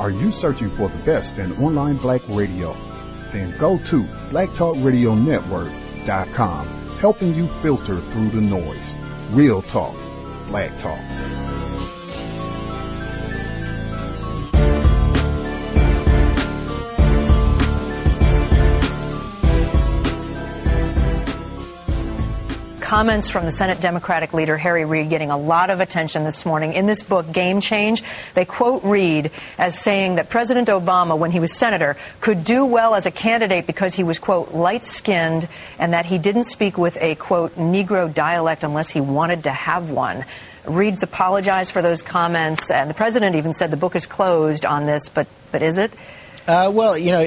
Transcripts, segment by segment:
Are you searching for the best in online black radio? Then go to blacktalkradionetwork.com, helping you filter through the noise. Real talk, black talk. Comments from the Senate Democratic leader Harry Reid getting a lot of attention this morning. In this book, Game Change, they quote Reid as saying that President Obama, when he was senator, could do well as a candidate because he was, quote, light-skinned, and that he didn't speak with a, quote, Negro dialect unless he wanted to have one. Reid's apologized for those comments, and the president even said the book is closed on this, but is it? Well, you know,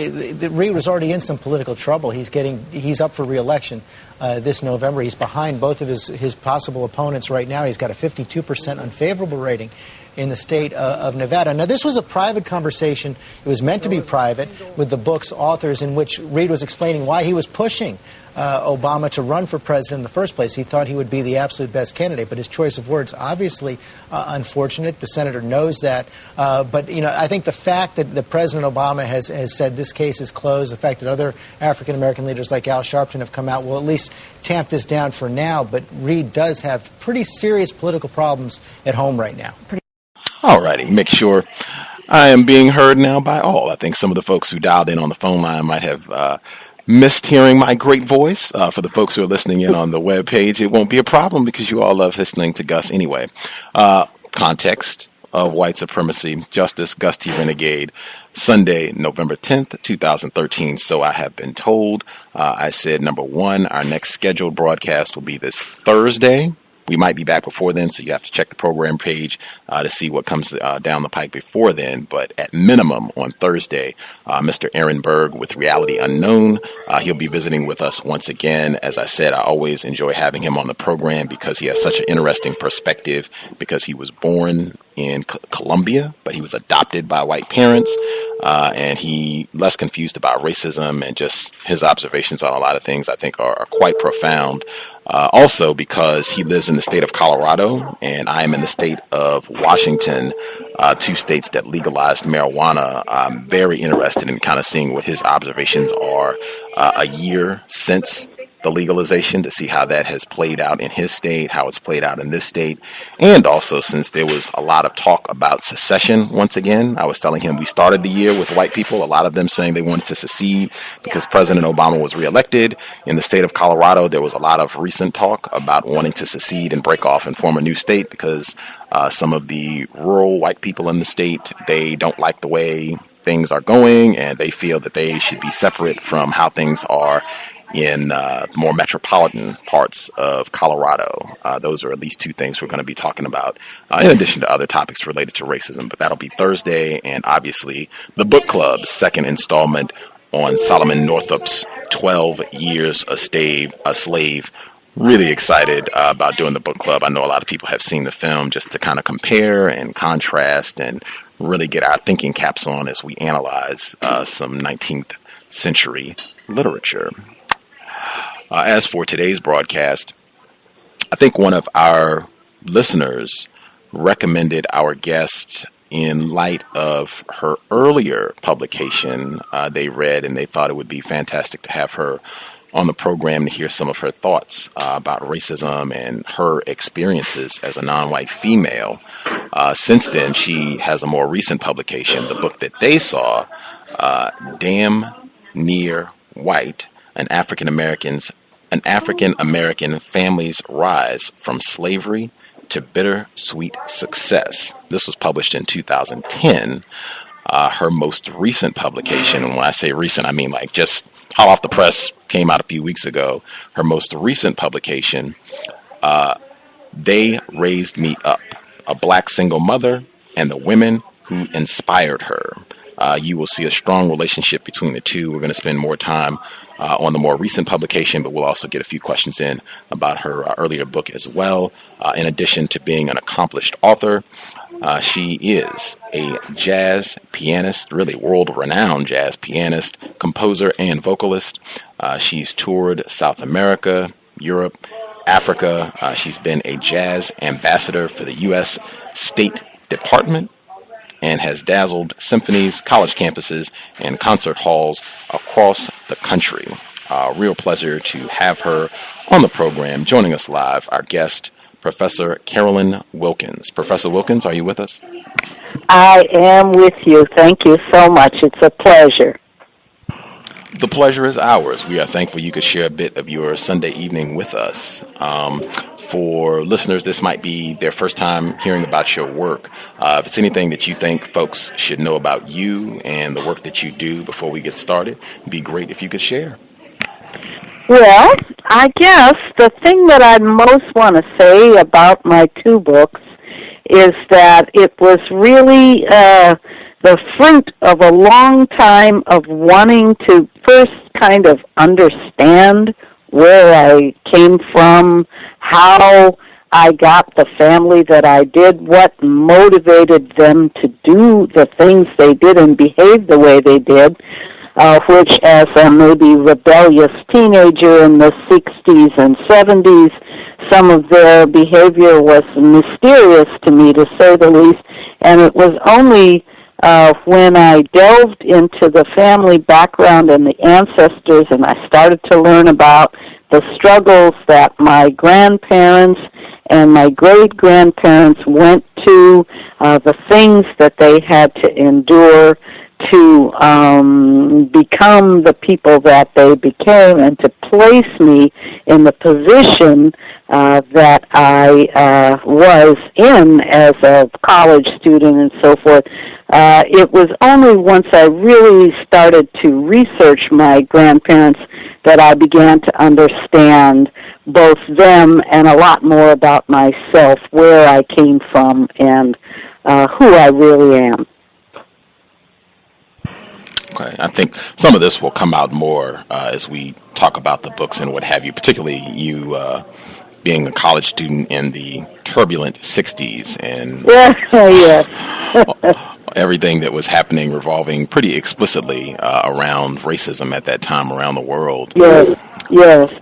Reid was already in some political trouble. He's up for re-election this November. He's behind both of his possible opponents right now. He's got a 52% unfavorable rating in the state of Nevada. Now, this was a private conversation. It was meant to be private with the book's authors, in which Reid was explaining why he was pushing Obama to run for president in the first place. He thought he would be the absolute best candidate, but his choice of words obviously unfortunate. The senator knows that. But, you know, I think the fact that President Obama has said this case is closed, the fact that other African-American leaders like Al Sharpton have come out will at least tamp this down for now. But Reid does have pretty serious political problems at home right now. All righty. Make sure I am being heard now by all. I think some of the folks who dialed in on the phone line might have missed hearing my great voice. For the folks who are listening in on the webpage, it won't be a problem because you all love listening to Gus anyway. Context of White Supremacy, Justice Gus T Renegade, Sunday, November 10th, 2013. So I have been told. I said, number one, our next scheduled broadcast will be this Thursday. We might be back before then, so you have to check the program page to see what comes down the pike before then. But at minimum, on Thursday, Mr. Aaron Berg with Reality Unknown, he'll be visiting with us once again. As I said, I always enjoy having him on the program because he has such an interesting perspective, because he was born in Colombia, but he was adopted by white parents, and he less confused about racism, and just his observations on a lot of things I think are quite profound. Also because he lives in the state of Colorado and I am in the state of Washington, two states that legalized marijuana. I'm very interested in kind of seeing what his observations are a year since the legalization, to see how that has played out in his state, how it's played out in this state. And also, since there was a lot of talk about secession once again, I was telling him we started the year with white people, a lot of them saying they wanted to secede because President Obama was reelected. In the state of Colorado, there was a lot of recent talk about wanting to secede and break off and form a new state because some of the rural white people in the state, they don't like the way things are going, and they feel that they should be separate from how things are in more metropolitan parts of Colorado. Those are at least two things we're going to be talking about, in addition to other topics related to racism. But that'll be Thursday, and obviously the book club's second installment on Solomon Northup's 12 Years a Slave. Really excited about doing the book club. I know a lot of people have seen the film, just to kind of compare and contrast and really get our thinking caps on as we analyze some 19th century literature. As for today's broadcast, I think one of our listeners recommended our guest in light of her earlier publication they read, and they thought it would be fantastic to have her on the program to hear some of her thoughts about racism and her experiences as a non-white female. Since then, she has a more recent publication, the book that they saw, Damn Near White, an African American family's rise from slavery to bittersweet success. This was published in 2010. Her most recent publication, and when I say recent, I mean like just hot off the press, came out a few weeks ago. Her most recent publication, They Raised Me Up, a Black single mother and the women who inspired her. You will see a strong relationship between the two. We're going to spend more time on the more recent publication, but we'll also get a few questions in about her earlier book as well. In addition to being an accomplished author, she is a jazz pianist, really world-renowned jazz pianist, composer, and vocalist. She's toured South America, Europe, Africa. She's been a jazz ambassador for the U.S. State Department. and has dazzled symphonies, college campuses, and concert halls across the country. Real pleasure to have her on the program. Joining us live, our guest, Professor Carolyn Wilkins. Professor Wilkins, are you with us? I am with you. Thank you so much. It's a pleasure. The pleasure is ours. We are thankful you could share a bit of your Sunday evening with us. For listeners, this might be their first time hearing about your work. If it's anything that you think folks should know about you and the work that you do before we get started, it'd be great if you could share. Well, I guess the thing that I most want to say about my two books is that it was really the fruit of a long time of wanting to first kind of understand where I came from, how I got the family that I did, what motivated them to do the things they did and behave the way they did, which as a maybe rebellious teenager in the 60s and 70s, some of their behavior was mysterious to me, to say the least, and it was only when I delved into the family background and the ancestors and I started to learn about the struggles that my grandparents and my great-grandparents went to, the things that they had to endure to become the people that they became and to place me in the position that I was in as a college student and so forth. It was only once I really started to research my grandparents that I began to understand both them and a lot more about myself, where I came from and who I really am. Okay, I think some of this will come out more as we talk about the books and what have you, particularly you being a college student in the turbulent 60s and everything that was happening revolving pretty explicitly around racism at that time around the world. Yes.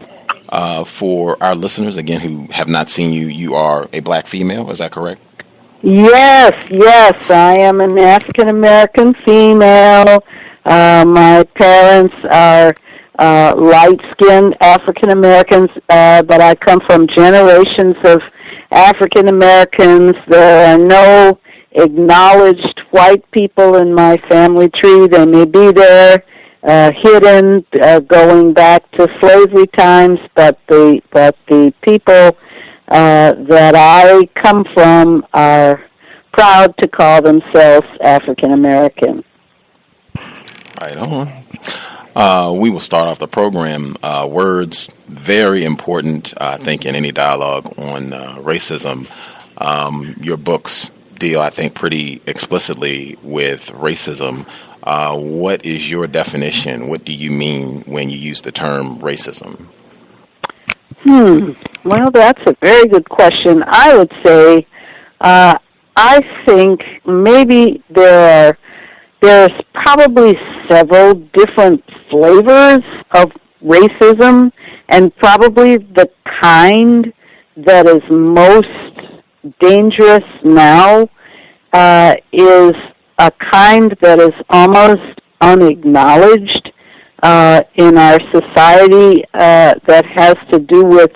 For our listeners, again, who have not seen you, you are a black female, is that correct? Yes, I am an African-American female. My parents are light-skinned African-Americans, but I come from generations of African-Americans. There are no acknowledged white people in my family tree. They may be there, hidden, going back to slavery times, but the people that I come from are proud to call themselves African-American. Right on. We will start off the program. Words, very important, I think, in any dialogue on racism. Your books deal, I think, pretty explicitly with racism. What is your definition? What do you mean when you use the term racism? Well, that's a very good question. I would say I think maybe there's probably several different flavors of racism, and probably the kind that is most dangerous now is a kind that is almost unacknowledged in our society that has to do with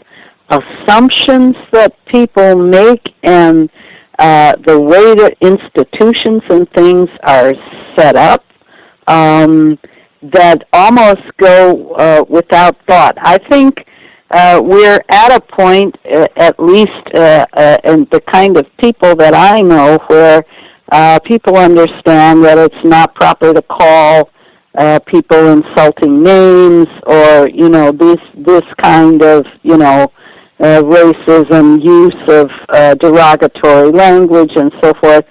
assumptions that people make and the way that institutions and things are set up that almost go without thought. I think we're at a point, at least in the kind of people that I know, where people understand that it's not proper to call people insulting names or, this kind of, racism, use of derogatory language and so forth.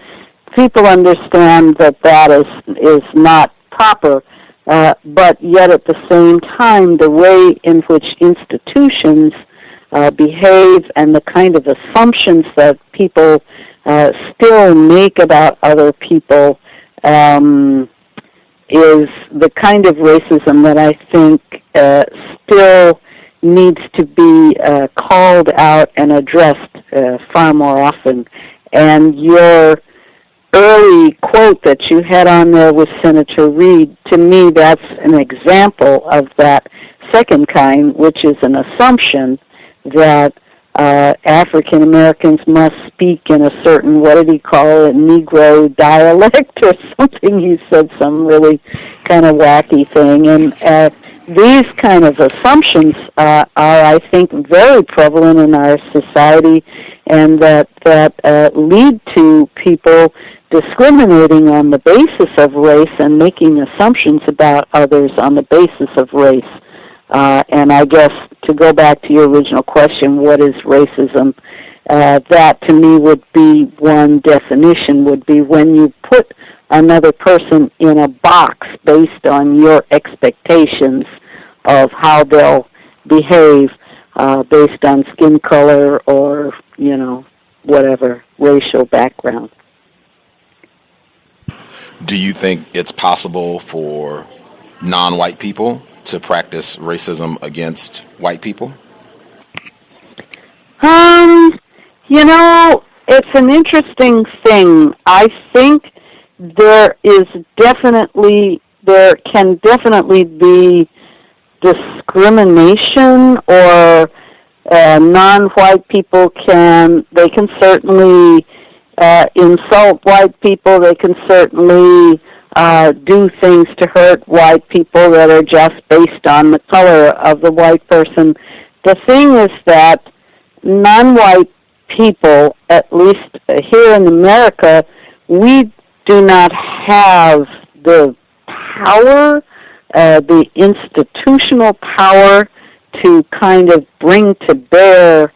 People understand that is not proper, but yet at the same time, the way in which institutions behave and the kind of assumptions that people still make about other people is the kind of racism that I think still needs to be called out and addressed far more often. And your early quote that you had on there with Senator Reid, to me that's an example of that second kind, which is an assumption that African Americans must speak in a certain, what did he call it, Negro dialect or something. He said some really kind of wacky thing. And these kind of assumptions are, I think, very prevalent in our society, and that lead to people discriminating on the basis of race and making assumptions about others on the basis of race. And I guess to go back to your original question, what is racism? That to me would be one definition, would be when you put another person in a box based on your expectations of how they'll behave based on skin color or, whatever racial background. Do you think it's possible for non-white people to practice racism against white people? It's an interesting thing. I think there can definitely be discrimination, or non-white people can certainly insult white people. They can certainly do things to hurt white people that are just based on the color of the white person. The thing is that non-white people, at least here in America, we do not have the power, the institutional power to kind of bring to bear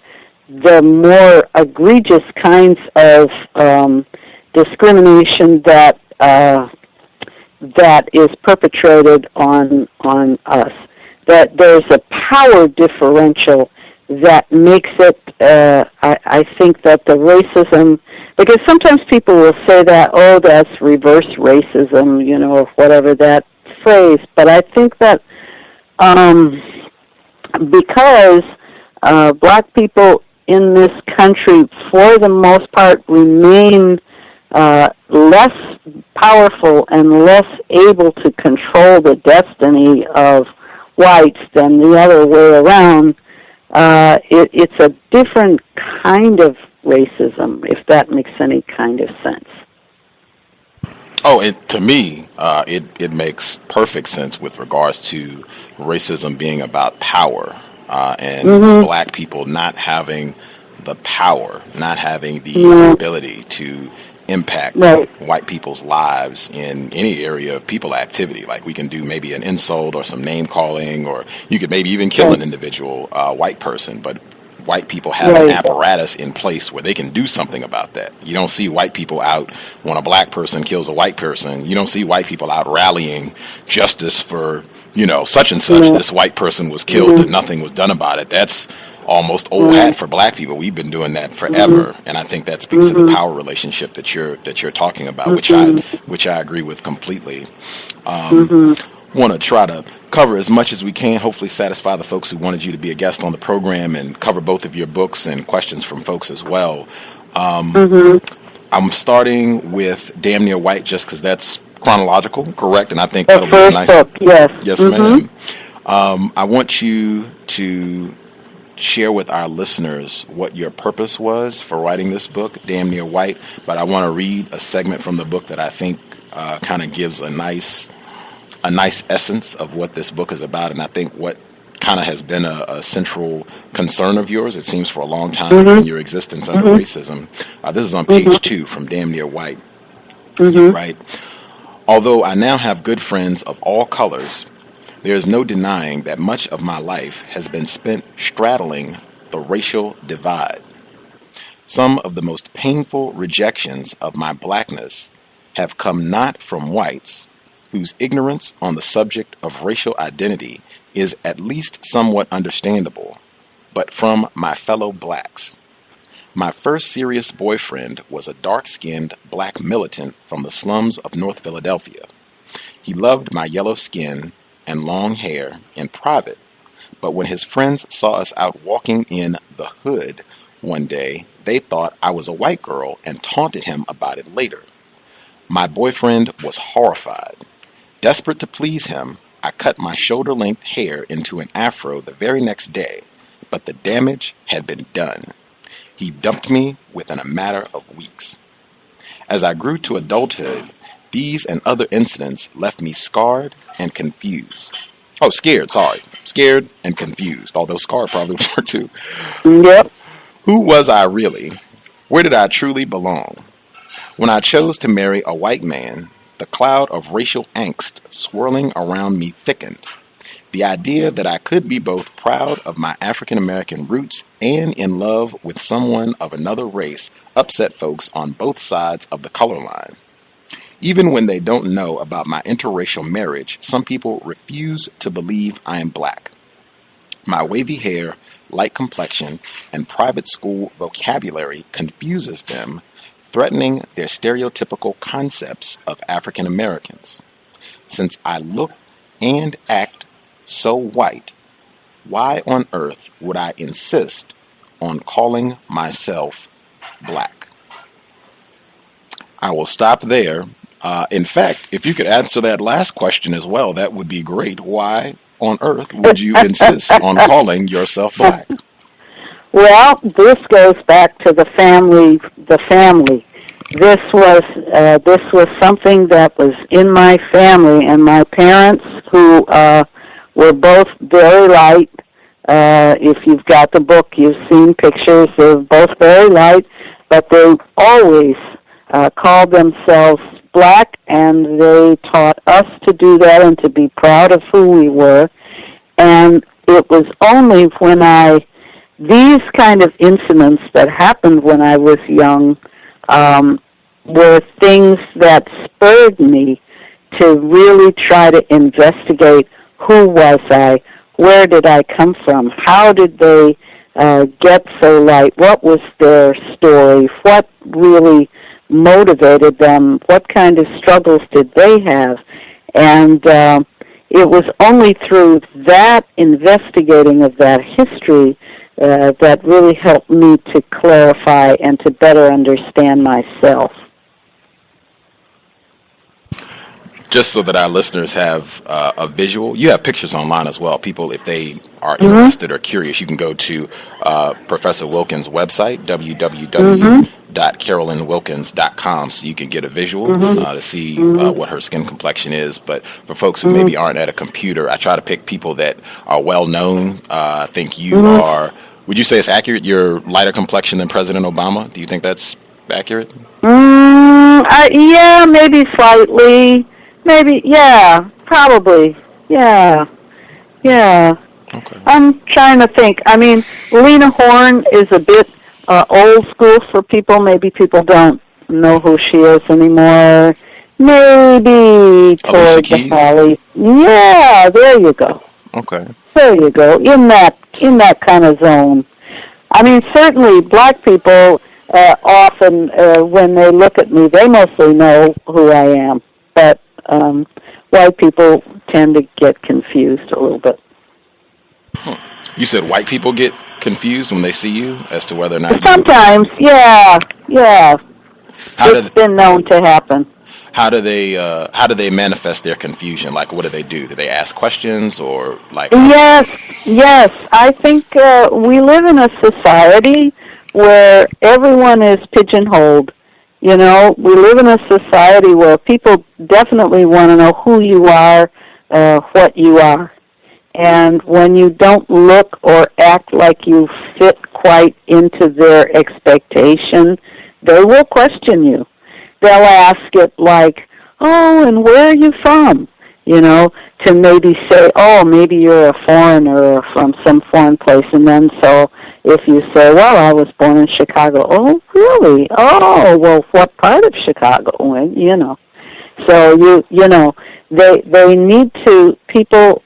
the more egregious kinds of discrimination that is perpetrated on us. That there's a power differential that makes it, I think that the racism, because sometimes people will say that, oh, that's reverse racism, or whatever that phrase, but I think that because black people in this country, for the most part, remain less powerful and less able to control the destiny of whites than the other way around, it's a different kind of racism, if that makes any kind of sense. Oh, to me, it makes perfect sense with regards to racism being about power and black people not having the power, not having the ability to impact white people's lives in any area of people activity. Like we can do maybe an insult or some name calling, or you could maybe even kill an individual white person, but white people have an apparatus in place where they can do something about that. You don't see white people out when a black person kills a white person. You don't see white people out rallying justice for, such and such. This white person was killed and nothing was done about it. That's almost old hat for black people. We've been doing that forever, and I think that speaks to the power relationship that you're talking about, which I agree with completely. Want to try to cover as much as we can, hopefully satisfy the folks who wanted you to be a guest on the program, and cover both of your books and questions from folks as well. I'm starting with Damn Near White just because that's chronological, correct? And I think that'll be a nice book. Yes, ma'am. I want you to share with our listeners what your purpose was for writing this book, Damn Near White, but I want to read a segment from the book that I think kind of gives a nice essence of what this book is about, and I think what kind of has been a central concern of yours, it seems, for a long time in your existence under racism. This is on page 2 from Damn Near White. You write, although I now have good friends of all colors, there is no denying that much of my life has been spent straddling the racial divide. Some of the most painful rejections of my blackness have come not from whites, whose ignorance on the subject of racial identity is at least somewhat understandable, but from my fellow blacks. My first serious boyfriend was a dark-skinned black militant from the slums of North Philadelphia. He loved my yellow skin and long hair in private, but when his friends saw us out walking in the hood one day, they thought I was a white girl and taunted him about it later. My boyfriend was horrified. Desperate to please him, I cut my shoulder-length hair into an afro the very next day, but the damage had been done. He dumped me within a matter of weeks. As I grew to adulthood, these and other incidents left me scarred and confused. Oh, scared, sorry. Scared and confused, although scarred probably were too. Yep. Who was I really? Where did I truly belong? When I chose to marry a white man, the cloud of racial angst swirling around me thickened. The idea that I could be both proud of my African American roots and in love with someone of another race upset folks on both sides of the color line. Even when they don't know about my interracial marriage, some people refuse to believe I am black. My wavy hair, light complexion, and private school vocabulary confuses them, threatening their stereotypical concepts of African Americans. Since I look and act so white, why on earth would I insist on calling myself black? I will stop there. In fact, if you could answer that last question as well, that would be great. Why on earth would you insist on calling yourself black? Well, this goes back to the family. This was something that was in my family, and my parents, who were both very light. If you've got the book, you've seen pictures. They're both very light, but they always called themselves black, and they taught us to do that and to be proud of who we were. And it was only when these kind of incidents that happened when I was young were things that spurred me to really try to investigate who was I, where did I come from, how did they get so light, what was their story, what really motivated them, what kind of struggles did they have. And it was only through that investigating of that history that really helped me to clarify and to better understand myself. Just so that our listeners have a visual, you have pictures online as well. People, if they are interested or curious, you can go to Professor Wilkins' website, www.carolynwilkins.com, so you can get a visual to see what her skin complexion is. But for folks who maybe aren't at a computer, I try to pick people that are well known. I think you are, would you say it's accurate, you're lighter complexion than President Obama? Do you think that's accurate? Yeah, maybe slightly. Maybe, yeah, probably, yeah. Okay. I'm trying to think. I mean, Lena Horne is a bit old school for people. Maybe people don't know who she is anymore. Maybe toward the Holly. Yeah, there you go. Okay. There you go. In that kind of zone. I mean, certainly black people often, when they look at me, they mostly know who I am. But white people tend to get confused a little bit. You said white people get confused when they see you as to whether or not sometimes, yeah. It's been known to happen. How do they manifest their confusion? Like, what do they do? Do they ask questions or like? Yes. I think we live in a society where everyone is pigeonholed. You know, we live in a society where people definitely want to know who you are, what you are. And when you don't look or act like you fit quite into their expectation, they will question you. They'll ask it like, oh, and where are you from? You know, to maybe say, oh, maybe you're a foreigner or from some foreign place. And then so if you say, well, I was born in Chicago. Oh, really? Oh, well, what part of Chicago? Well, you know. So, you know, they need to, people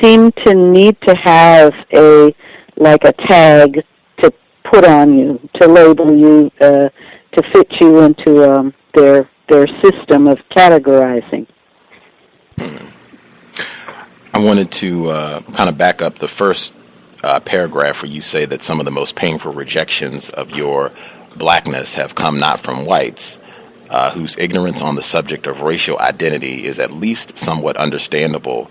seem to need to have a tag to put on you, to label you, to fit you into their system of categorizing. I wanted to kind of back up the first paragraph where you say that some of the most painful rejections of your blackness have come not from whites, whose ignorance on the subject of racial identity is at least somewhat understandable.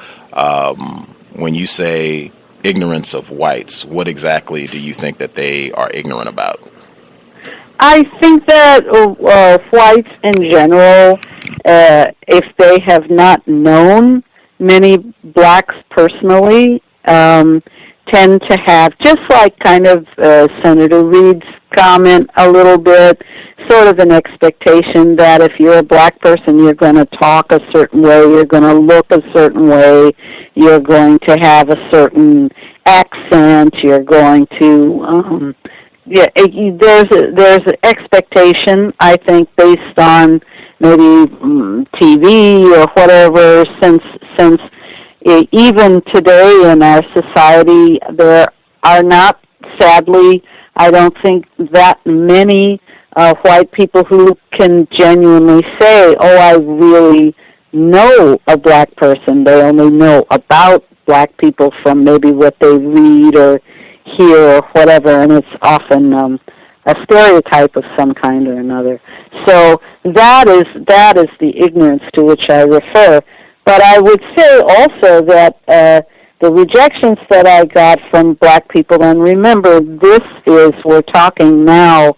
When you say ignorance of whites, what exactly do you think that they are ignorant about? I think that whites in general, if they have not known many blacks personally, tend to have, just like kind of Senator Reid's comment a little bit, sort of an expectation that if you're a black person, you're going to talk a certain way, you're going to look a certain way, you're going to have a certain accent, you're going to, there's an expectation, I think, based on maybe TV or whatever, since even today in our society, there are not, sadly, I don't think that many white people who can genuinely say, oh, I really know a black person. They only know about black people from maybe what they read or hear or whatever, and it's often a stereotype of some kind or another. So that is the ignorance to which I refer. But I would say also that the rejections that I got from black people, and remember, we're talking now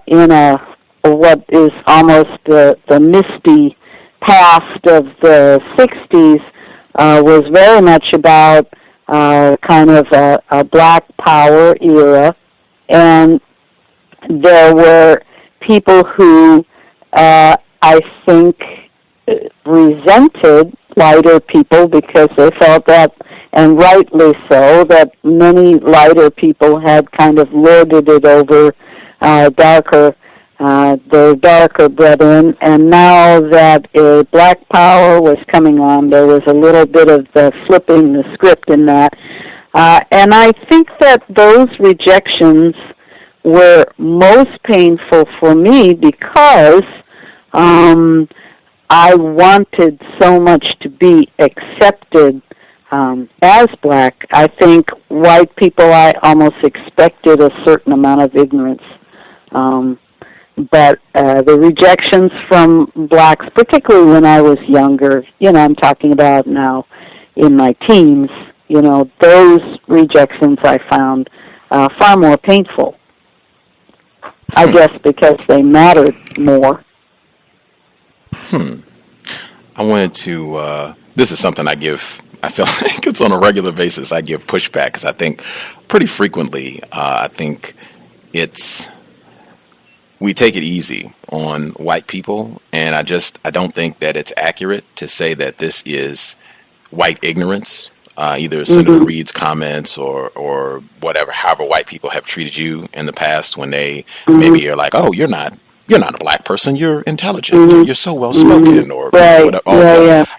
in what is almost the misty past of the 60s, was very much about kind of a black power era, and there were people who I think resented lighter people because they felt that, and rightly so, that many lighter people had kind of lorded it over their darker brethren, and now that black power was coming on, there was a little bit of the flipping the script in that. And I think that those rejections were most painful for me because I wanted so much to be accepted as black. I think white people, I almost expected a certain amount of ignorance. But the rejections from blacks, particularly when I was younger, I'm talking about now in my teens, those rejections I found far more painful. I guess because they mattered more. I wanted to, this is something I feel like it's on a regular basis, I give pushback because I think pretty frequently, we take it easy on white people, and I don't think that it's accurate to say that this is white ignorance, either Senator Reid's comments or whatever, however white people have treated you in the past when they maybe are like, oh, you're not a black person, you're intelligent, you're so well-spoken, or whatever.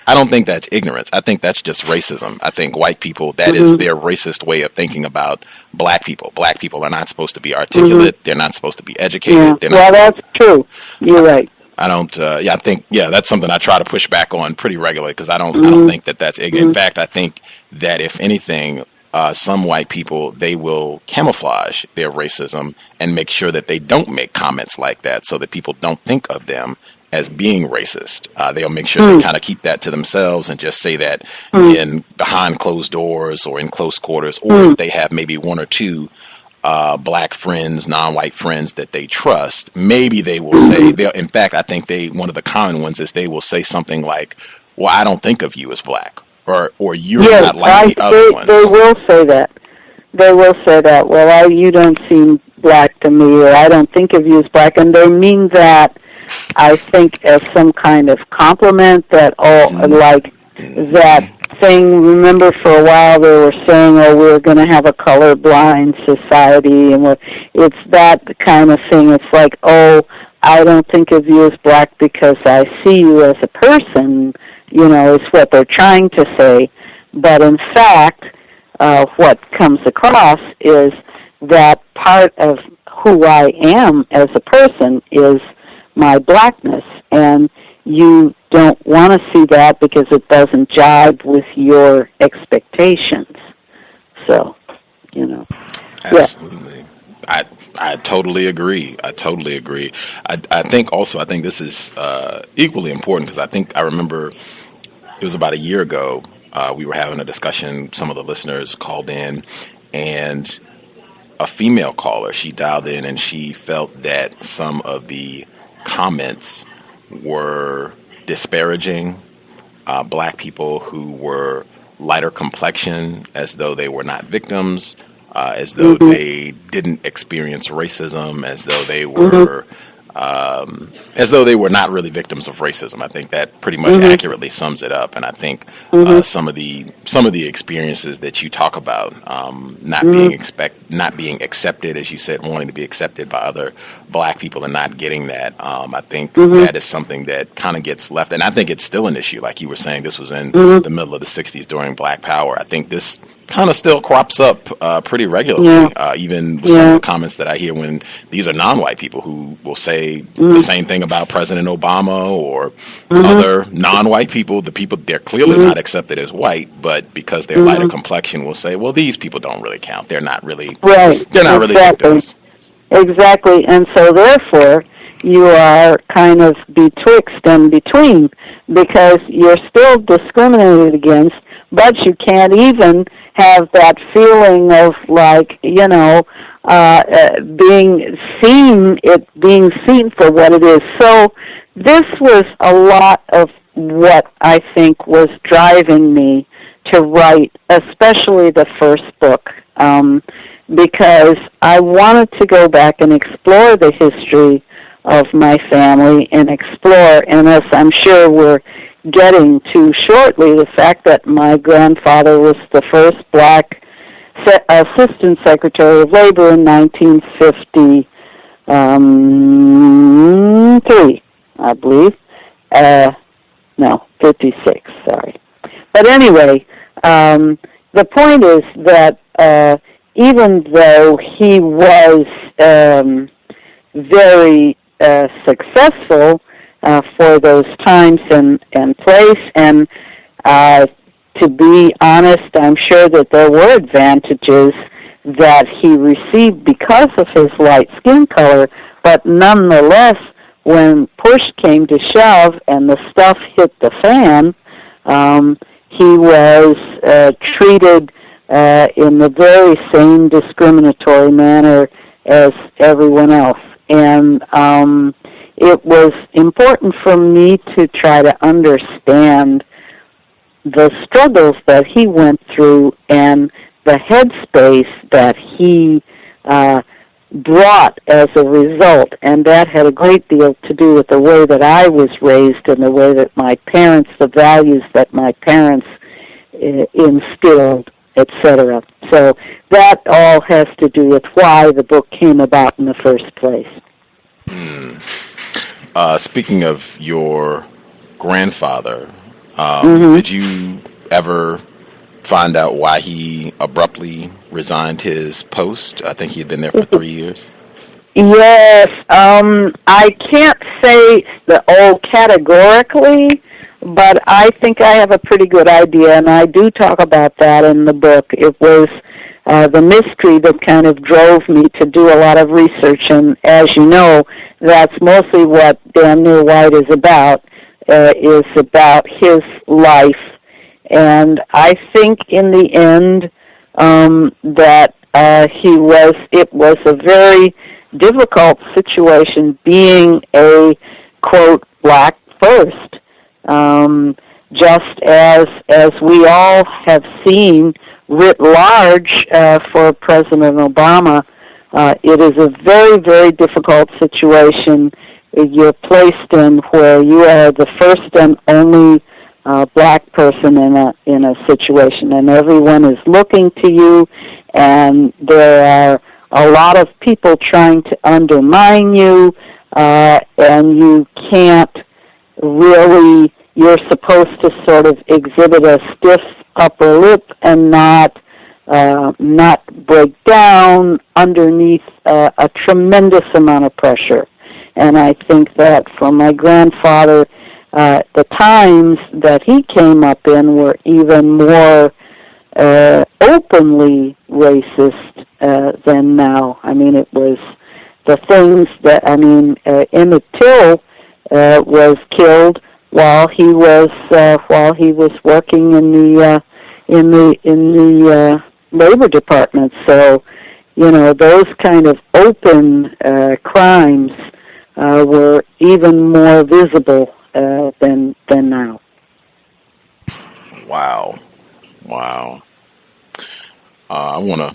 I don't think that's ignorance. I think that's just racism. I think white people, that is their racist way of thinking about black people. Black people are not supposed to be articulate. They're not supposed to be educated. That's true. You're right. I don't, I think that's something I try to push back on pretty regularly because I don't think that that's ignorant. In fact, I think that if anything, some white people, they will camouflage their racism and make sure that they don't make comments like that so that people don't think of them as being racist. They'll make sure they kind of keep that to themselves and just say that in behind closed doors or in close quarters, or if they have maybe one or two black friends, non-white friends that they trust, maybe they will say, in fact, I think one of the common ones is they will say something like, well, I don't think of you as black. Or you're not like the other ones. They will say that. They will say that. Well, you don't seem black to me, or I don't think of you as black. And they mean that, I think, as some kind of compliment that, like that thing. Remember, for a while they were saying, oh, we're going to have a colorblind society, and it's that kind of thing. It's like, oh, I don't think of you as black because I see you as a person, is what they're trying to say. But in fact, what comes across is that part of who I am as a person is my blackness, and you don't want to see that because it doesn't jibe with your expectations. So, Absolutely. I totally agree. I think this is equally important, because I remember it was about a year ago. We were having a discussion. Some of the listeners called in, and a female caller, she dialed in and she felt that some of the comments were disparaging black people who were lighter complexion, as though they were not victims, as though they didn't experience racism, as though they were not really victims of racism. I think that pretty much accurately sums it up. And I think some of the experiences that you talk about, not being accepted, as you said, wanting to be accepted by other black people and not getting that, I think that is something that kind of gets left. And I think it's still an issue. Like you were saying, this was in the middle of the 60s during Black Power. I think this kind of still crops up pretty regularly, even with some of the comments that I hear when these are non-white people who will say the same thing about President Obama or other non-white people. The people, they're clearly not accepted as white, but because they're lighter complexion, will say, well, these people don't really count. They're not really really victims. Exactly, and so therefore you are kind of betwixt and between, because you're still discriminated against, but you can't even have that feeling of, like, being seen for what it is. So this was a lot of what I think was driving me to write, especially the first book, because I wanted to go back and explore the history of my family and explore, and as I'm sure we're getting to shortly, the fact that my grandfather was the first black Assistant Secretary of Labor in 1953, I believe. 56, sorry. But anyway, the point is that even though he was very successful for those times and place, and to be honest, I'm sure that there were advantages that he received because of his light skin color, but nonetheless, when push came to shove and the stuff hit the fan, he was treated in the very same discriminatory manner as everyone else. And it was important for me to try to understand the struggles that he went through and the headspace that he brought as a result. And that had a great deal to do with the way that I was raised and the way that my parents, the values that my parents instilled, etc. So that all has to do with why the book came about in the first place. Speaking of your grandfather, did you ever find out why he abruptly resigned his post? I think he had been there for 3 years. Yes, I can't say categorically, but I think I have a pretty good idea, and I do talk about that in the book. It was the mystery that kind of drove me to do a lot of research, and as you know, that's mostly what Damn Near White is about his life. And I think in the end that it was a very difficult situation being a, quote, black first. Just as we all have seen writ large for President Obama, it is a very, very difficult situation you're placed in, where you are the first and only black person in a situation, and everyone is looking to you, and there are a lot of people trying to undermine you, and you can't really. You're supposed to sort of exhibit a stiff upper lip and not break down underneath a tremendous amount of pressure. And I think that for my grandfather, the times that he came up in were even more openly racist than now. I mean, it was the things that, Emmett Till was killed while he was working in the labor department. So, those kind of open crimes were even more visible than now. Wow. I want to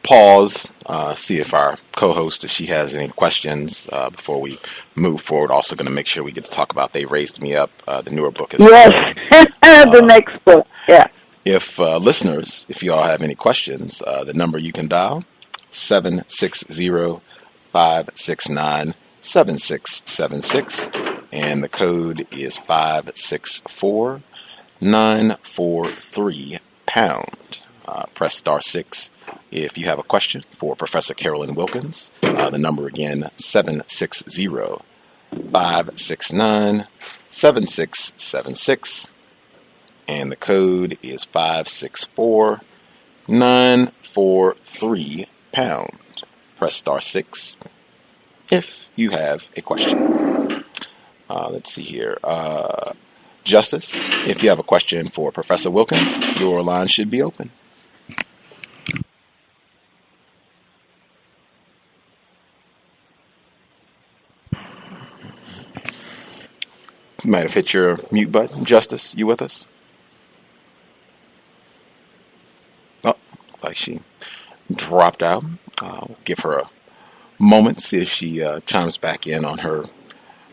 pause, see if our co-host, if she has any questions before we move forward. Also going to make sure we get to talk about They Raised Me Up, the newer book as well. Yes, the next book, yeah. If listeners, if you all have any questions, the number you can dial, 760-569-7676, and the code is 564-943#. Press star 6 if you have a question for Professor Carolyn Wilkins. The number again, 760-569-7676, and the code is 564-943#. Press star 6 if you have a question. Let's see here. Justice, if you have a question for Professor Wilkins, your line should be open. You might have hit your mute button. Justice, you with us? Oh, looks like she dropped out. I'll give her a moment, see if she chimes back in on her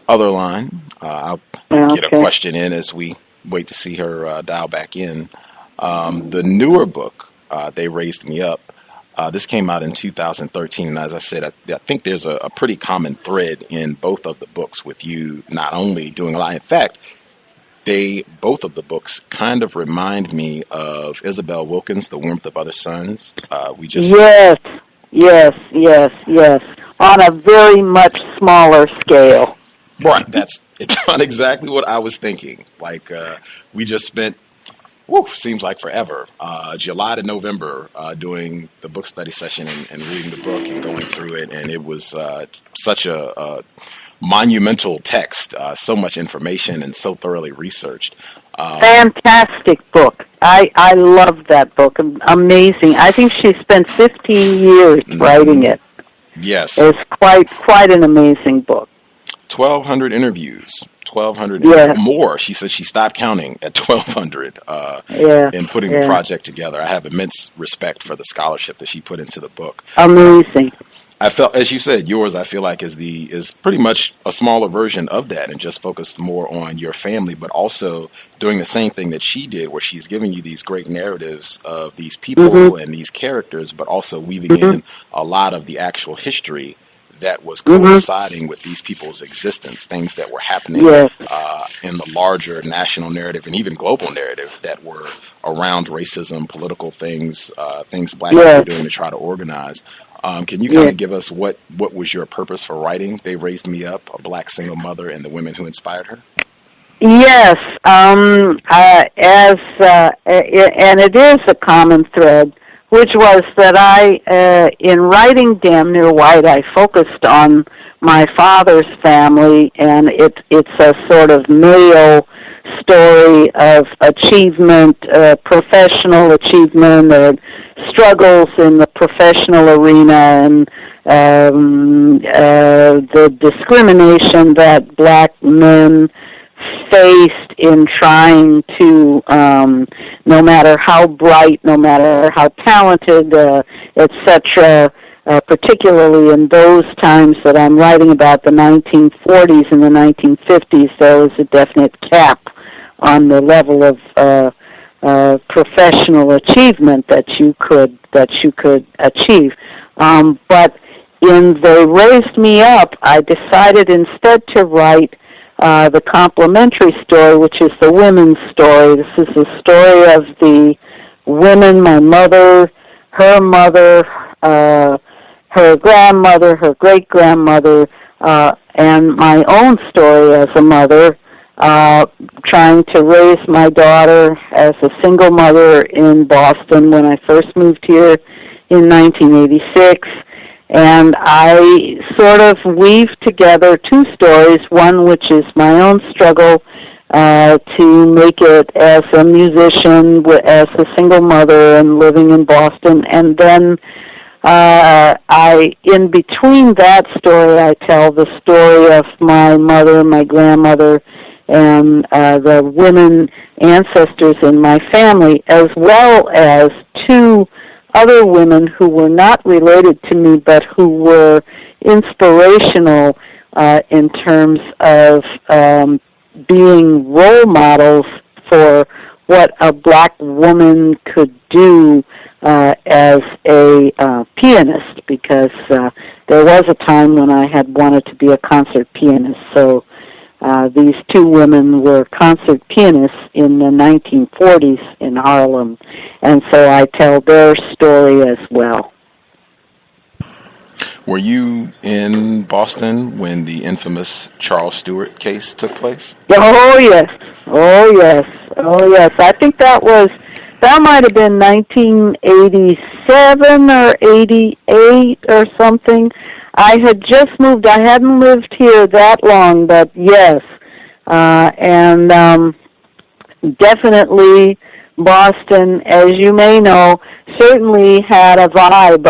other line. I'll get a question in as we wait to see her dial back in. The newer book, They Raised Me Up, this came out in 2013, and as I said, I think there's a pretty common thread in both of the books with you not only doing a lot. In fact, both of the books kind of remind me of Isabel Wilkins' The Warmth of Other Suns. Yes, on a very much smaller scale. Right, it's not exactly what I was thinking. Like, we just spent, seems like forever, July to November, doing the book study session and reading the book and going through it, and it was such a monumental text, so much information and so thoroughly researched. Fantastic book. I love that book. Amazing. I think she spent 15 years writing it. Yes. It's quite an amazing book. 1,200 interviews. 1,200 more. She said she stopped counting at 1,200 in putting the project together. I have immense respect for the scholarship that she put into the book. Amazing. I felt, as you said, yours, I feel like is pretty much a smaller version of that and just focused more on your family, but also doing the same thing that she did, where she's giving you these great narratives of these people and these characters, but also weaving in a lot of the actual history that was coinciding with these people's existence, things that were happening in the larger national narrative and even global narrative that were around racism, political things, things Black people were doing to try to organize. Can you kind of give us what was your purpose for writing They Raised Me Up, a Black single mother and the women who inspired her? Yes, and it is a common thread, which was that I, in writing Damn Near White, I focused on my father's family, and it's a sort of male story of achievement, professional achievement, or struggles in the professional arena, and the discrimination that Black men faced in trying to, no matter how bright, no matter how talented, etc., particularly in those times that I'm writing about, the 1940s and the 1950s, there was a definite cap on the level of professional achievement that you could achieve. But in They Raised Me Up, I decided instead to write the complementary story, which is the women's story. This is the story of the women, my mother, her mother, her grandmother, her great-grandmother, and my own story as a mother, trying to raise my daughter as a single mother in Boston when I first moved here in 1986. And I sort of weave together two stories, one which is my own struggle to make it as a musician, as a single mother and living in Boston, and then in between that story, I tell the story of my mother, my grandmother, and the women ancestors in my family, as well as two other women who were not related to me, but who were inspirational in terms of being role models for what a black woman could do as a pianist, because there was a time when I had wanted to be a concert pianist. So these two women were concert pianists in the 1940s in Harlem, and so I tell their story as well. Were you in Boston when the infamous Charles Stewart case took place? Oh, yes. Oh, yes. Oh, yes. I think that might have been 1987 or 88 or something. I had just moved. I hadn't lived here that long, but yes. And definitely Boston, as you may know, certainly had a vibe.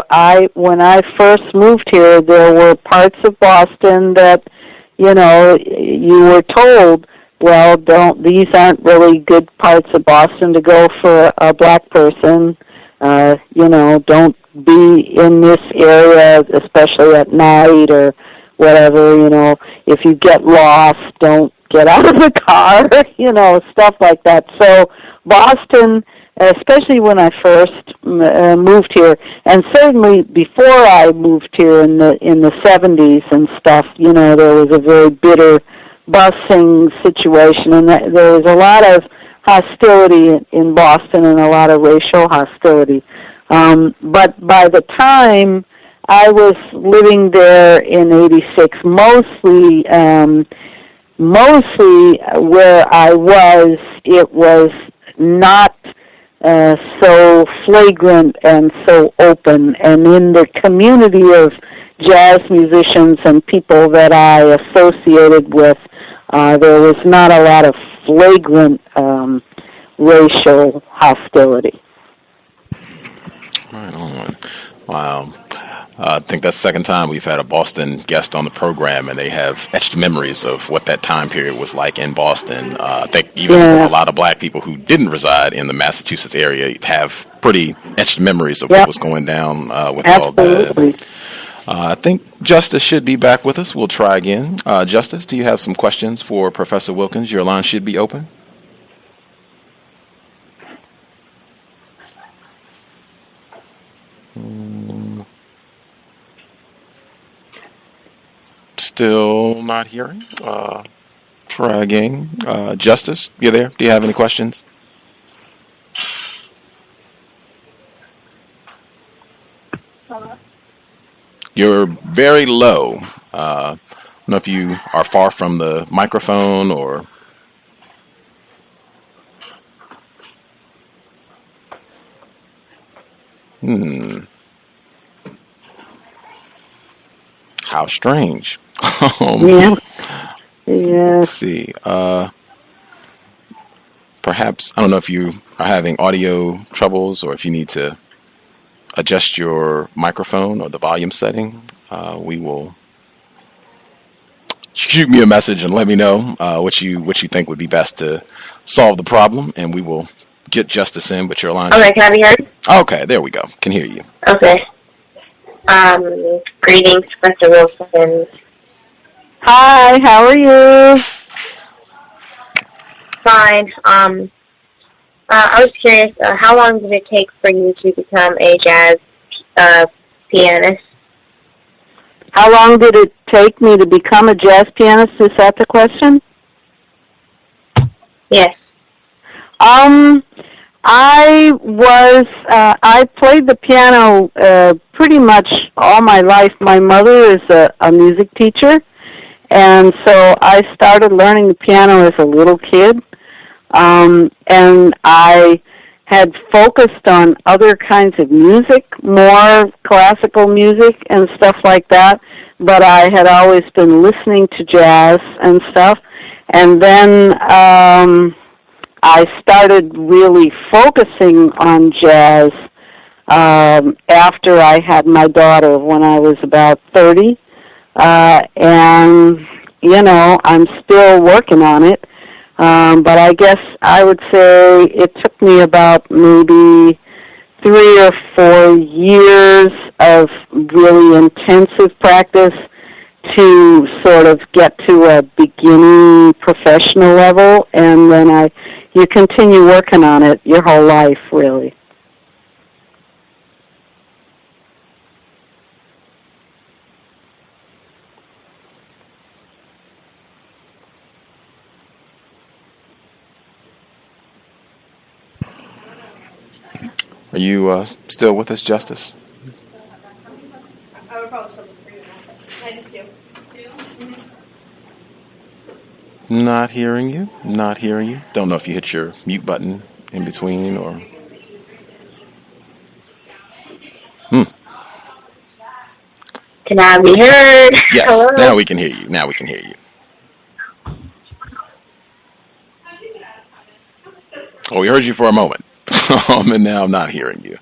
When I first moved here, there were parts of Boston that, you were told, well, these aren't really good parts of Boston to go for a black person. Don't be in this area, especially at night or whatever, if you get lost, don't get out of the car, stuff like that. So Boston, especially when I first moved here, and certainly before I moved here in the 70s and stuff, there was a very bitter busing situation, and there was a lot of hostility in Boston and a lot of racial hostility. But by the time I was living there in 86, mostly where I was, it was not so flagrant and so open. And in the community of jazz musicians and people that I associated with, there was not a lot of flagrant racial hostility. Right on. Wow. I think that's the second time we've had a Boston guest on the program, and they have etched memories of what that time period was like in Boston. I think even a lot of black people who didn't reside in the Massachusetts area have pretty etched memories of what was going down with all that. I think Justice should be back with us. We'll try again. Justice, do you have some questions for Professor Wilkins? Your line should be open. Still not hearing. Try again. Justice, you there? Do you have any questions? You're very low. I don't know if you are far from the microphone or... How strange. Let's see. Perhaps, I don't know if you are having audio troubles or if you need to adjust your microphone or the volume setting. We will shoot me a message and let me know what you think would be best to solve the problem, and we will get Justice in, but your line... Okay, can I be heard? Okay, there we go. Can hear you. Okay. Greetings, Professor Wilkins. Hi, how are you? Fine. I was curious, how long did it take for you to become a jazz pianist? How long did it take me to become a jazz pianist? Is that the question? Yes. I played the piano pretty much all my life. My mother is a music teacher, And so I started learning the piano as a little kid, and I had focused on other kinds of music, more classical music and stuff like that, but I had always been listening to jazz and stuff. And then I started really focusing on jazz after I had my daughter when I was about 30. And, I'm still working on it. But I guess I would say it took me about maybe 3 or 4 years of really intensive practice to sort of get to a beginning professional level, and then you continue working on it your whole life, really. Are you still with us, Justice? I would probably still be for you. I did too. Not hearing you. Not hearing you. Don't know if you hit your mute button in between or... Can I be heard? Yes, Hello? now we can hear you. Now we can hear you. Oh, we heard you for a moment. And now I'm not hearing you.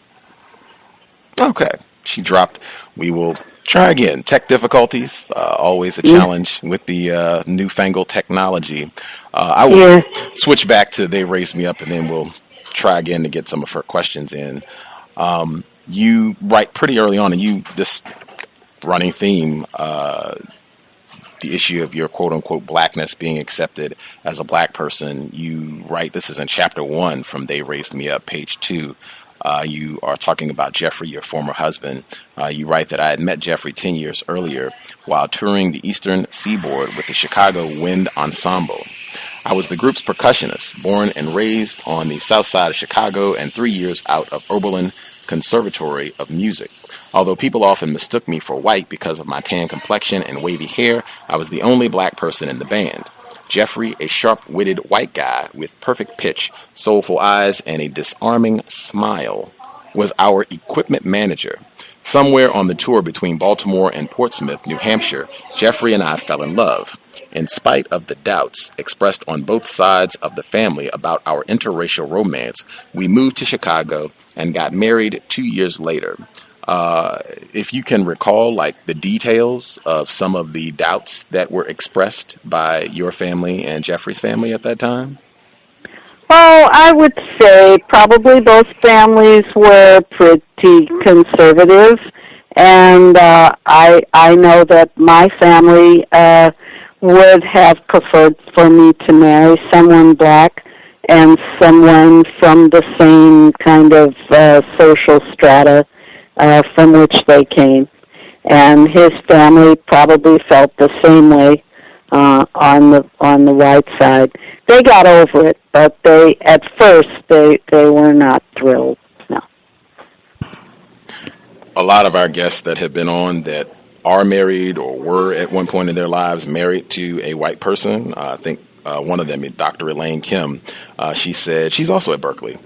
Okay. She dropped. We will try again. Tech difficulties, always a challenge with the newfangled technology. I will switch back to They Raised Me Up, and then we'll try again to get some of her questions in. You write pretty early on, and this running theme, the issue of your quote-unquote blackness being accepted as a black person, you write, this is in chapter 1 from They Raised Me Up, page 2. You are talking about Jeffrey, your former husband. You write that I had met Jeffrey 10 years earlier while touring the eastern seaboard with the Chicago Wind Ensemble. I was the group's percussionist, born and raised on the south side of Chicago and 3 years out of Oberlin Conservatory of Music. Although people often mistook me for white because of my tan complexion and wavy hair, I was the only black person in the band. Jeffrey, a sharp-witted white guy with perfect pitch, soulful eyes, and a disarming smile, was our equipment manager. Somewhere on the tour between Baltimore and Portsmouth, New Hampshire, Jeffrey and I fell in love. In spite of the doubts expressed on both sides of the family about our interracial romance, we moved to Chicago and got married 2 years later. If you can recall, like, the details of some of the doubts that were expressed by your family and Jeffrey's family at that time? Well, I would say probably both families were pretty conservative, and I know that my family would have preferred for me to marry someone black and someone from the same kind of social strata from which they came. And his family probably felt the same way on the white side. They got over it, but at first they were not thrilled. No. A lot of our guests that have been on that are married or were at one point in their lives married to a white person. I think one of them, Dr. Elaine Kim, she said, she's also at Berkeley.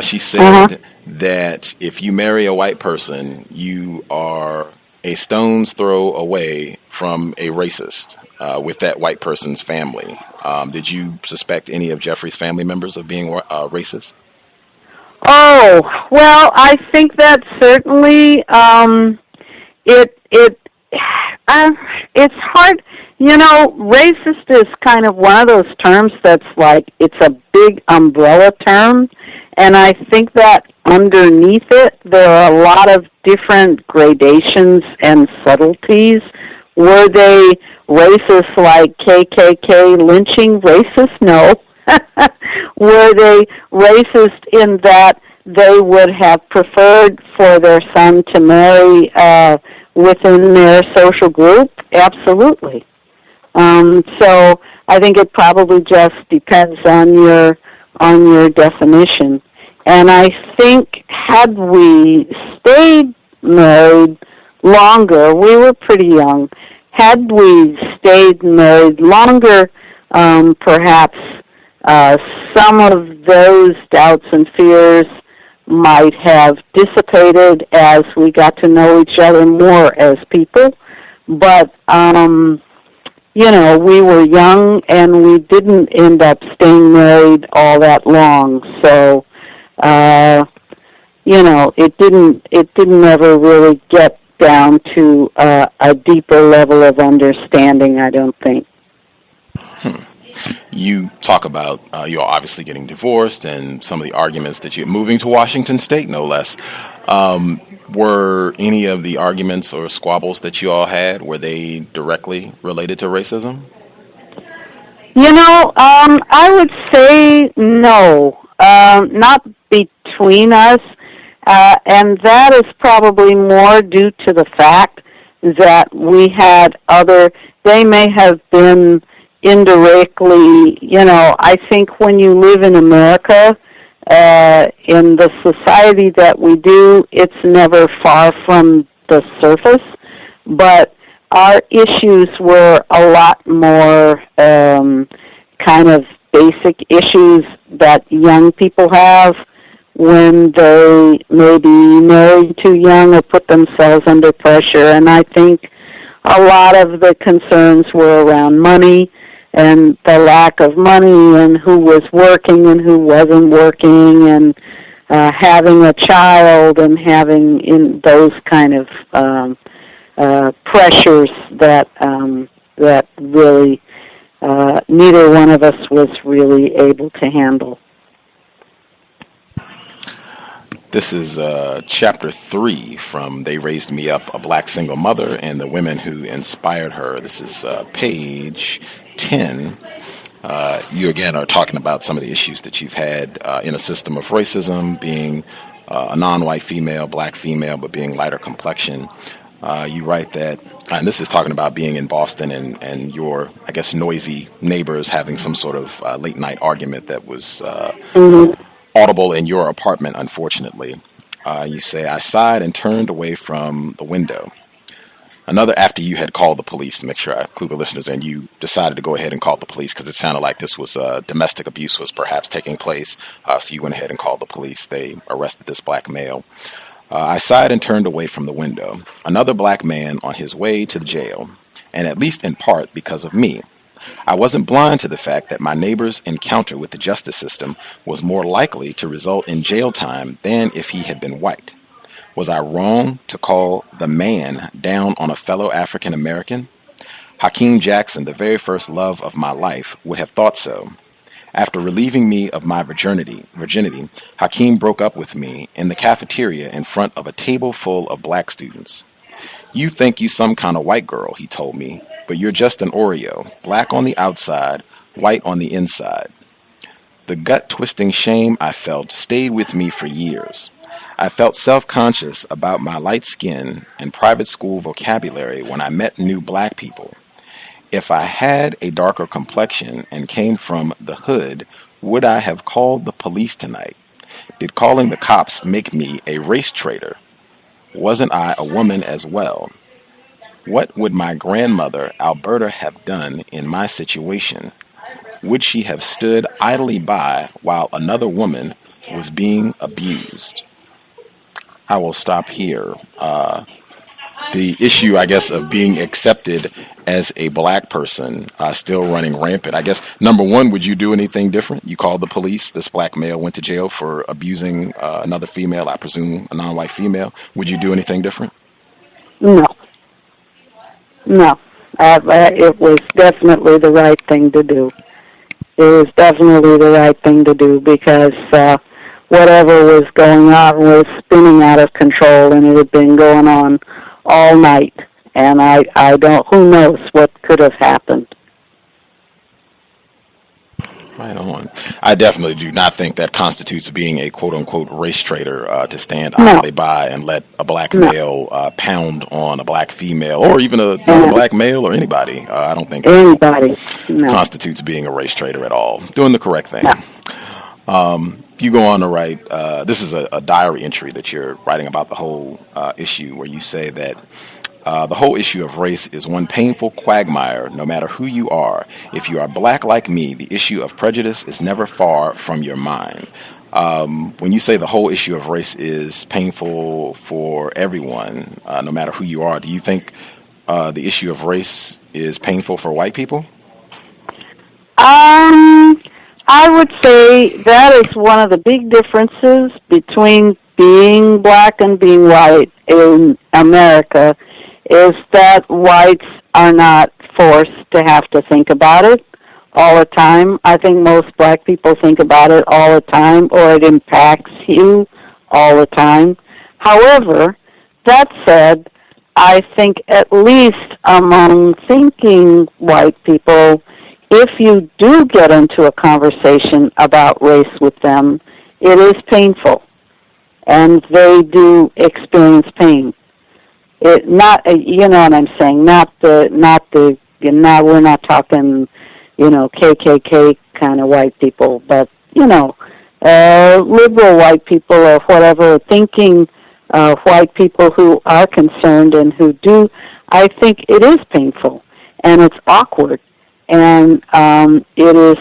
She said that if you marry a white person, you are a stone's throw away from a racist with that white person's family. Did you suspect any of Jeffrey's family members of being racist? Oh, well, I think that certainly it's hard. You know, racist is kind of one of those terms that's like, it's a big umbrella term, and I think that underneath it, there are a lot of different gradations and subtleties. Were they racist like KKK lynching racist? No. Were they racist in that they would have preferred for their son to marry within their social group? Absolutely. So I think it probably just depends on your definition. And I think had we stayed married longer, we were pretty young, had we stayed married longer, perhaps some of those doubts and fears might have dissipated as we got to know each other more as people. But, we were young and we didn't end up staying married all that long. So, it didn't ever really get down to a deeper level of understanding, I don't think. You talk about you're obviously getting divorced and some of the arguments that you're moving to Washington State, no less. Were any of the arguments or squabbles that you all had, were they directly related to racism? I would say no, not between us, and that is probably more due to the fact that we had they may have been indirectly, I think when you live in America, in the society that we do, it's never far from the surface, but our issues were a lot more kind of basic issues that young people have when they maybe marry too young or put themselves under pressure. And I think a lot of the concerns were around money and the lack of money and who was working and who wasn't working and having a child and having in those kind of pressures that really neither one of us was really able to handle. This is chapter 3 from They Raised Me Up, A Black Single Mother and the Women Who Inspired Her. This is page 10. You again are talking about some of the issues that you've had in a system of racism, being a non-white female, black female, but being lighter complexion. You write that, and this is talking about being in Boston and your, I guess, noisy neighbors having some sort of late night argument that was audible in your apartment, unfortunately. You say, I sighed and turned away from the window. After you had called the police, to make sure I clue the listeners in, you decided to go ahead and call the police because it sounded like this was domestic abuse was perhaps taking place. So you went ahead and called the police. They arrested this black male. I sighed and turned away from the window. Another black man on his way to the jail, and at least in part because of me. I wasn't blind to the fact that my neighbor's encounter with the justice system was more likely to result in jail time than if he had been white. Was I wrong to call the man down on a fellow African American? Hakeem Jackson, the very first love of my life, would have thought so. After relieving me of my virginity, Hakeem broke up with me in the cafeteria in front of a table full of black students. You think you some kind of white girl, he told me, but you're just an Oreo, black on the outside, white on the inside. The gut-twisting shame I felt stayed with me for years. I felt self-conscious about my light skin and private school vocabulary when I met new black people. If I had a darker complexion and came from the hood, would I have called the police tonight? Did calling the cops make me a race traitor? Wasn't I a woman as well? What would my grandmother, Alberta, have done in my situation? Would she have stood idly by while another woman was being abused? I will stop here. The issue, I guess, of being accepted as a black person still running rampant. I guess, number one, would you do anything different? You called the police. This black male went to jail for abusing another female, I presume a non-white female. Would you do anything different? No. It was definitely the right thing to do. It was definitely the right thing to do because whatever was going on was spinning out of control, and it had been going on all night. And I don't, who knows what could have happened. Right on. I definitely do not think that constitutes being a quote-unquote race traitor to stand idly by and let a black male pound on a black female or even another black male or anybody. I don't think anybody constitutes being a race traitor at all. Doing the correct thing. You go on to write, this is a diary entry that you're writing about the whole issue where you say that The whole issue of race is one painful quagmire, no matter who you are. If you are black like me, the issue of prejudice is never far from your mind. When you say the whole issue of race is painful for everyone, no matter who you are, do you think the issue of race is painful for white people? I would say that is one of the big differences between being black and being white in America, is that whites are not forced to have to think about it all the time. I think most black people think about it all the time, or it impacts you all the time. However, that said, I think at least among thinking white people, if you do get into a conversation about race with them, it is painful, and they do experience pain. It not, you know what I'm saying? We're not talking, KKK kind of white people, but liberal white people or whatever, thinking white people who are concerned and who do. I think it is painful and it's awkward, and it is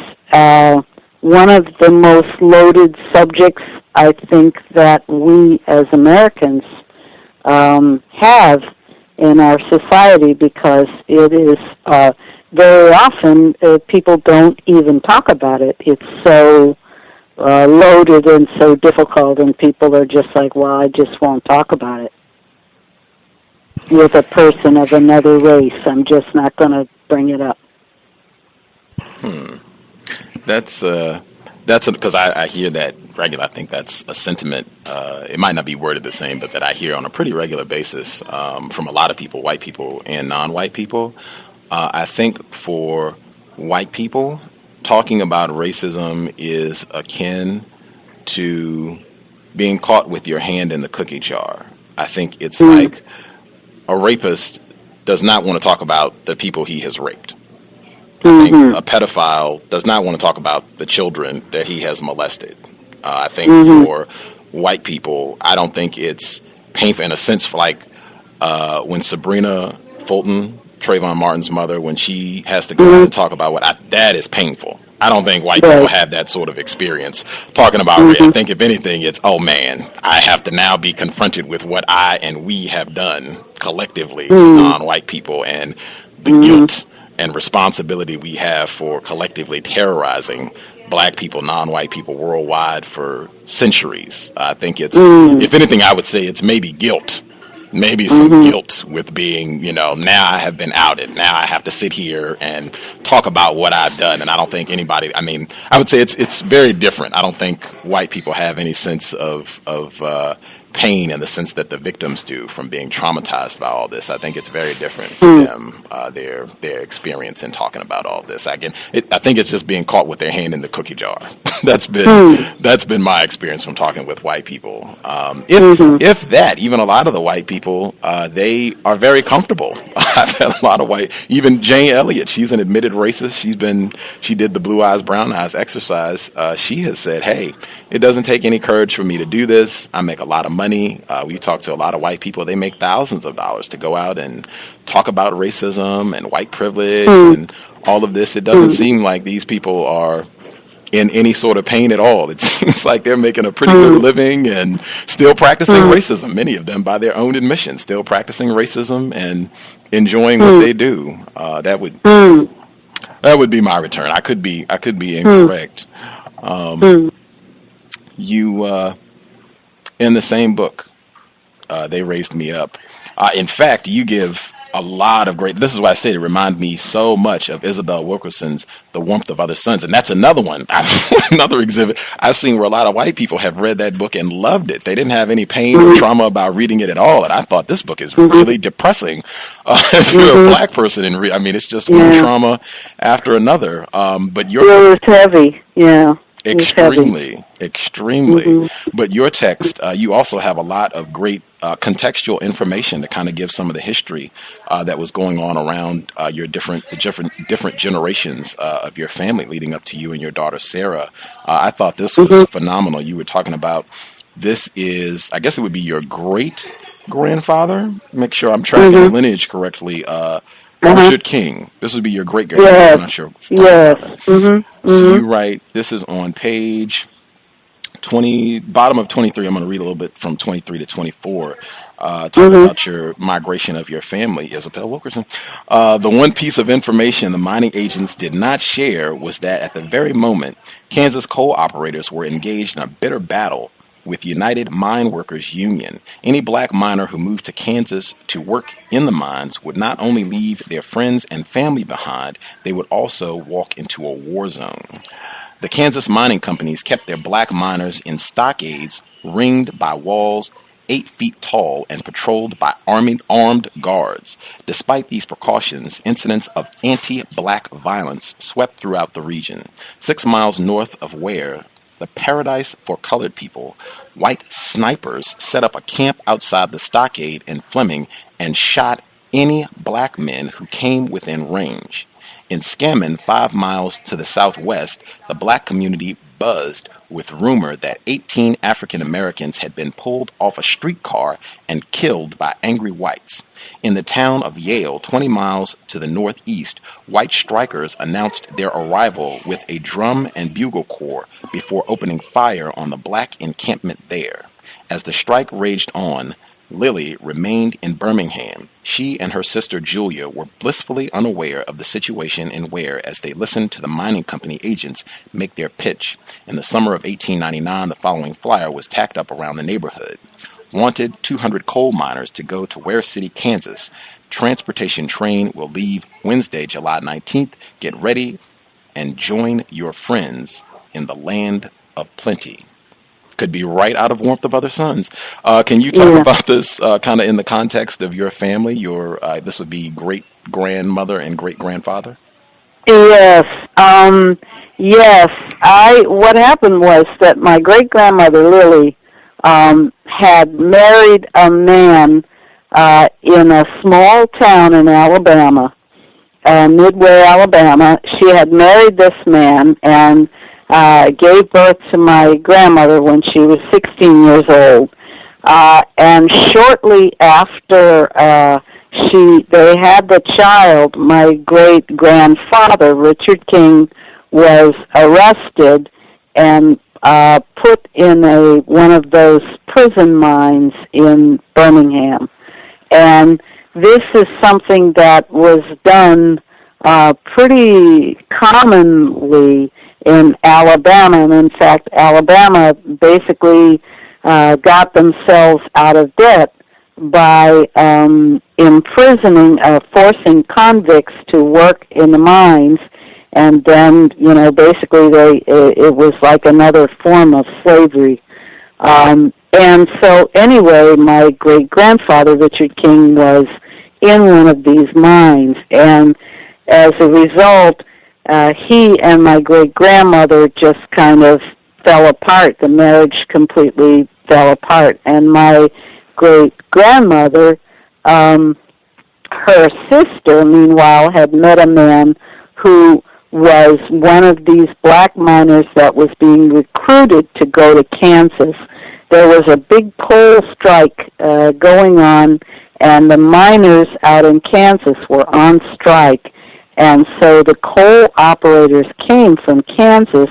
one of the most loaded subjects I think that we as Americans have in our society, because it is very often people don't even talk about it. It's so loaded and so difficult, and people are just like, well, I just won't talk about it with a person of another race. I'm just not going to bring it up. That's because I hear that regular. I think that's a sentiment. It might not be worded the same, but that I hear on a pretty regular basis from a lot of people, white people and non-white people. I think for white people, talking about racism is akin to being caught with your hand in the cookie jar. I think it's like a rapist does not want to talk about the people he has raped. I think a pedophile does not want to talk about the children that he has molested. I think for white people, I don't think it's painful in a sense for like when Sabrina Fulton, Trayvon Martin's mother, when she has to go out and talk about that is painful. I don't think white people have that sort of experience talking about rape. I think if anything, it's, oh man, I have to now be confronted with what I and we have done collectively to non-white people, and the guilt and responsibility we have for collectively terrorizing black people, non-white people worldwide for centuries. I think it's, if anything, I would say it's maybe guilt. Maybe some guilt with being, now I have been outed. Now I have to sit here and talk about what I've done. And I don't think anybody, I would say it's very different. I don't think white people have any sense of pain in the sense that the victims do from being traumatized by all this. I think it's very different for them, their experience in talking about all this. I think it's just being caught with their hand in the cookie jar. That's been my experience from talking with white people. If that, even a lot of the white people, they are very comfortable. I've had a lot of even Jane Elliott, she's an admitted racist. She did the blue eyes, brown eyes exercise. She has said, hey, it doesn't take any courage for me to do this. I make a lot of money. We talk to a lot of white people. They make thousands of dollars to go out and talk about racism and white privilege and all of this. It doesn't seem like these people are in any sort of pain at all. It seems like they're making a pretty good living and still practicing racism. Many of them, by their own admission, still practicing racism and enjoying what they do. That would be my return. I could be incorrect. In the same book, They Raised Me Up. In fact, you give a lot of great, this is why I say it reminded me so much of Isabel Wilkerson's The Warmth of Other Suns. And that's another one, another exhibit I've seen where a lot of white people have read that book and loved it. They didn't have any pain or trauma about reading it at all. And I thought, this book is really depressing. If you're a black person and it's just one trauma after another. But it was heavy, Extremely. But your text, you also have a lot of great contextual information to kind of give some of the history that was going on around your different generations of your family leading up to you and your daughter Sarah. I thought this was phenomenal. You were talking about, this is, I guess it would be your great grandfather. Make sure I'm tracking the lineage correctly. Richard King. This would be your great grandfather. Yes. I'm not sure. Yes. So you write. This is on page 20, bottom of 23. I'm going to read a little bit from 23 to 24. Talking about your migration of your family, Isabel Wilkerson. The one piece of information the mining agents did not share was that at the very moment, Kansas coal operators were engaged in a bitter battle with United Mine Workers Union. Any black miner who moved to Kansas to work in the mines would not only leave their friends and family behind, they would also walk into a war zone. The Kansas mining companies kept their black miners in stockades ringed by walls 8 feet tall and patrolled by armed guards. Despite these precautions, incidents of anti-black violence swept throughout the region. 6 miles north of Ware, the paradise for colored people, white snipers set up a camp outside the stockade in Fleming and shot any black men who came within range. In Scammon, 5 miles to the southwest, the black community buzzed with rumor that 18 African Americans had been pulled off a streetcar and killed by angry whites. In the town of Yale, 20 miles to the northeast, white strikers announced their arrival with a drum and bugle corps before opening fire on the black encampment there. As the strike raged on, Lily remained in Birmingham. She and her sister Julia were blissfully unaware of the situation in Ware as they listened to the mining company agents make their pitch. In the summer of 1899, the following flyer was tacked up around the neighborhood. Wanted 200 coal miners to go to Ware City, Kansas. Transportation train will leave Wednesday, July 19th. Get ready and join your friends in the land of plenty. Could be right out of Warmth of Other Suns. Can you talk about this kind of in the context of your family? Your this would be great grandmother and great grandfather. Yes. Yes. What happened was that my great grandmother Lily had married a man in a small town in Alabama, Midway, Alabama. She had married this man and gave birth to my grandmother when she was 16 years old. And shortly after they had the child, my great-grandfather, Richard King, was arrested and put in one of those prison mines in Birmingham. And this is something that was done pretty commonly in Alabama, and in fact, Alabama basically got themselves out of debt by imprisoning, forcing convicts to work in the mines, and then, basically it was like another form of slavery. And so anyway, my great-grandfather, Richard King, was in one of these mines, and as a result, he and my great-grandmother just kind of fell apart. The marriage completely fell apart. And my great-grandmother, her sister, meanwhile, had met a man who was one of these black miners that was being recruited to go to Kansas. There was a big coal strike going on, and the miners out in Kansas were on strike. And so the coal operators came from Kansas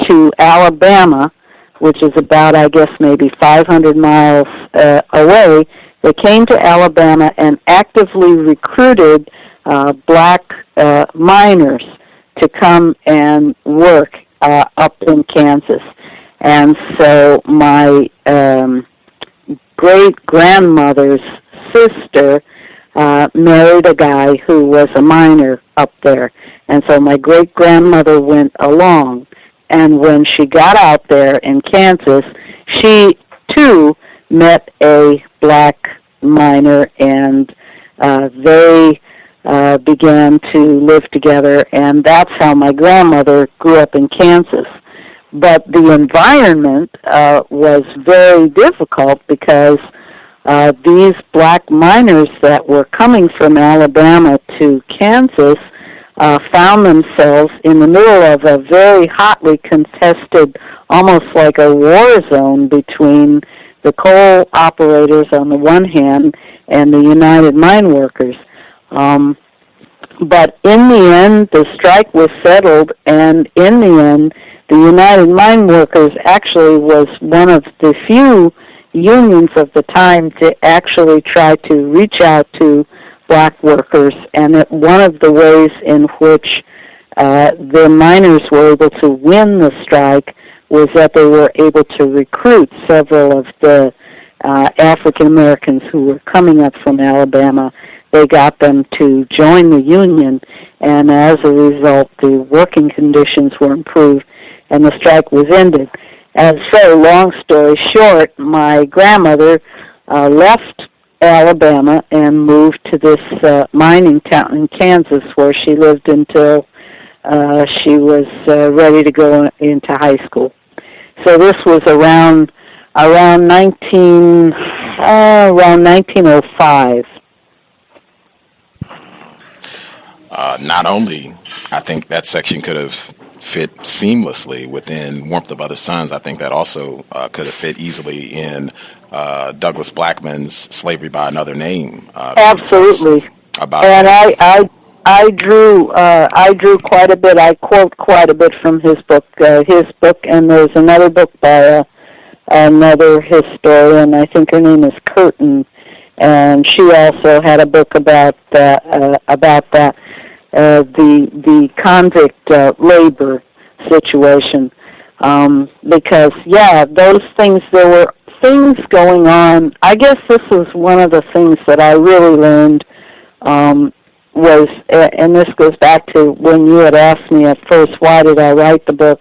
to Alabama, which is about, I guess, maybe 500 miles away. They came to Alabama and actively recruited black miners to come and work up in Kansas. And so my great-grandmother's sister married a guy who was a miner up there. And so my great-grandmother went along. And when she got out there in Kansas, she, too, met a black miner, and they began to live together. And that's how my grandmother grew up in Kansas. But the environment was very difficult because these black miners that were coming from Alabama to Kansas found themselves in the middle of a very hotly contested, almost like a war zone between the coal operators on the one hand and the United Mine Workers. But in the end, the strike was settled, and in the end, the United Mine Workers actually was one of the few unions of the time to actually try to reach out to black workers, and one of the ways in which the miners were able to win the strike was that they were able to recruit several of the African Americans who were coming up from Alabama. They got them to join the union, and as a result, the working conditions were improved, and the strike was ended. And so, long story short, my grandmother left Alabama and moved to this mining town in Kansas, where she lived until she was ready to go into high school. So this was around 1905. Not only, I think that section could have fit seamlessly within Warmth of Other Suns, I think that also could have fit easily in Douglas Blackman's Slavery by Another Name. Absolutely. About and I drew quite a bit. I quote quite a bit from his book, and there's another book by another historian. I think her name is Curtin, and she also had a book about that. The convict labor situation, because those things, there were things going on. I guess this was one of the things that I really learned was, and this goes back to when you had asked me at first, why did I write the book?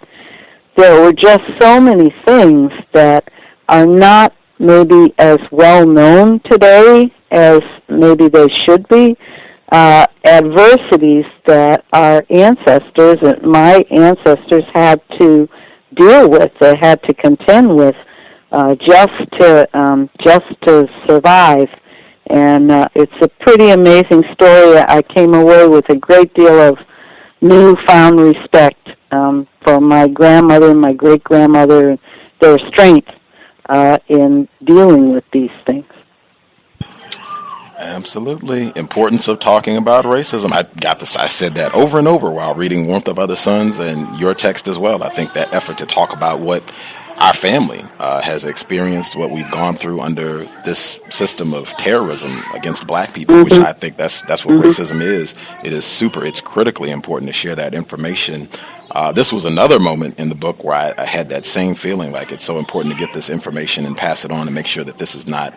There were just so many things that are not maybe as well known today as maybe they should be. Adversities that our ancestors, my ancestors, had to deal with, they had to contend with, just to survive. And it's a pretty amazing story. I came away with a great deal of newfound respect for my grandmother and my great-grandmother, their strength in dealing with these things. Absolutely. Importance of talking about racism. I said that over and over while reading Warmth of Other Suns and your text as well. I think that effort to talk about what our family has experienced, what we've gone through under this system of terrorism against black people, which I think that's what racism is. It's critically important to share that information. This was another moment in the book where I had that same feeling, like it's so important to get this information and pass it on and make sure that this is not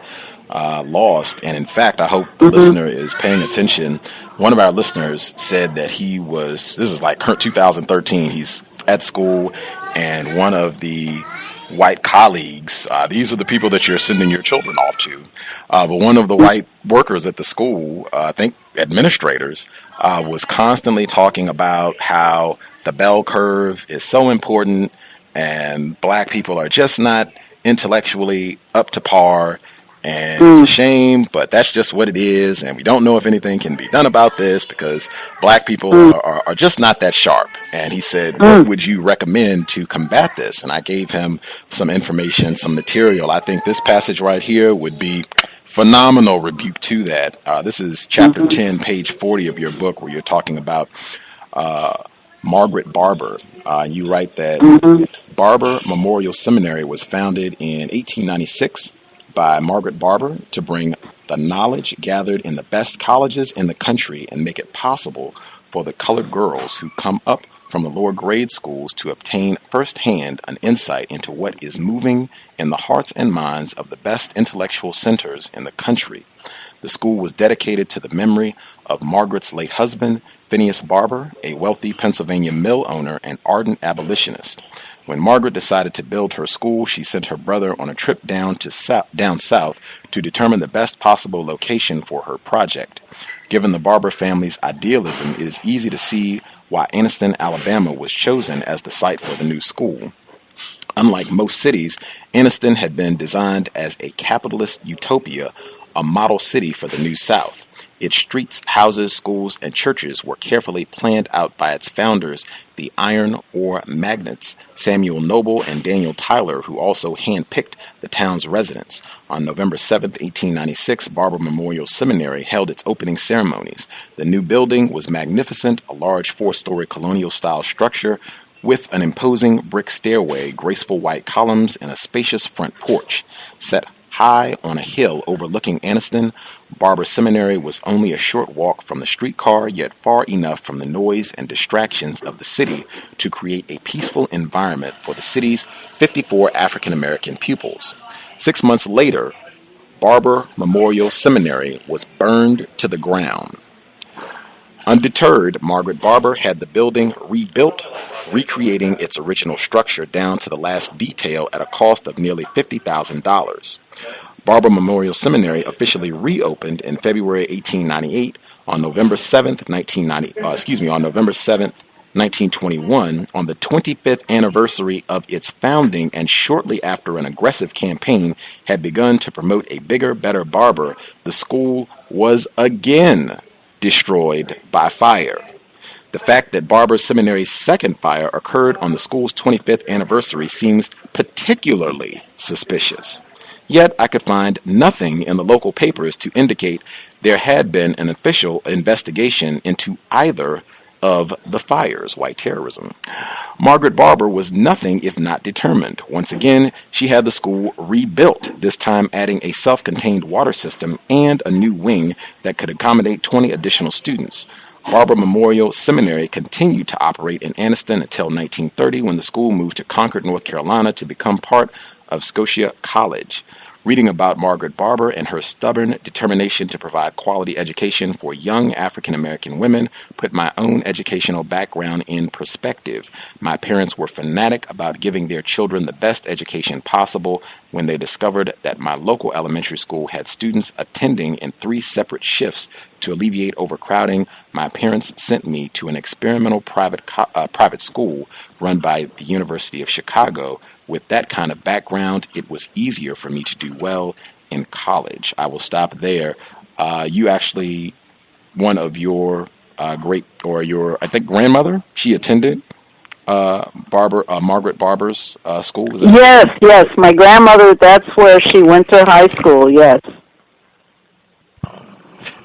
lost. And in fact, I hope the listener is paying attention. One of our listeners said that this is like 2013, he's at school, and one of the white colleagues, these are the people that you're sending your children off to, but one of the white workers at the school, I think administrators, was constantly talking about how the bell curve is so important and black people are just not intellectually up to par. And it's a shame, but that's just what it is. And we don't know if anything can be done about this because black people are just not that sharp. And he said, what would you recommend to combat this? And I gave him some information, some material. I think this passage right here would be phenomenal rebuke to that. This is chapter 10, page 40 of your book, where you're talking about Margaret Barber. You write that Barber Memorial Seminary was founded in 1896 by Margaret Barber to bring the knowledge gathered in the best colleges in the country and make it possible for the colored girls who come up from the lower grade schools to obtain firsthand an insight into what is moving in the hearts and minds of the best intellectual centers in the country. The school was dedicated to the memory of Margaret's late husband, Phineas Barber, a wealthy Pennsylvania mill owner and ardent abolitionist. When Margaret decided to build her school, she sent her brother on a trip down south to determine the best possible location for her project. Given the Barber family's idealism, it is easy to see why Anniston, Alabama was chosen as the site for the new school. Unlike most cities, Anniston had been designed as a capitalist utopia, a model city for the New South. Its streets, houses, schools, and churches were carefully planned out by its founders, the iron ore magnates Samuel Noble and Daniel Tyler, who also handpicked the town's residents. On November 7, 1896, Barber Memorial Seminary held its opening ceremonies. The new building was magnificent, a large four-story colonial-style structure with an imposing brick stairway, graceful white columns, and a spacious front porch. Set high on a hill overlooking Anniston, Barber Seminary was only a short walk from the streetcar, yet far enough from the noise and distractions of the city to create a peaceful environment for the city's 54 African-American pupils. 6 months later, Barber Memorial Seminary was burned to the ground. Undeterred, Margaret Barber had the building rebuilt, recreating its original structure down to the last detail at a cost of nearly $50,000. Barber Memorial Seminary officially reopened in February 1898. On November 7th, 1921, on the 25th anniversary of its founding and shortly after an aggressive campaign had begun to promote a bigger, better Barber, the school was again destroyed by fire. The fact that Barber Seminary's second fire occurred on the school's 25th anniversary seems particularly suspicious. Yet I could find nothing in the local papers to indicate there had been an official investigation into either of the fires, white terrorism. Margaret Barber was nothing if not determined. Once again, she had the school rebuilt, this time adding a self-contained water system and a new wing that could accommodate 20 additional students. Barber Memorial Seminary continued to operate in Anniston until 1930, when the school moved to Concord, North Carolina, to become part of Scotia College. Reading about Margaret Barber and her stubborn determination to provide quality education for young African-American women put my own educational background in perspective. My parents were fanatic about giving their children the best education possible. When they discovered that my local elementary school had students attending in 3 separate shifts to alleviate overcrowding, my parents sent me to an experimental private school run by the University of Chicago. With that kind of background, it was easier for me to do well in college. I will stop there. You actually, one of your I think grandmother, she attended Margaret Barber's school. Is that Yes. My grandmother, that's where she went to high school, yes.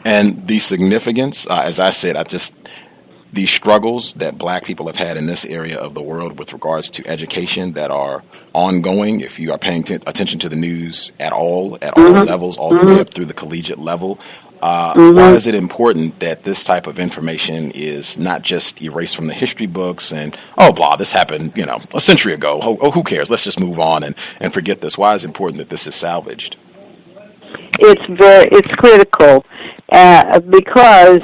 And the significance, as I said, the struggles that black people have had in this area of the world with regards to education that are ongoing, if you are paying attention to the news at all levels, all the way up through the collegiate level. Why is it important that this type of information is not just erased from the history books and, this happened, a century ago. Who cares? Let's just move on and forget this. Why is it important that this is salvaged? It's critical because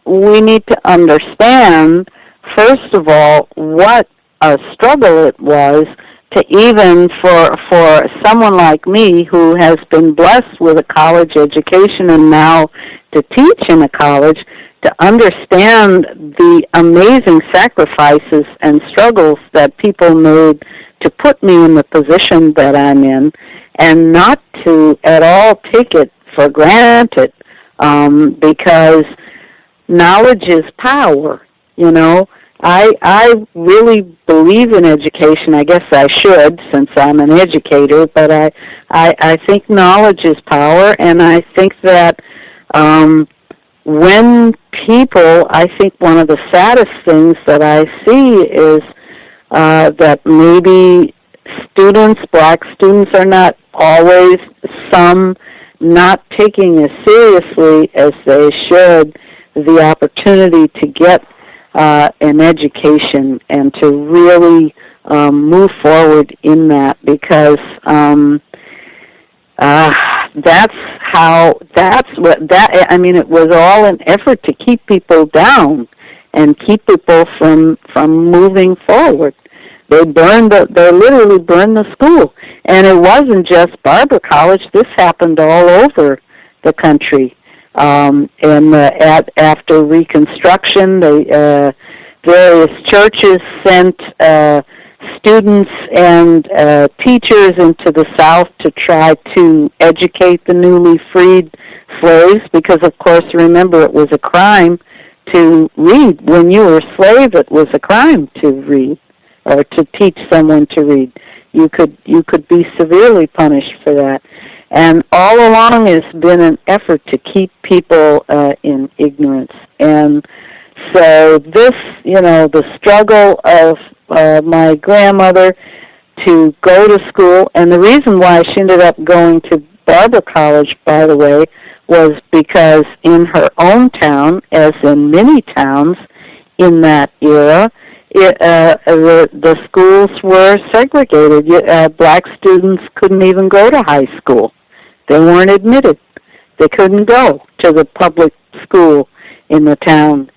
we need to understand, first of all, what a struggle it was to even for someone like me who has been blessed with a college education and now to teach in a college, to understand the amazing sacrifices and struggles that people made to put me in the position that I'm in, and not to at all take it for granted, because knowledge is power, I really believe in education. I guess I should, since I'm an educator, but I think knowledge is power, and I think that when people, I think one of the saddest things that I see is that maybe black students are not always, some not taking as seriously as they should the opportunity to get an education and to really move forward in that, because it was all an effort to keep people down and keep people from moving forward. They literally burned the school. And it wasn't just Barber College. This happened all over the country. After Reconstruction, various churches sent students and teachers into the South to try to educate the newly freed slaves, because, of course, remember, it was a crime to read. When you were a slave, it was a crime to read or to teach someone to read. You could be severely punished for that. And all along has been an effort to keep people in ignorance. And so this, the struggle of my grandmother to go to school, and the reason why she ended up going to Barber College, by the way, was because in her own town, as in many towns in that era, the schools were segregated. Black students couldn't even go to high school. They weren't admitted. They couldn't go to the public school in the town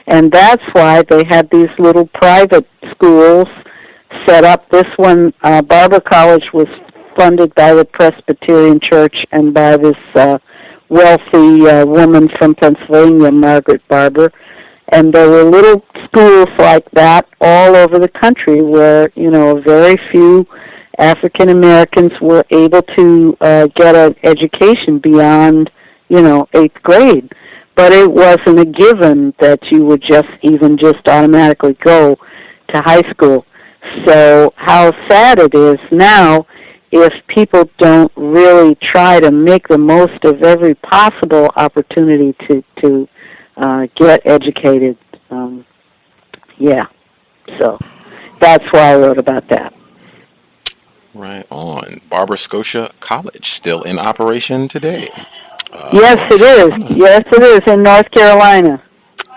and that's why they had these little private schools set up. This one, Barber College, was funded by the Presbyterian Church and by this wealthy woman from Pennsylvania, Margaret Barber. And there were little schools like that all over the country where, very few African Americans were able to get an education beyond, 8th grade. But it wasn't a given that you would just automatically go to high school. So how sad it is now if people don't really try to make the most of every possible opportunity to get educated. So that's why I wrote about that. Right on. Barber Scotia College, still in operation today. Yes, it is. Yes, it is, in North Carolina.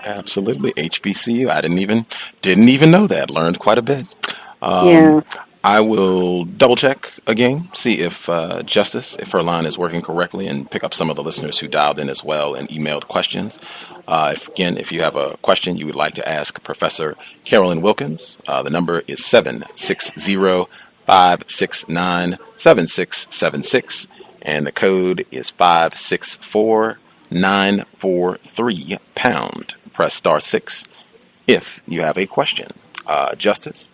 Absolutely. HBCU. I didn't even know that. Learned quite a bit. I will double check again, see if Justice, if her line is working correctly, and pick up some of the listeners who dialed in as well and emailed questions. If you have a question you would like to ask Professor Carolyn Wilkins, the number is 760-569-7676, and the code is 564943#. Press *6 if you have a question. Justice,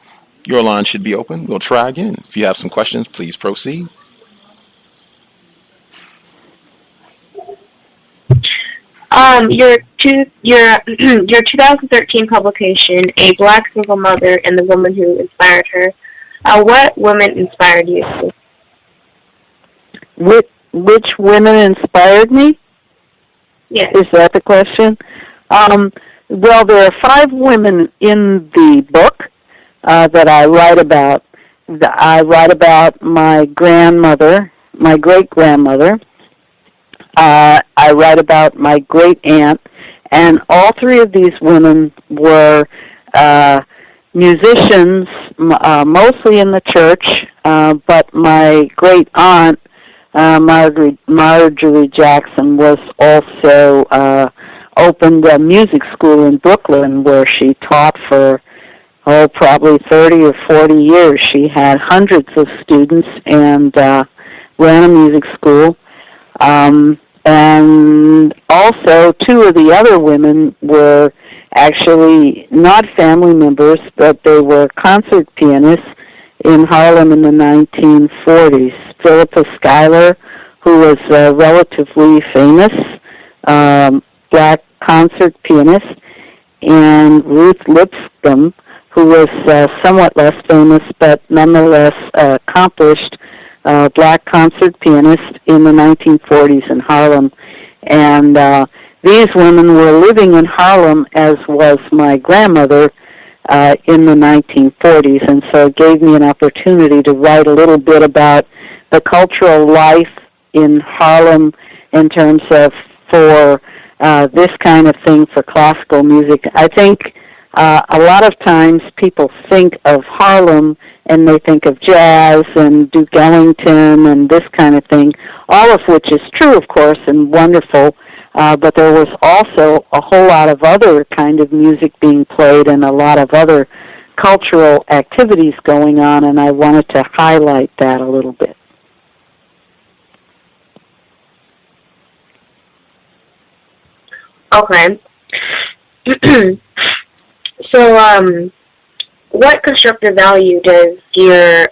your line should be open. We'll try again. If you have some questions, please proceed. Your 2013 publication, A Black Single Mother and the Woman Who Inspired Her. What women inspired you? Which women inspired me? Yes. Is that the question? Well, there are 5 women in the book that I write about. I write about my grandmother, my great-grandmother. I write about my great-aunt. And all 3 of these women were musicians, mostly in the church, but my great-aunt, Marjorie Jackson, was also opened a music school in Brooklyn where she taught for, probably 30 or 40 years. She had hundreds of students and ran a music school. And also 2 of the other women were actually not family members, but they were concert pianists in Harlem in the 1940s. Philippa Schuyler, who was a relatively famous black concert pianist, and Ruth Lipscomb, who was somewhat less famous but nonetheless accomplished black concert pianist in the 1940s in Harlem. And these women were living in Harlem, as was my grandmother, in the 1940s, and so it gave me an opportunity to write a little bit about the cultural life in Harlem in terms of for this kind of thing for classical music. I think a lot of times people think of Harlem and they think of jazz and Duke Ellington and this kind of thing, all of which is true, of course, and wonderful, but there was also a whole lot of other kind of music being played and a lot of other cultural activities going on, and I wanted to highlight that a little bit. Okay. So, what constructive value does your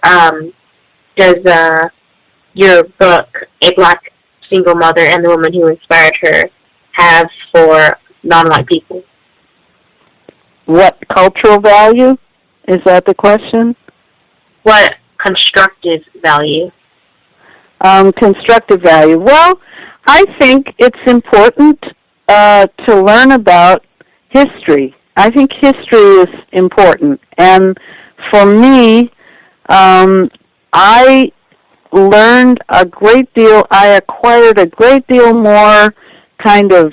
book, A Black single mother and the woman who inspired her have for non-white people? What cultural value? Is that the question? What constructive value? Constructive value. Well, I think it's important to learn about history. I think history is important. And for me, I learned a great deal, I acquired a great deal more kind of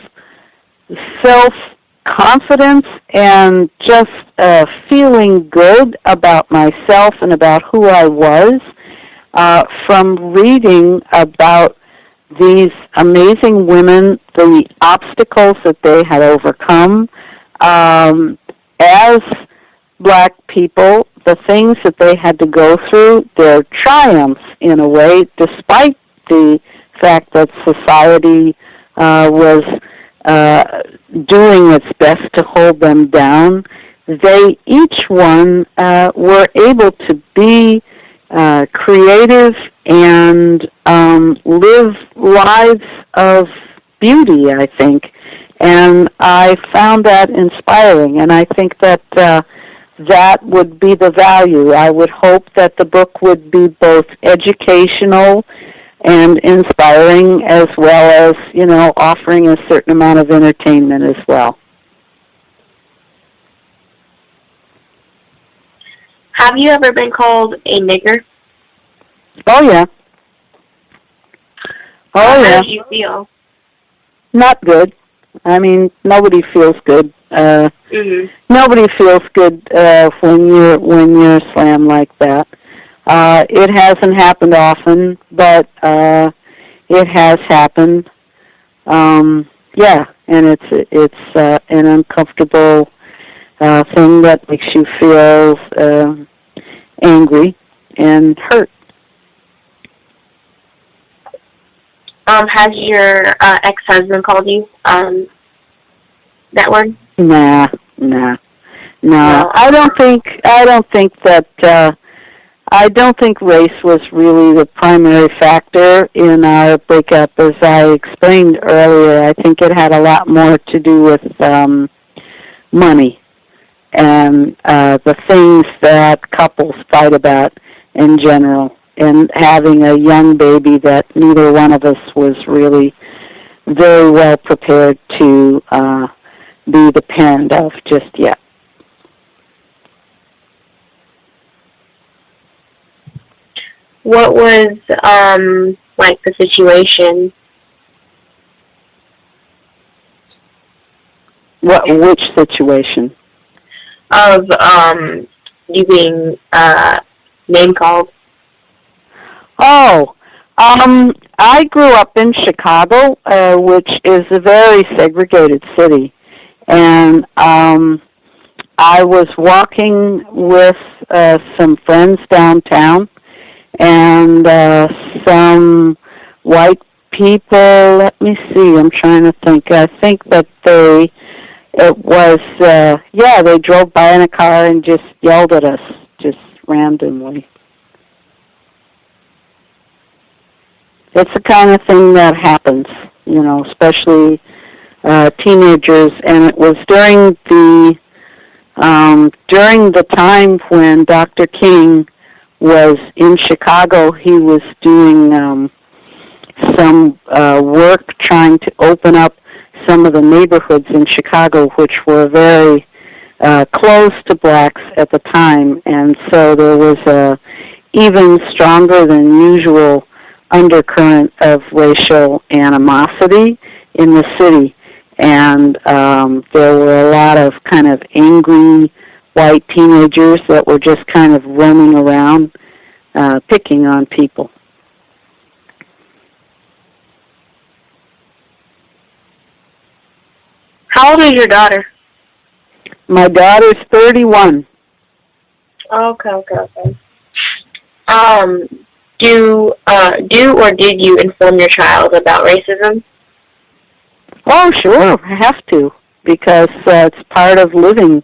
self-confidence and just feeling good about myself and about who I was from reading about these amazing women, the obstacles that they had overcome as black people, the things that they had to go through, their triumphs in a way, despite the fact that society was doing its best to hold them down. They each one were able to be creative and live lives of beauty, I think. And I found that inspiring, and I think that that would be the value. I would hope that the book would be both educational and inspiring, as well as, you know, offering a certain amount of entertainment as well. Have you ever been called a nigger? Oh, yeah. Oh, yeah. How do you feel? Not good. I mean, nobody feels good. Nobody feels good when you're slammed like that. It hasn't happened often, but it has happened. Yeah, and it's an uncomfortable thing that makes you feel angry and hurt. Has your ex-husband called you that word? No. I don't think race was really the primary factor in our breakup. As I explained earlier, I think it had a lot more to do with money and the things that couples fight about in general, and having a young baby that neither one of us was really very well prepared to be the parent of just yet. What was like the situation? Which situation? Of you being name called? Oh, I grew up in Chicago, which is a very segregated city, and I was walking with some friends downtown, and some white people, let me see, I'm trying to think. I think that they drove by in a car and just yelled at us, just randomly. It's the kind of thing that happens, you know, especially teenagers, and it was during the time when Dr. King was in Chicago. He was doing some work trying to open up some of the neighborhoods in Chicago, which were very close to blacks at the time, and so there was a even stronger than usual undercurrent of racial animosity in the city, and there were a lot of kind of angry white teenagers that were just kind of roaming around, picking on people. How old is your daughter? My daughter's 31. Okay. Do or did you inform your child about racism? Oh, sure, I have to, because it's part of living,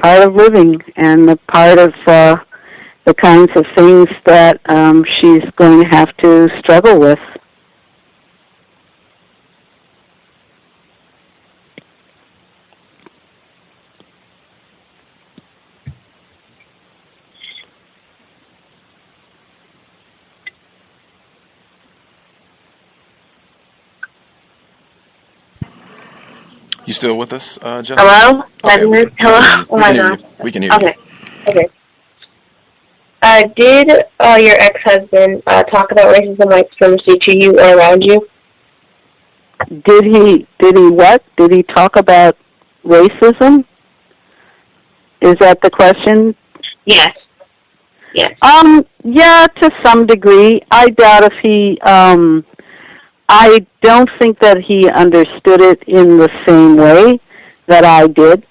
and the part of the kinds of things that she's going to have to struggle with. You still with us, Jessica? Hello? Okay, Hello? Oh my God. We can hear you. Okay. Did your ex-husband talk about racism, white supremacy to you or around you? Did he what? Did he talk about racism? Is that the question? Yes. Yeah, to some degree. I doubt if he, I don't think that he understood it in the same way that I did.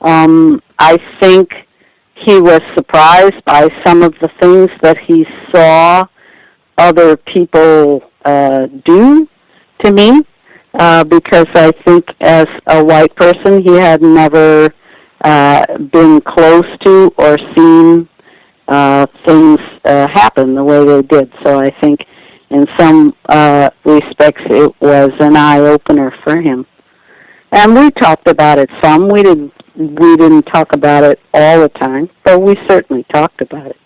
I think he was surprised by some of the things that he saw other people do to me, because I think as a white person he had never been close to or seen things happen the way they did. So I think in some respects it was an eye-opener for him. And we talked about it some. We didn't talk about it all the time, but we certainly talked about it.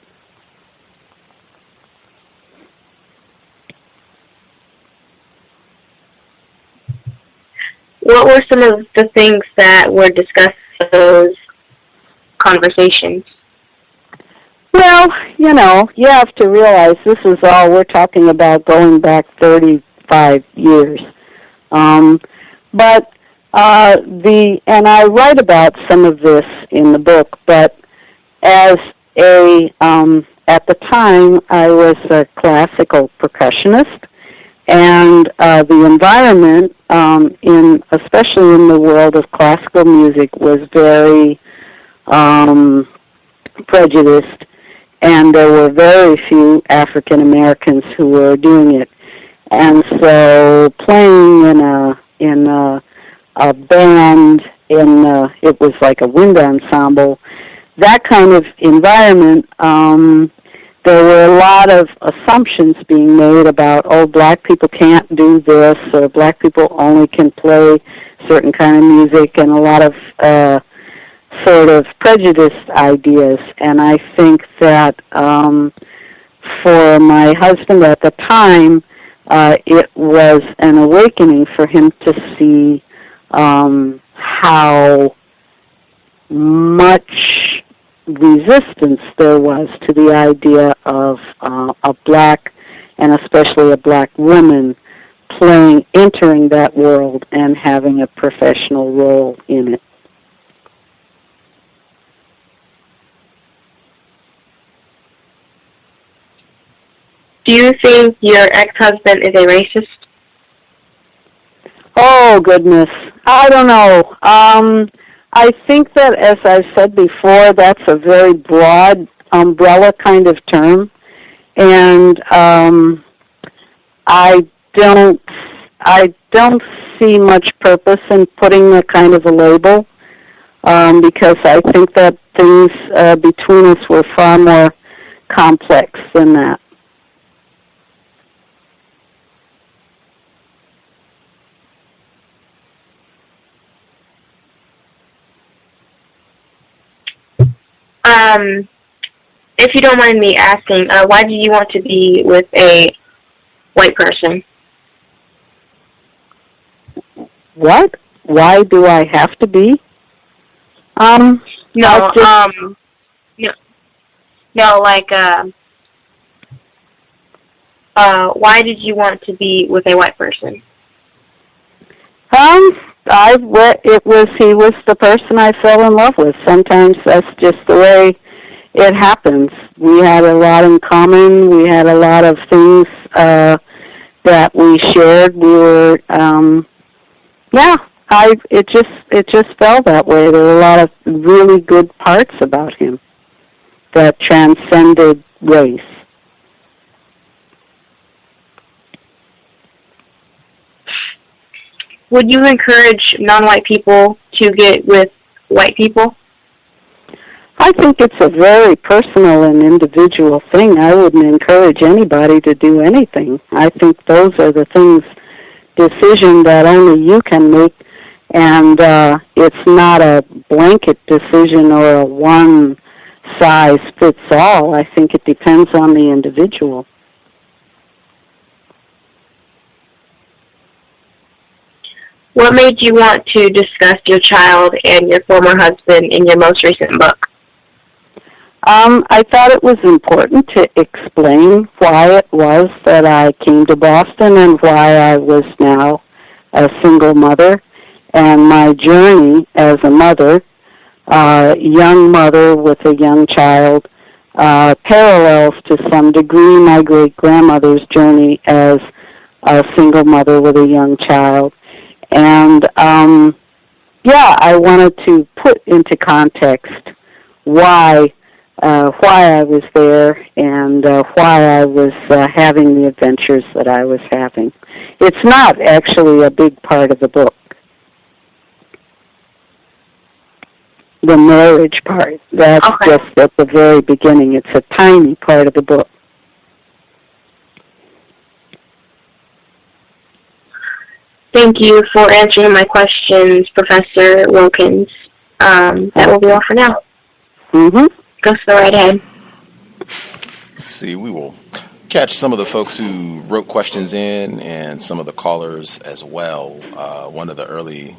What were some of the things that were discussed in those conversations? Well, you have to realize this is all we're talking about going back 35 years. And I write about some of this in the book, but as at the time I was a classical percussionist, and the environment, especially in the world of classical music, was very prejudiced, and there were very few African Americans who were doing it. And so playing in a band, it was like a wind ensemble, that kind of environment, there were a lot of assumptions being made about, black people can't do this, or black people only can play certain kind of music, and a lot of sort of prejudiced ideas. And I think that for my husband at the time, it was an awakening for him to see how much resistance there was to the idea of a black, and especially a black woman, entering that world and having a professional role in it. Do you think your ex-husband is a racist? Oh, goodness. I don't know. I think that, as I've said before, that's a very broad umbrella kind of term, and I don't see much purpose in putting a kind of a label, because I think that things between us were far more complex than that. If you don't mind me asking, why do you want to be with a white person? What? Why do I have to be? Why did you want to be with a white person? He was the person I fell in love with. Sometimes that's just the way it happens. We had a lot in common. We had a lot of things that we shared. We were, it just fell that way. There were a lot of really good parts about him that transcended race. Would you encourage non-white people to get with white people? I think it's a very personal and individual thing. I wouldn't encourage anybody to do anything. I think those are the decision that only you can make, and it's not a blanket decision or a one-size-fits-all. I think it depends on the individual. What made you want to discuss your child and your former husband in your most recent book? I thought it was important to explain why it was that I came to Boston and why I was now a single mother, and my journey as a mother, young mother with a young child, parallels to some degree my great-grandmother's journey as a single mother with a young child. And, I wanted to put into context why I was there and why I was having the adventures that I was having. It's not actually a big part of the book. The marriage part, that's just at the very beginning. It's a tiny part of the book. Thank you for answering my questions, Professor Wilkins. That will be all for now. Mm-hmm. Go right ahead. See, we will catch some of the folks who wrote questions in and some of the callers as well. One of the early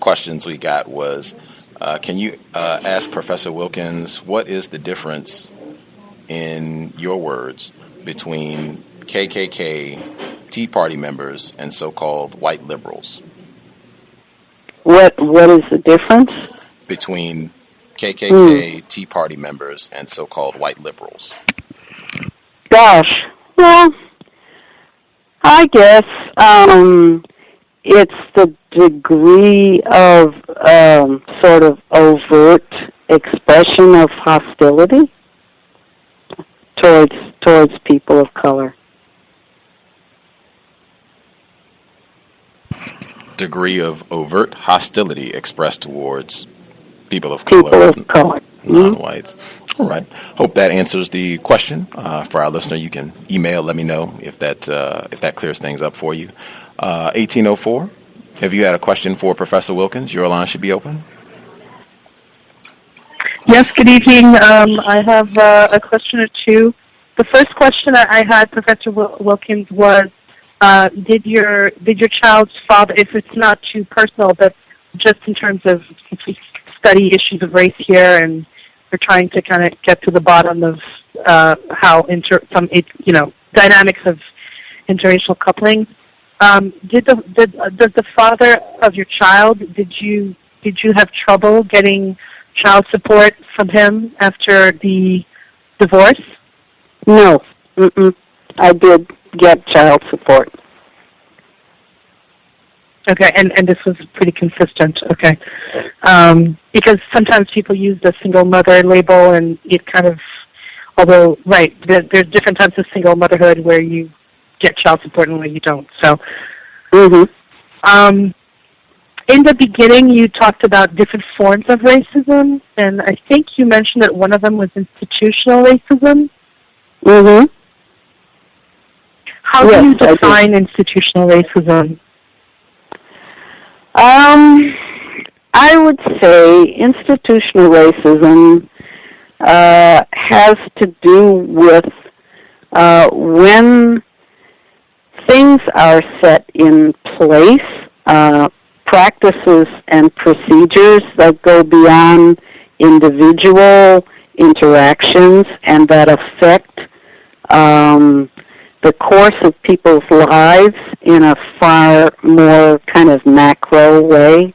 questions we got was, can you ask Professor Wilkins, what is the difference, in your words, between KKK, Tea Party members, and so-called white liberals? What is the difference? Between KKK, Tea Party members, and so-called white liberals. Gosh, well, I guess it's the degree of sort of overt expression of hostility towards people of color. Degree of overt hostility expressed towards people of color. People of color. Non-whites. All right. Hope that answers the question. For our listener, you can email, let me know if that clears things up for you. 1804, have you had a question for Professor Wilkins? Your line should be open. Yes, good evening. I have a question or two. The first question I had, Professor Wilkins, was did your child's father, if it's not too personal, but just in terms of if we study issues of race here and we're trying to kind of get to the bottom of how dynamics of interracial coupling, does the father of your child, did you have trouble getting child support from him after the divorce? No. I did get child support. Okay, and this was pretty consistent. Okay, because sometimes people use the single mother label, and it kind of, although there's different types of single motherhood where you get child support and where you don't. So, in the beginning, you talked about different forms of racism, and I think you mentioned that one of them was institutional racism. How do you define institutional racism? I would say institutional racism has to do with when things are set in place, practices and procedures that go beyond individual interactions and that affect the course of people's lives in a far more kind of macro way.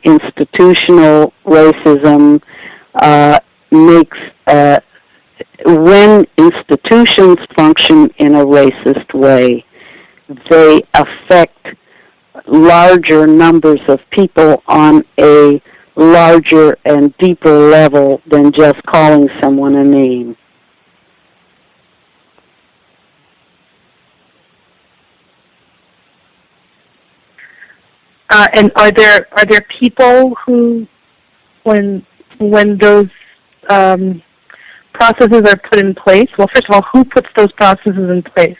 Institutional racism makes, when institutions function in a racist way, they affect larger numbers of people on a larger and deeper level than just calling someone a name. And are there people who, when those processes are put in place? Well, first of all, who puts those processes in place?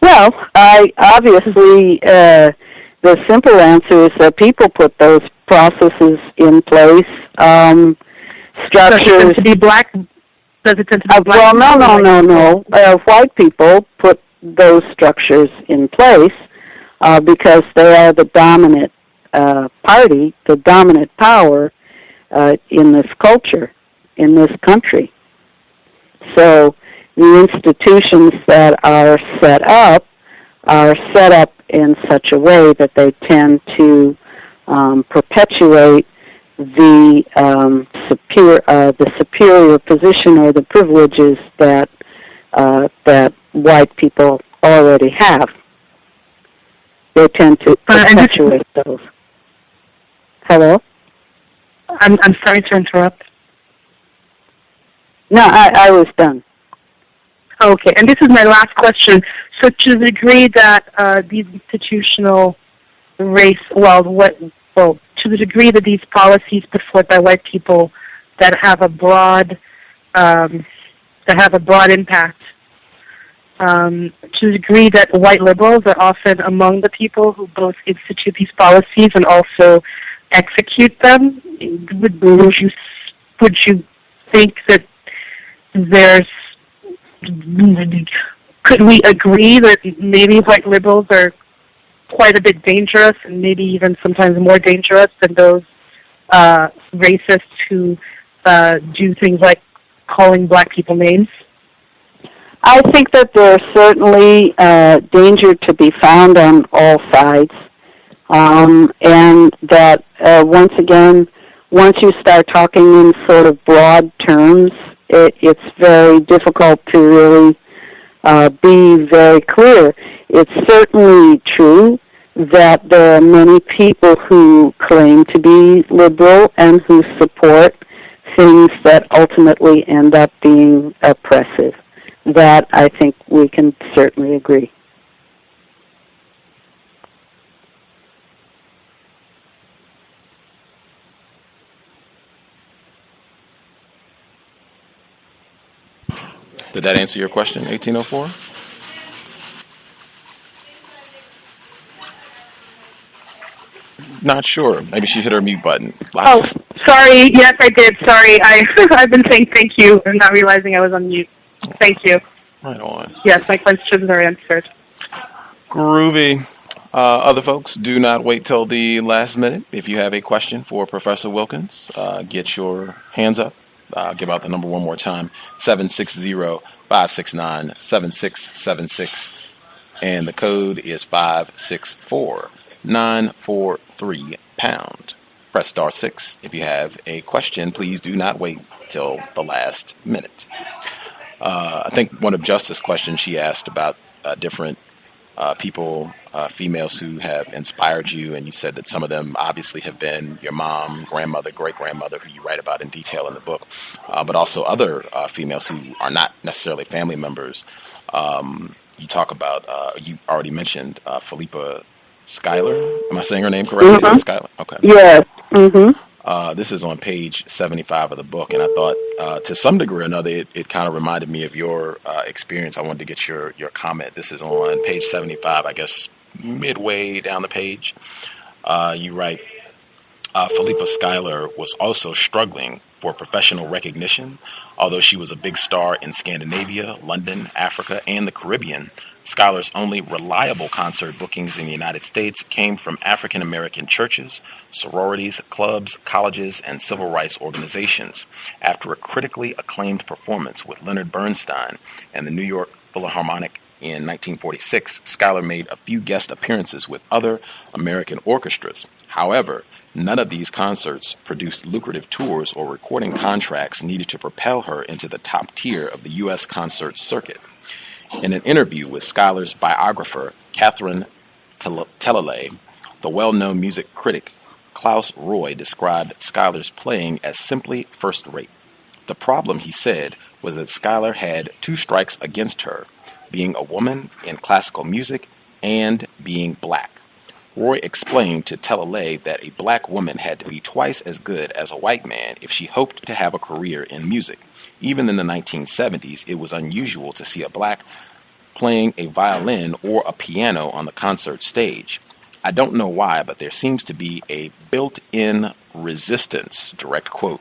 Well, obviously the simple answer is that people put those processes in place. Structures. Does it tend to be black? Does it tend to be black? Well, no. White people put those structures in place. because they are the dominant party, the dominant power in this culture, in this country. So the institutions that are set up in such a way that they tend to perpetuate the superior position or the privileges that white people already have. They tend to perpetuate those. Hello? I'm sorry to interrupt. No, I was done. Okay, and this is my last question. So to the degree that these institutional to the degree that these policies put forth by white people that have a broad impact, to the degree that white liberals are often among the people who both institute these policies and also execute them, would you think that could we agree that maybe white liberals are quite a bit dangerous and maybe even sometimes more dangerous than those racists who do things like calling black people names? I think that there's certainly danger to be found on all sides, and that once you start talking in sort of broad terms, it's very difficult to really be very clear. It's certainly true that there are many people who claim to be liberal and who support things that ultimately end up being oppressive. That I think we can certainly agree. Did that answer your question, 1804? Not sure. Maybe she hit her mute button. Sorry. Yes, I did. Sorry. I've been saying thank you and not realizing I was on mute. Thank you. Right on. Yes, my questions are answered. Groovy. Other folks, do not wait till the last minute. If you have a question for Professor Wilkins, get your hands up. Give out the number one more time, 760-569-7676. And the code is 564-943#. Press star 6 if you have a question. Please do not wait till the last minute. I think one of Justice's questions she asked about different people, females who have inspired you, and you said that some of them obviously have been your mom, grandmother, great-grandmother, who you write about in detail in the book, but also other females who are not necessarily family members. You talk about, you already mentioned Philippa Schuyler. Am I saying her name correctly? Mm-hmm. Is it Schuyler? Okay. Yes. Mm-hmm. This is on page 75 of the book, and I thought to some degree or another it kind of reminded me of your experience. I wanted to get your comment. This is on page 75, I guess midway down the page. You write, Philippa Schuyler was also struggling for professional recognition. Although she was a big star in Scandinavia, London, Africa, and the Caribbean, Schuyler's only reliable concert bookings in the United States came from African American churches, sororities, clubs, colleges, and civil rights organizations. After a critically acclaimed performance with Leonard Bernstein and the New York Philharmonic in 1946, Schuyler made a few guest appearances with other American orchestras. However, none of these concerts produced lucrative tours or recording contracts needed to propel her into the top tier of the U.S. concert circuit. In an interview with Schuyler's biographer, Catherine Tellele, the well-known music critic Klaus Roy described Schuyler's playing as simply first-rate. The problem, he said, was that Schuyler had two strikes against her, being a woman in classical music and being black. Roy explained to Tellele that a black woman had to be twice as good as a white man if she hoped to have a career in music. Even in the 1970s, it was unusual to see a black playing a violin or a piano on the concert stage. I don't know why, but there seems to be a built-in resistance, direct quote.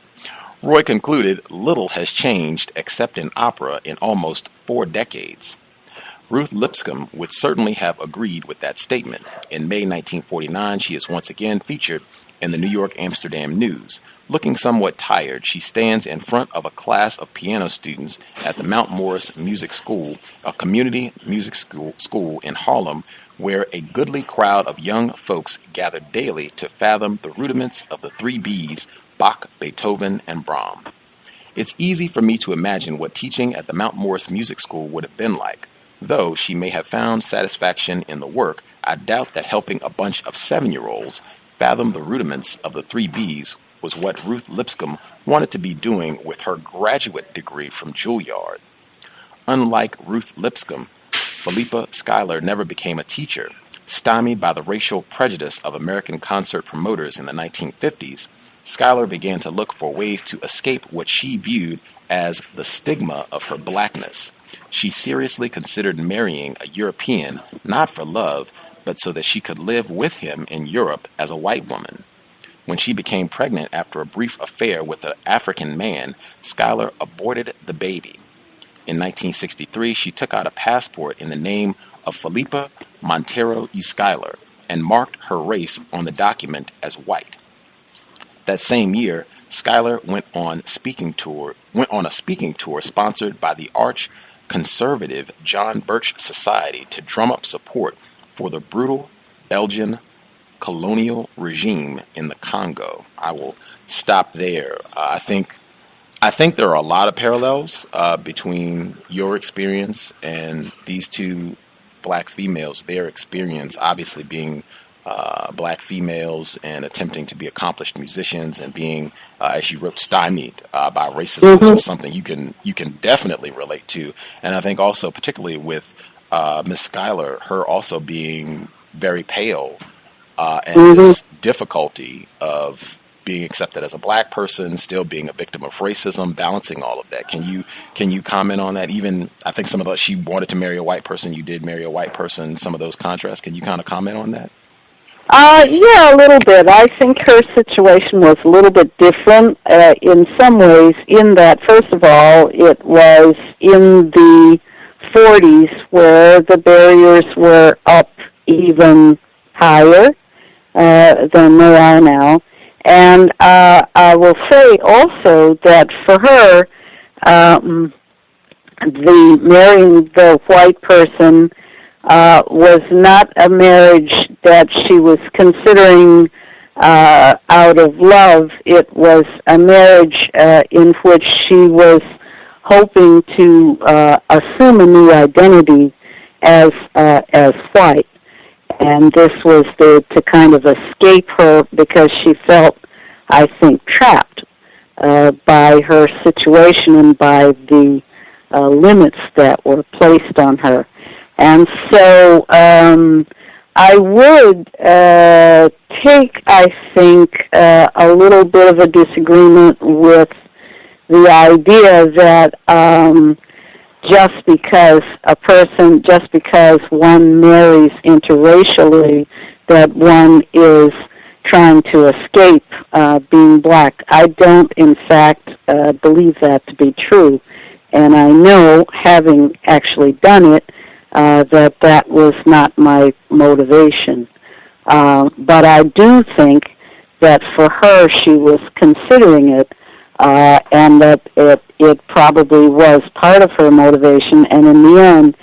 Roy concluded, little has changed except in opera in almost 4 decades. Ruth Lipscomb would certainly have agreed with that statement. In May 1949, she is once again featured in the New York Amsterdam News. Looking somewhat tired, she stands in front of a class of piano students at the Mount Morris Music School, a community music school in Harlem, where a goodly crowd of young folks gather daily to fathom the rudiments of the three B's, Bach, Beethoven, and Brahms. It's easy for me to imagine what teaching at the Mount Morris Music School would have been like. Though she may have found satisfaction in the work, I doubt that helping a bunch of 7-year-olds fathom the rudiments of the three B's was what Ruth Lipscomb wanted to be doing with her graduate degree from Juilliard. Unlike Ruth Lipscomb, Philippa Schuyler never became a teacher. Stymied by the racial prejudice of American concert promoters in the 1950s, Schuyler began to look for ways to escape what she viewed as the stigma of her blackness. She seriously considered marrying a European, not for love, but so that she could live with him in Europe as a white woman. When she became pregnant after a brief affair with an African man, Schuyler aborted the baby. In 1963, she took out a passport in the name of Philippa Montero y Schuyler and marked her race on the document as white. That same year, Schuyler went on a speaking tour sponsored by the arch-conservative John Birch Society to drum up support for the brutal Belgian colonial regime in the Congo. I will stop there. I think there are a lot of parallels between your experience and these two black females, their experience obviously being black females and attempting to be accomplished musicians and being, as you wrote, stymied by racism. This was something you can definitely relate to. And I think also particularly with Miss Schuyler, her also being very pale and this difficulty of being accepted as a black person, still being a victim of racism, balancing all of that. Can you comment on that? Even, I think some of those, she wanted to marry a white person, you did marry a white person, some of those contrasts. Can you kind of comment on that? Yeah, a little bit. I think her situation was a little bit different in some ways in that, first of all, it was in the 40s where the barriers were up even higher than they are now. And I will say also that for her, the marrying the white person was not a marriage that she was considering out of love. It was a marriage in which she was hoping to assume a new identity as white. And this was to kind of escape her because she felt, I think, trapped by her situation and by the limits that were placed on her. And so I would take, I think, a little bit of a disagreement with the idea that just because one marries interracially, that one is trying to escape being black. I don't, in fact, believe that to be true. And I know, having actually done it, that was not my motivation. But I do think that for her, she was considering it, and that it probably was part of her motivation, and in the end,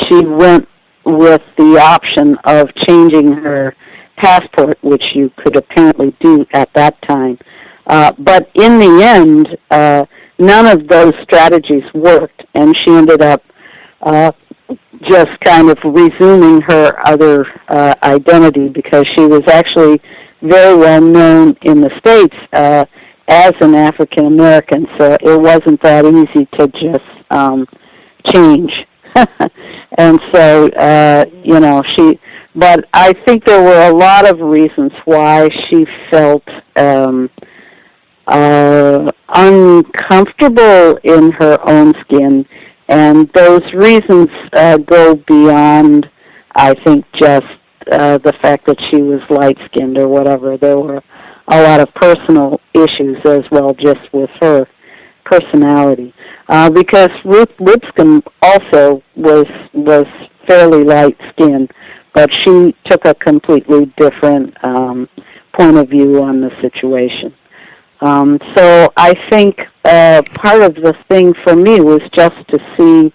she went with the option of changing her passport, which you could apparently do at that time. But in the end, none of those strategies worked, and she ended up just kind of resuming her other identity, because she was actually very well known in the States as an African American, so it wasn't that easy to just change. And so, but I think there were a lot of reasons why she felt uncomfortable in her own skin, and those reasons go beyond, I think, just the fact that she was light-skinned or whatever. There were a lot of personal issues as well, just with her personality. Because Ruth Lipscomb also was fairly light skin, but she took a completely different point of view on the situation. So I think part of the thing for me was just to see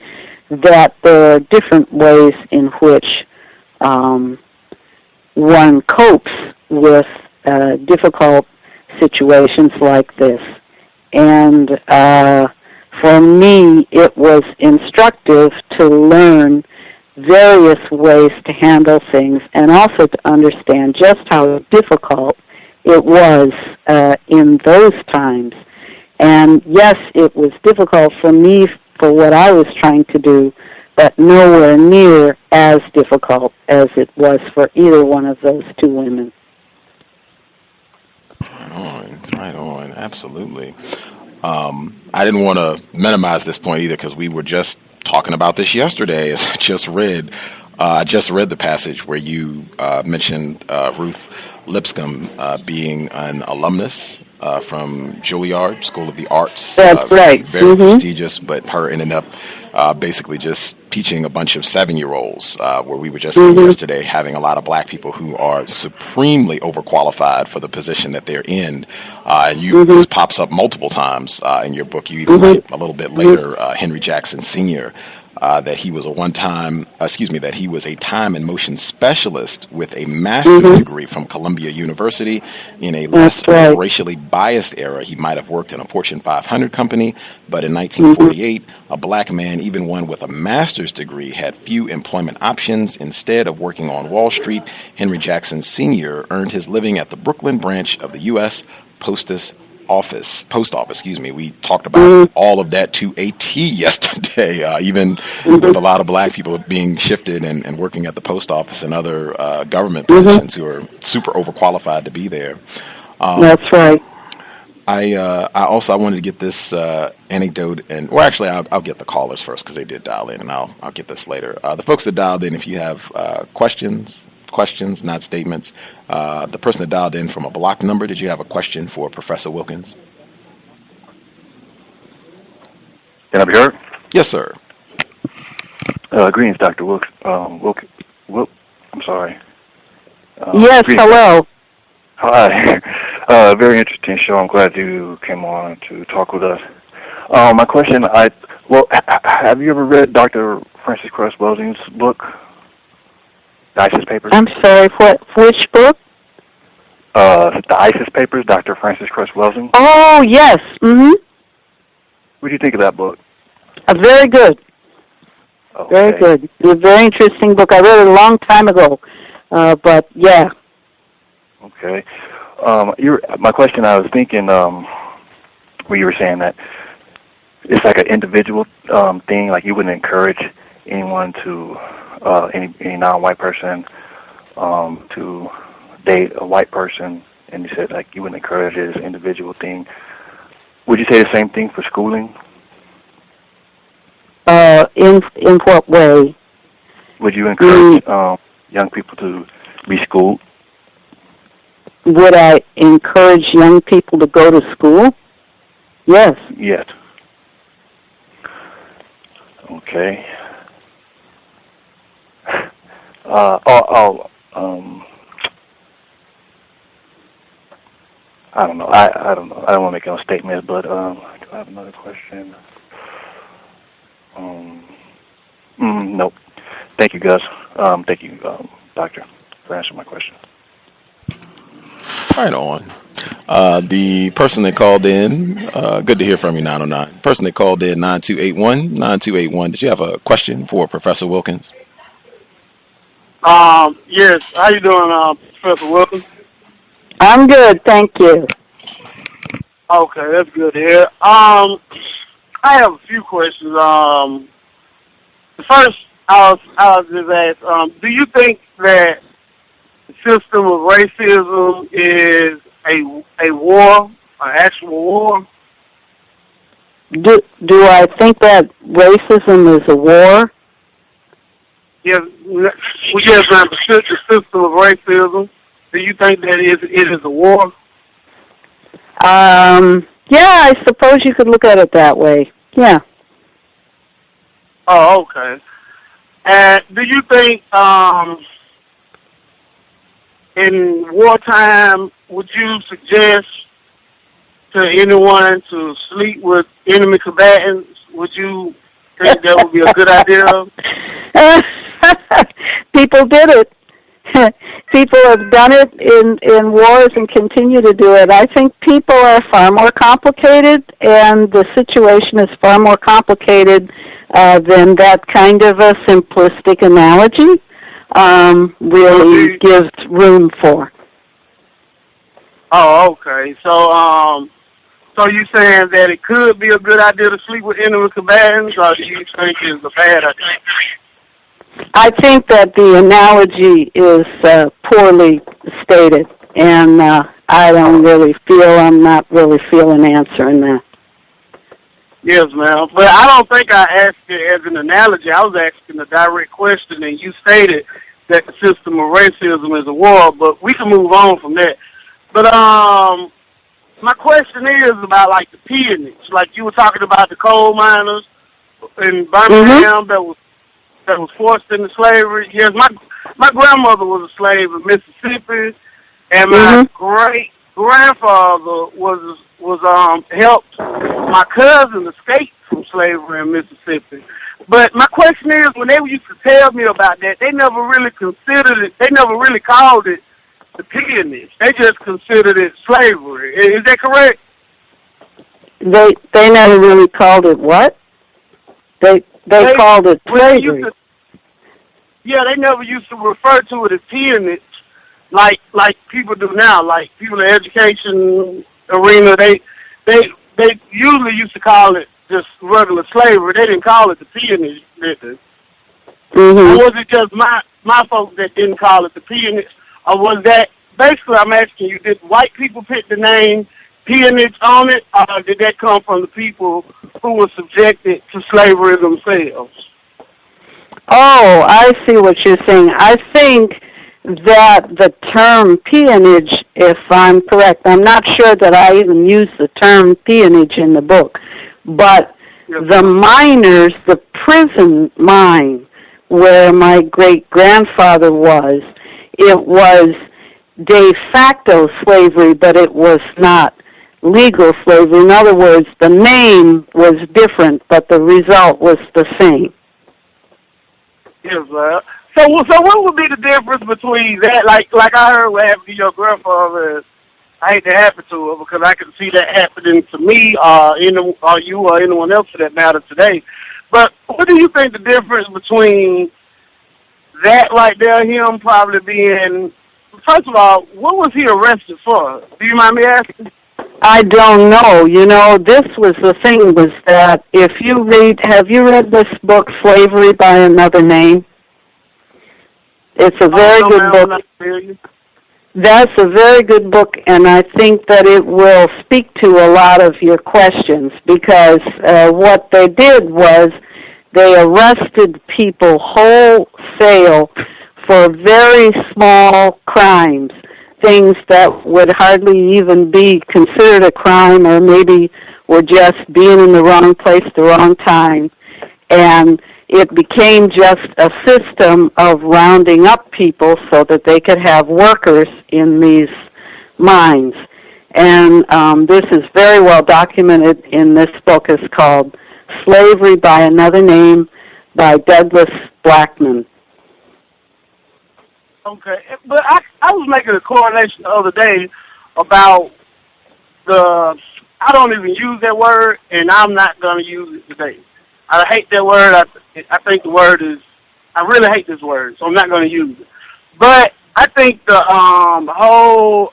that there are different ways in which one copes with difficult situations like this. And for me, it was instructive to learn various ways to handle things and also to understand just how difficult it was in those times. And yes, it was difficult for me for what I was trying to do, but nowhere near as difficult as it was for either one of those two women. Right on, absolutely. I didn't want to minimize this point either because we were just talking about this yesterday. As I just read the passage where you mentioned Ruth Lipscomb being an alumnus from Juilliard School of the Arts. That's right. Very prestigious, but her ended up basically just teaching a bunch of 7-year-olds, where we were just saying yesterday, having a lot of black people who are supremely overqualified for the position that they're in. This pops up multiple times in your book. You even write a little bit later, Henry Jackson Sr., that he was that he was a time and motion specialist with a master's degree from Columbia University. In a less racially biased era, he might have worked in a Fortune 500 company, but in 1948, a black man, even one with a master's degree, had few employment options. Instead of working on Wall Street, Henry Jackson Sr. earned his living at the Brooklyn branch of the U.S. Post Office. We talked about all of that to a T yesterday, even with a lot of black people being shifted and working at the post office and other government positions who are super overqualified to be there. That's right. I wanted to get this anecdote, I'll get the callers first because they did dial in, and I'll get this later. The folks that dialed in, if you have questions, not statements. The person that dialed in from a blocked number, did you have a question for Professor Wilkins? Can I be heard? Yes, sir. Greetings, Dr. Wilkins. I'm sorry. Yes, greetings. Hello. Hi. Very interesting show. I'm glad you came on to talk with us. My question, have you ever read Dr. Frances Cress Welsing's book, The ISIS Papers? I'm sorry, which book? The ISIS Papers, Dr. Frances Cress Welsing. Oh, yes. What do you think of that book? Very good. Okay. Very good. It's a very interesting book. I read it a long time ago, but yeah. Okay. My question, I was thinking, where you were saying that it's like an individual thing, like you wouldn't encourage anyone to, any non-white person to date a white person, and you said like you wouldn't encourage it as an individual thing. Would you say the same thing for schooling? In what way? Would you encourage young people to be schooled? Would I encourage young people to go to school? Yes. Yes. Okay. I don't know. I don't know. I don't want to make no statements, but I have another question. Nope. Thank you, Gus. Thank you, Doctor, for answering my question. Right on. The person that called in, good to hear from you, 909. Person that called in, 9281. Did you have a question for Professor Wilkins? Yes. How you doing, Professor Wilkins? I'm good, thank you. Okay, that's good to hear. I have a few questions. The first, I'll just ask, do you think that the system of racism is a war, an actual war? Do I think that racism is a war? Yes, the system of racism. Do you think that it is a war? Yeah, I suppose you could look at it that way. Yeah. Oh, okay. And do you think in wartime, would you suggest to anyone to sleep with enemy combatants? Would you think that would be a good idea? People did it. People have done it in wars and continue to do it. I think people are far more complicated, and the situation is far more complicated than that kind of a simplistic analogy really gives room for. Oh, okay. So you saying that it could be a good idea to sleep with enemy combatants, or do you think it's a bad idea? I think that the analogy is poorly stated, and I'm not really feeling answering that. Yes, ma'am. But I don't think I asked it as an analogy. I was asking a direct question, and you stated that the system of racism is a war, but we can move on from that. But my question is about, like, the pianists. Like, you were talking about the coal miners in Birmingham that was forced into slavery. Yes, my grandmother was a slave in Mississippi, and my great grandfather was helped my cousin escape from slavery in Mississippi. But my question is, when they used to tell me about that, they never really considered it. They never really called it the pianist. They just considered it slavery. Is that correct? They never really called it what? They called it slavery. They never used to refer to it as pianist like people do now. Like people in the education arena, they usually used to call it just regular slavery. They didn't call it the pianist, did they? Or was it just my folks that didn't call it the pianist? Or was that, basically I'm asking you, did white people pick the name pianist on it, or did that come from the people who were subjected to slavery themselves? Oh, I see what you're saying. I think that the term peonage, if I'm correct, I'm not sure that I even use the term peonage in the book, but the miners, the prison mine where my great-grandfather was, it was de facto slavery, but it was not legal slavery. In other words, the name was different, but the result was the same. Yes, sir. So what would be the difference between that? Like I heard what happened to your grandfather. I hate to happen to her because I can see that happening to me, or you, or anyone else for that matter today. But what do you think the difference between that right there, him probably being, first of all, what was he arrested for? Do you mind me asking? I don't know. You know, this was the thing, was that if you have you read this book, Slavery by Another Name? It's a very good book. That's a very good book, and I think that it will speak to a lot of your questions, because what they did was they arrested people wholesale for very small crimes, things that would hardly even be considered a crime, or maybe were just being in the wrong place at the wrong time. And it became just a system of rounding up people so that they could have workers in these mines. And this is very well documented in this book. It's called Slavery by Another Name by Douglas Blackman. Okay, but I was making a correlation the other day about I don't even use that word, and I'm not going to use it today. I hate that word. I think the word is, I really hate this word, so I'm not going to use it. But I think the whole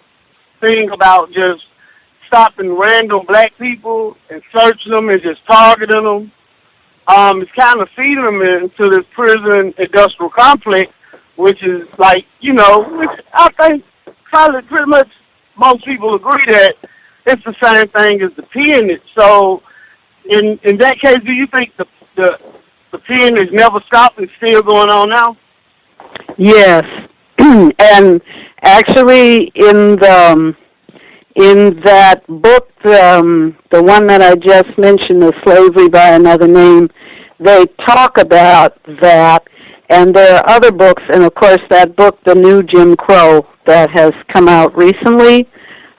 thing about just stopping random black people and searching them and just targeting them, it's kind of feeding them into this prison industrial complex, which is like, which I think probably pretty much most people agree that it's the same thing as the pianist. So in that case, do you think the pianist never stopped? It's still going on now? Yes. And actually in that book, the one that I just mentioned, The Slavery by Another Name, they talk about that, And there are other books, and of course that book, The New Jim Crow, that has come out recently,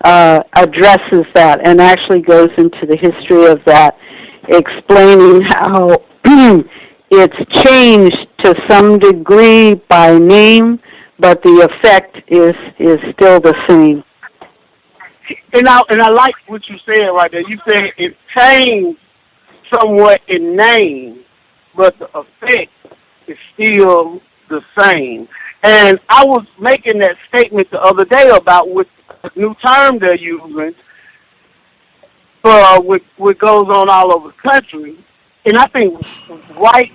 addresses that and actually goes into the history of that, explaining how it's changed to some degree by name, but the effect is still the same. And I like what you said right there. You said it changed somewhat in name, but the effect is still the same. And I was making that statement the other day about what the new term they're using for what goes on all over the country. And I think white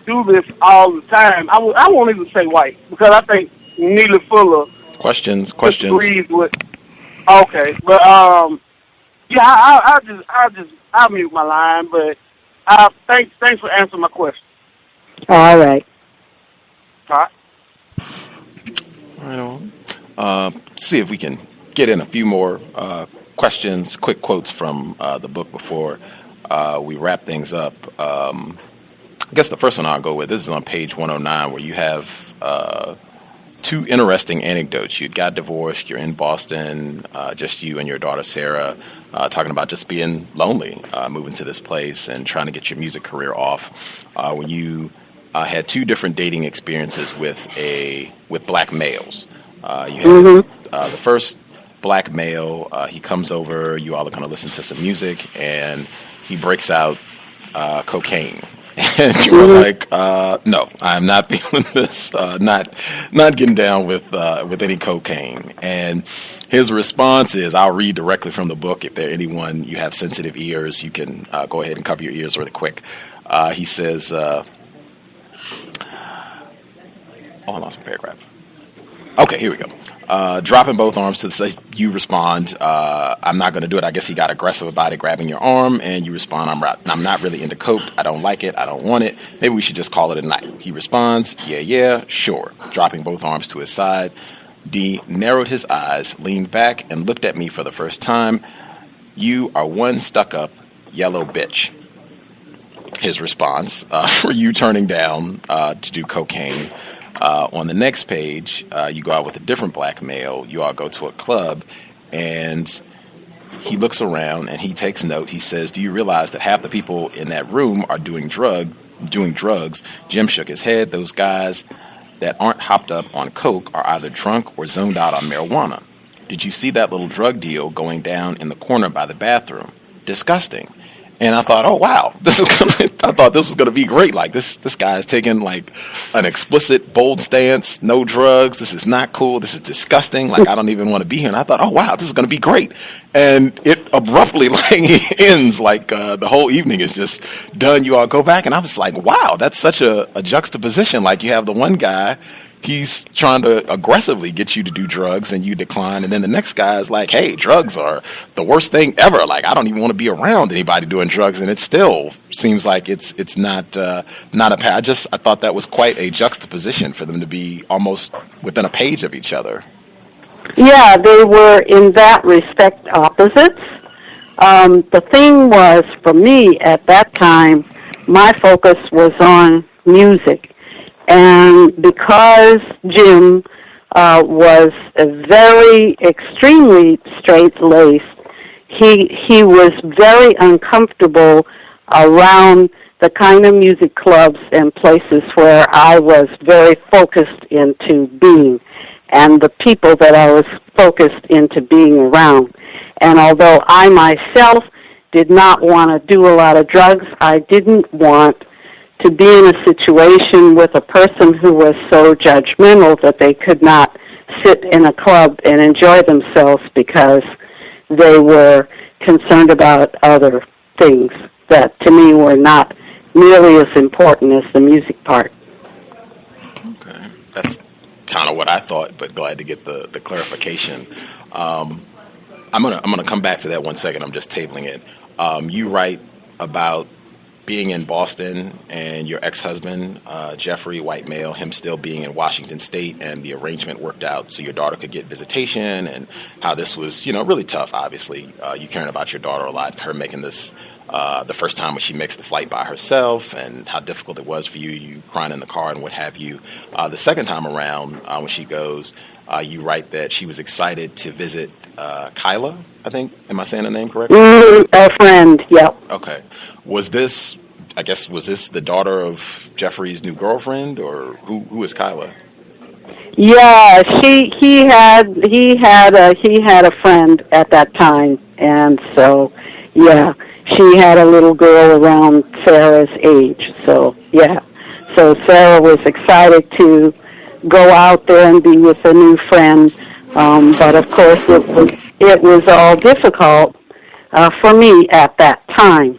do this all the time. I won't even say white, because I think Neely Fuller questions agrees with. Okay, but yeah, I'll mute my line. But thanks for answering my question. All right. All right. Right on. See if we can get in a few more questions, quick quotes from the book before we wrap things up. I guess the first one I'll go with, this is on page 109, where you have two interesting anecdotes. You got divorced, you're in Boston, just you and your daughter Sarah, talking about just being lonely, moving to this place and trying to get your music career off. When you had two different dating experiences with black males. You had the first black male, he comes over, you all are going to listen to some music, and he breaks out cocaine. And you were like, no, I'm not feeling this, not getting down with any cocaine. And his response is, I'll read directly from the book. If there anyone, you have sensitive ears, you can go ahead and cover your ears really quick. He says, I lost my paragraph. Okay, here we go. Dropping both arms to the side, you respond, I'm not going to do it. I guess he got aggressive about it, grabbing your arm, and you respond, I'm not really into coke. I don't like it. I don't want it. Maybe we should just call it a night. He responds, yeah, sure. Dropping both arms to his side, D narrowed his eyes, leaned back, and looked at me for the first time. You are one stuck-up yellow bitch. His response, for you turning down to do cocaine. On the next page, you go out with a different black male. You all go to a club, and he looks around and he takes note. He says, do you realize that half the people in that room are doing drugs? Jim shook his head. Those guys that aren't hopped up on coke are either drunk or zoned out on marijuana. Did you see that little drug deal going down in the corner by the bathroom? Disgusting. And I thought, oh wow, I thought this was gonna be great. Like this guy is taking like an explicit, bold stance, no drugs. This is not cool. This is disgusting. Like I don't even want to be here. And I thought, oh wow, this is gonna be great. And it abruptly ends. Like the whole evening is just done. You all go back, and I was like, wow, that's such a juxtaposition. Like you have the one guy, he's trying to aggressively get you to do drugs and you decline. And then the next guy is like, hey, drugs are the worst thing ever. Like, I don't even want to be around anybody doing drugs. And it still seems like it's not a path. I thought that was quite a juxtaposition for them to be almost within a page of each other. Yeah, they were in that respect opposites. The thing was, for me at that time, my focus was on music. And because Jim was very extremely straight-laced, he was very uncomfortable around the kind of music clubs and places where I was very focused into being, and the people that I was focused into being around. And although I myself did not want to do a lot of drugs, I didn't want to be in a situation with a person who was so judgmental that they could not sit in a club and enjoy themselves because they were concerned about other things that to me were not nearly as important as the music part. Okay, that's kind of what I thought, but glad to get the clarification. I'm gonna come back to that 1 second. I'm just tabling it. You write about being in Boston and your ex-husband, Jeffrey, white male, him still being in Washington State, and the arrangement worked out so your daughter could get visitation, and how this was, really tough, obviously. You caring about your daughter a lot, her making this the first time when she makes the flight by herself and how difficult it was for you crying in the car and what have you. The second time around, when she goes, you write that she was excited to visit Kyla, I think. Am I saying the name correctly? A friend, yeah. Okay. Was this the daughter of Jeffrey's new girlfriend, or who is Kyla? Yeah, he had a friend at that time, and so yeah, she had a little girl around Sarah's age. So yeah, so Sarah was excited to go out there and be with a new friend, but of course it was all difficult for me at that time.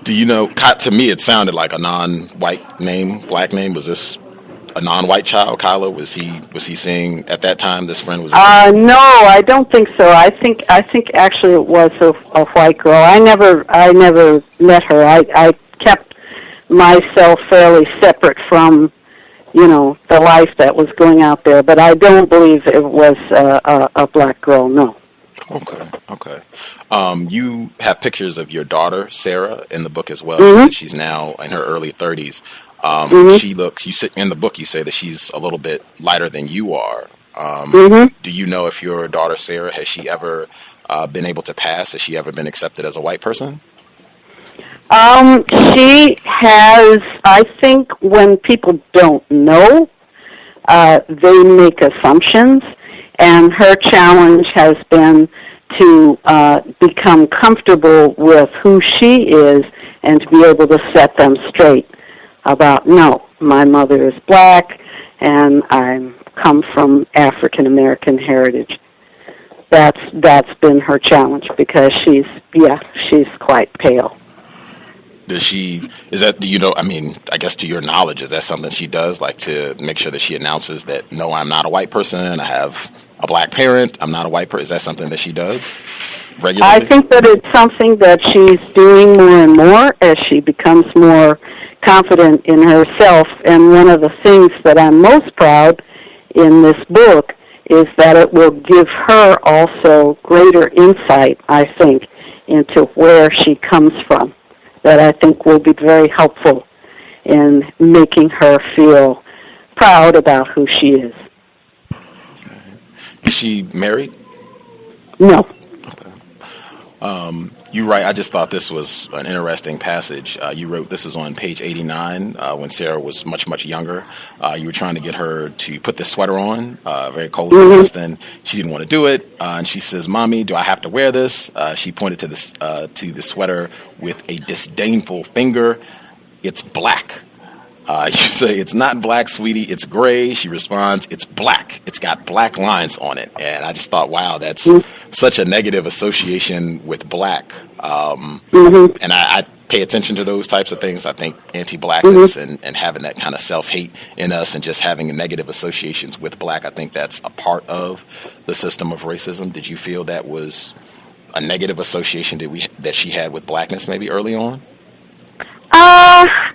Do you know? To me, it sounded like a non-white name, black name. Was this a non-white child, Kyla? Was he seeing at that time? This friend was. No, I don't think so. I think actually it was a white girl. I never met her. I kept myself fairly separate from, the life that was going out there. But I don't believe it was a black girl. No. Okay. You have pictures of your daughter, Sarah, in the book as well. Mm-hmm. So she's now in her early 30s. She looks, in the book you say that she's a little bit lighter than you are. Do you know if your daughter, Sarah, has she ever been able to pass? Has she ever been accepted as a white person? She has, I think when people don't know, they make assumptions. And her challenge has been to become comfortable with who she is and to be able to set them straight about, no, my mother is black and I come from African American heritage. That's been her challenge because she's quite pale. I guess to your knowledge, is that something she does, like to make sure that she announces that, no, I'm not a white person, I have a black parent, I'm not a white person? Is that something that she does regularly? I think that it's something that she's doing more and more as she becomes more confident in herself. And one of the things that I'm most proud in this book is that it will give her also greater insight, I think, into where she comes from, that I think will be very helpful in making her feel proud about who she is. Is she married? No. Okay. You write, I just thought this was an interesting passage. You wrote, this is on page 89, when Sarah was much, much younger. You were trying to get her to put this sweater on, very cold and she didn't want to do it. And she says, "Mommy, do I have to wear this?" She pointed to the sweater with a disdainful finger. "It's black." You say, "It's not black, sweetie, it's gray." She responds, "It's black. It's got black lines on it." And I just thought, wow, that's such a negative association with black. And I pay attention to those types of things. I think anti-blackness and having that kind of self-hate in us and just having negative associations with black, I think that's a part of the system of racism. Did you feel that was a negative association that she had with blackness maybe early on?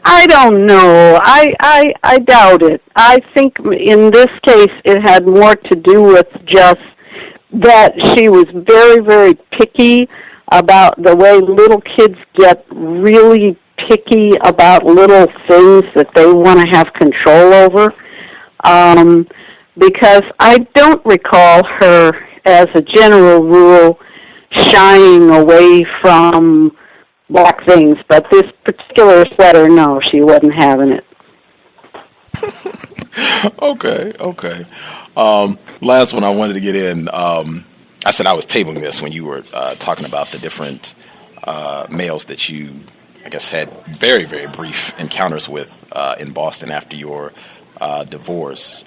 I don't know. I doubt it. I think in this case it had more to do with just that she was very, very picky about the way little kids get really picky about little things that they want to have control over. Because I don't recall her, as a general rule, shying away from black things, but this particular sweater, no, she wasn't having it. Okay. Last one I wanted to get in. I said I was tabling this when you were talking about the different males that you, I guess, had very, very brief encounters with in Boston after your divorce,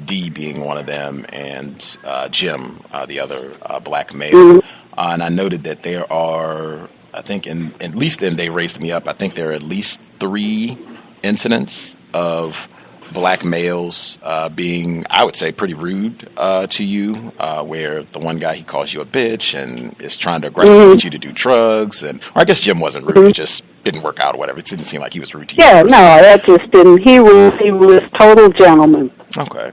Dee being one of them, and Jim, the other black male. And I noted that there are, I think, at least They Raised Me Up, I think there are at least 3 incidents of black males being, I would say, pretty rude to you, where the one guy, he calls you a bitch and is trying to aggressively get you to do drugs. Or I guess Jim wasn't rude, it just didn't work out or whatever. It didn't seem like he was rude to you. Yeah, no, that just didn't. He was total gentleman. Okay.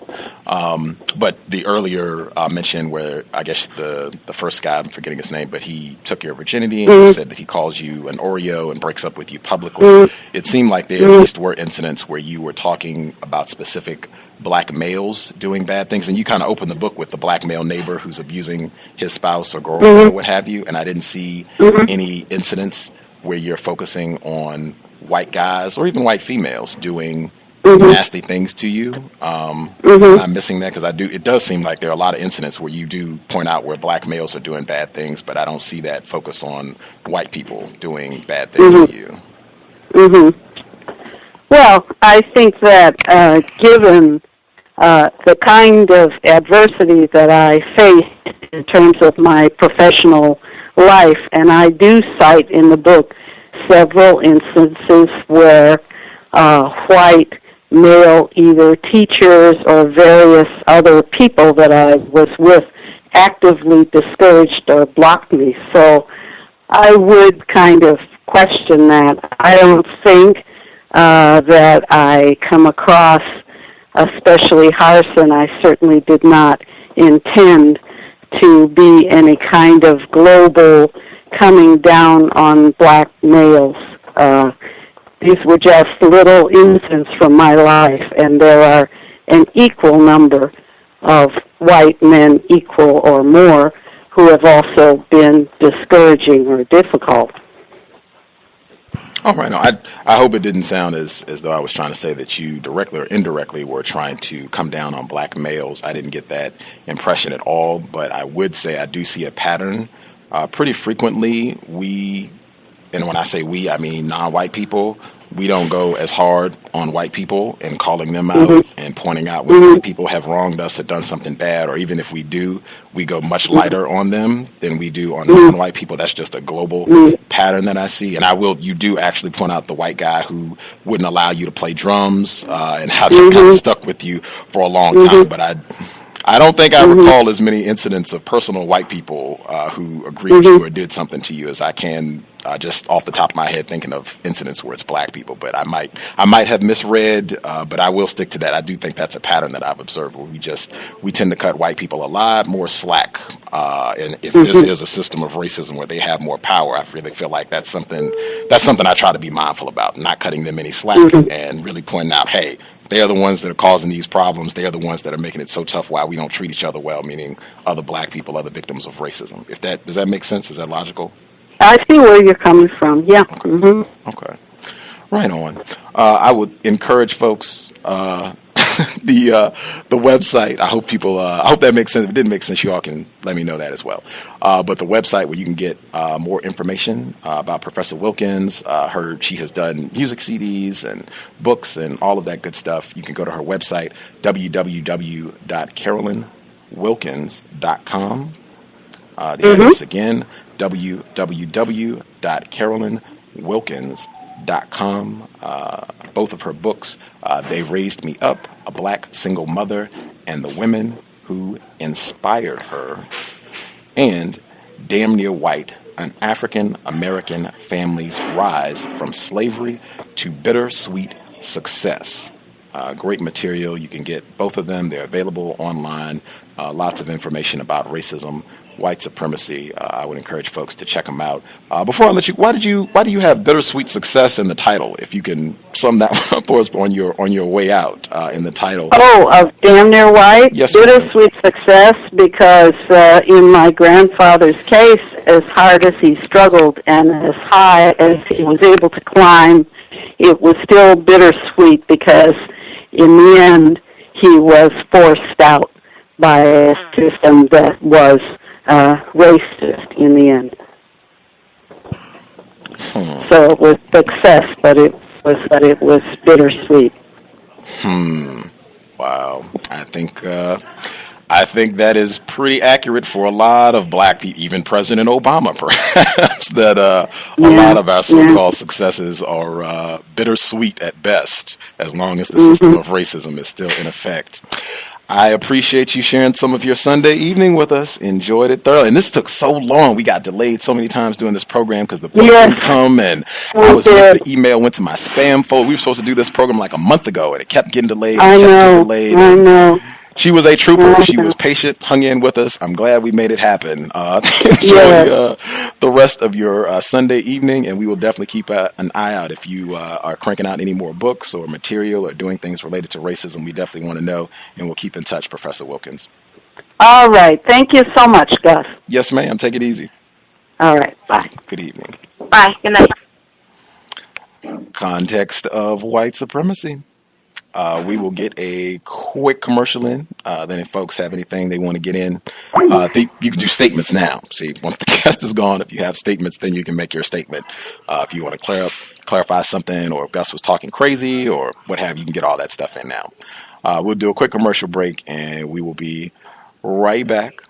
But the earlier mention where I guess the first guy, I'm forgetting his name, but he took your virginity and he said that he calls you an Oreo and breaks up with you publicly. It seemed like there at least were incidents where you were talking about specific black males doing bad things, and you kind of opened the book with the black male neighbor who's abusing his spouse or girlfriend or what have you, and I didn't see any incidents where you're focusing on white guys or even white females doing nasty things to you. I'm missing that because it does seem like there are a lot of incidents where you do point out where black males are doing bad things, but I don't see that focus on white people doing bad things to you. Well, I think that given the kind of adversity that I faced in terms of my professional life, and I do cite in the book several instances where white male, either teachers or various other people that I was with, actively discouraged or blocked me. So I would kind of question that. I don't think that I come across especially harsh, and I certainly did not intend to be any kind of global coming down on black males. These were just little incidents from my life, and there are an equal number of white men, equal or more, who have also been discouraging or difficult. All right. No, I hope it didn't sound as though I was trying to say that you directly or indirectly were trying to come down on black males. I didn't get that impression at all, but I would say I do see a pattern. Pretty frequently, and when I say we, I mean non-white people, we don't go as hard on white people and calling them out and pointing out when white people have wronged us or done something bad, or even if we do, we go much lighter on them than we do on non-white people. That's just a global pattern that I see. And you do actually point out the white guy who wouldn't allow you to play drums and how that kind of stuck with you for a long time. But I don't think I recall as many incidents of personal white people who aggrieved you or did something to you as I can just off the top of my head thinking of incidents where it's black people. But I might have misread, but I will stick to that. I do think that's a pattern that I've observed where we tend to cut white people a lot more slack. And if this is a system of racism where they have more power, I really feel like that's something I try to be mindful about, not cutting them any slack and really pointing out, hey, they are the ones that are causing these problems. They are the ones that are making it so tough why we don't treat each other well, meaning other black people, other victims of racism. Does that make sense? Is that logical? I see where you're coming from, yeah. Okay. Okay. Right on. I would encourage folks, the website. I hope that makes sense. If it didn't make sense, you all can let me know that as well. But the website where you can get more information about Professor Wilkins, she has done music CDs and books and all of that good stuff. You can go to her website, www.carolynwilkins.com. The address again, www.carolynwilkins.com. Both of her books, They Raised Me Up, A Black Single Mother, and The Women Who Inspired Her, and Damn Near White, An African American Family's Rise from Slavery to Bittersweet Success. Great material. You can get both of them. They're available online. Lots of information about racism, white supremacy. I would encourage folks to check them out. Before I let you, why do you have Bittersweet Success in the title? If you can sum that one up for us on your way out in the title. Of Damn Near White? Yes. Bittersweet Success, because in my grandfather's case, as hard as he struggled and as high as he was able to climb, it was still bittersweet because in the end he was forced out by a system that was racist in the end. So it was success, but it was bittersweet. Wow. I think that is pretty accurate for a lot of black people, even President Obama, perhaps, that a lot of our so-called successes are bittersweet at best, as long as the system of racism is still in effect. I appreciate you sharing some of your Sunday evening with us. Enjoyed it thoroughly. And this took so long. We got delayed so many times doing this program because the book didn't come, and the email went to my spam folder. We were supposed to do this program like a month ago, and it kept getting delayed. I know. She was a trooper. She was patient, hung in with us. I'm glad we made it happen. Enjoy the rest of your Sunday evening, and we will definitely keep an eye out if you are cranking out any more books or material or doing things related to racism. We definitely want to know, and we'll keep in touch, Professor Wilkins. All right. Thank you so much, Gus. Yes, ma'am. Take it easy. All right. Bye. Good evening. Bye. Good night. Context of White Supremacy. We will get a quick commercial in. Then if folks have anything they want to get in, you can do statements now. See, once the guest is gone, if you have statements, then you can make your statement. If you want to clarify something, or if Gus was talking crazy or what have you, can get all that stuff in now. We'll do a quick commercial break, and we will be right back.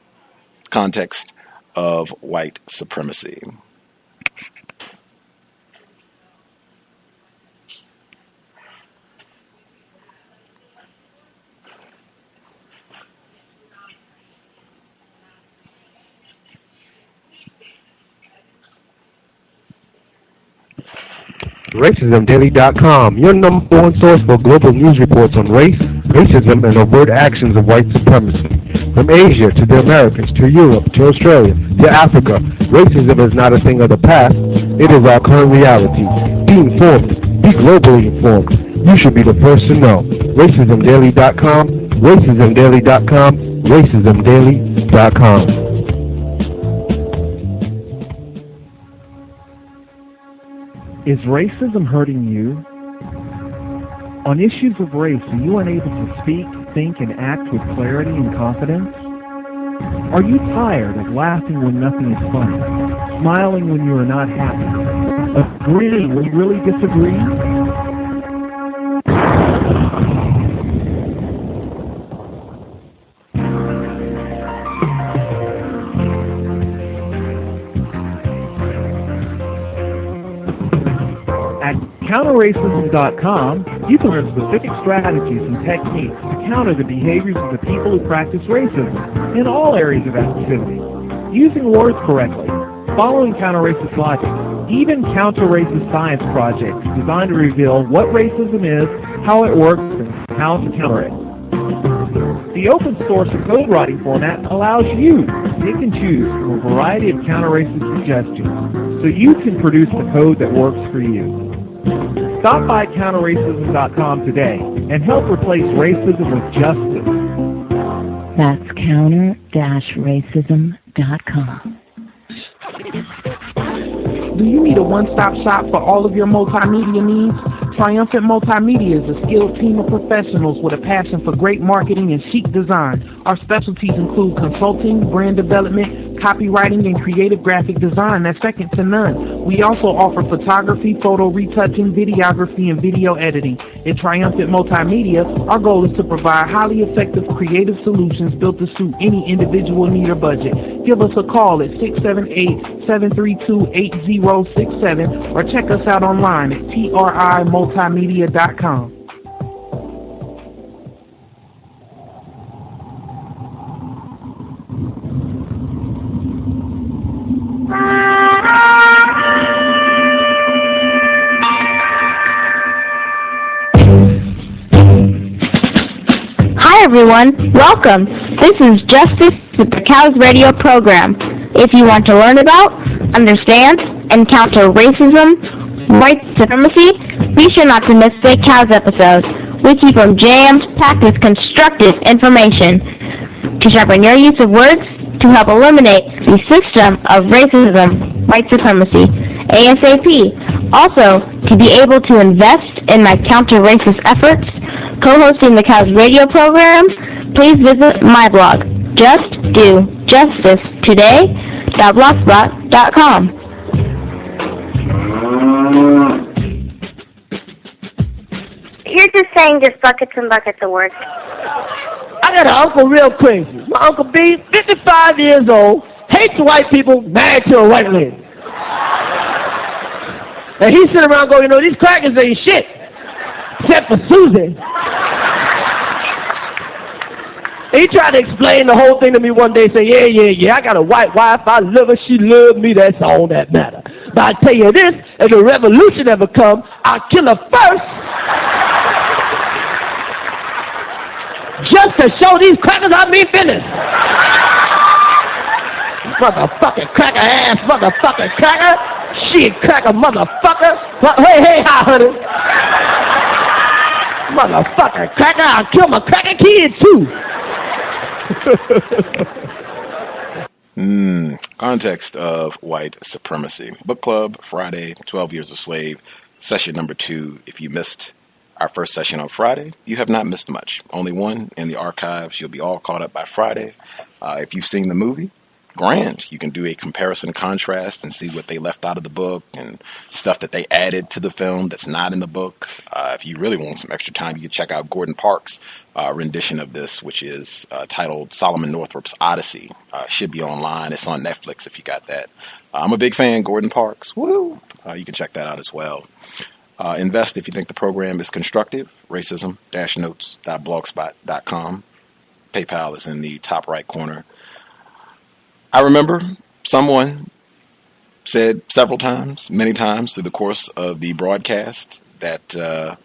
Context of White Supremacy. RacismDaily.com, your number one source for global news reports on race, racism, and overt actions of white supremacy. From Asia to the Americas, to Europe, to Australia, to Africa, racism is not a thing of the past. It is our current reality. Be informed. Be globally informed. You should be the first to know. RacismDaily.com, RacismDaily.com, RacismDaily.com. Is racism hurting you? On issues of race, are you unable to speak, think, and act with clarity and confidence? Are you tired of laughing when nothing is funny, smiling when you are not happy, agreeing when you really disagree? CounterRacism.com, you can learn specific strategies and techniques to counter the behaviors of the people who practice racism in all areas of activity, using words correctly, following counter-racist logic, even counter-racist science projects designed to reveal what racism is, how it works, and how to counter it. The open source code writing format allows you to pick and choose from a variety of counter-racist suggestions so you can produce the code that works for you. Stop by CounterRacism.com today and help replace racism with justice. That's counter-racism.com. Do you need a one-stop shop for all of your multimedia needs? Triumphant Multimedia is a skilled team of professionals with a passion for great marketing and chic design. Our specialties include consulting, brand development, copywriting, and creative graphic design that's second to none. We also offer photography, photo retouching, videography, and video editing. At Triumphant Multimedia, our goal is to provide highly effective creative solutions built to suit any individual need or budget. Give us a call at 678-732-8067 or check us out online at trimultimedia.com. Hi everyone, welcome. This is Justice with the C.O.W.S radio program. If you want to learn about, understand, and counter racism, white supremacy, be sure not to miss the C.O.W.S episodes. We keep them jammed, packed with constructive information to sharpen your use of words to help eliminate the system of racism, white supremacy, ASAP. Also, to be able to invest in my counter-racist efforts, co-hosting the C.O.W.S radio programs, please visit my blog, justdojustice.blogspot.com. You're just saying just buckets and buckets of work. I got an uncle real crazy. My Uncle B, 55 years old, hates white people, married to a white lady. And he sit around going, these crackers ain't shit, except for Susan. He tried to explain the whole thing to me one day, say, yeah, I got a white wife, I love her, she loved me, that's all that matter. But I tell you this, if the revolution ever come, I'll kill her first. just to show these crackers I mean business. Motherfucking cracker ass, motherfucking cracker. Shit, cracker, motherfucker. Hey, hi, honey. Motherfucker, cracker. I'll kill my cracker kids, too. Context of White Supremacy. Book Club, Friday, 12 Years a Slave, session number 2. If you missed our first session on Friday, you have not missed much. Only one in the archives. You'll be all caught up by Friday. If you've seen the movie, grand. You can do a comparison contrast and see what they left out of the book and stuff that they added to the film that's not in the book. If you really want some extra time, you can check out Gordon Parks' rendition of this, which is titled Solomon Northrop's Odyssey. Should be online. It's on Netflix if you got that. I'm a big fan, Gordon Parks. Woo! You can check that out as well. Invest if you think the program is constructive. Racism-notes.blogspot.com. PayPal is in the top right corner. I remember someone said several times, many times through the course of the broadcast that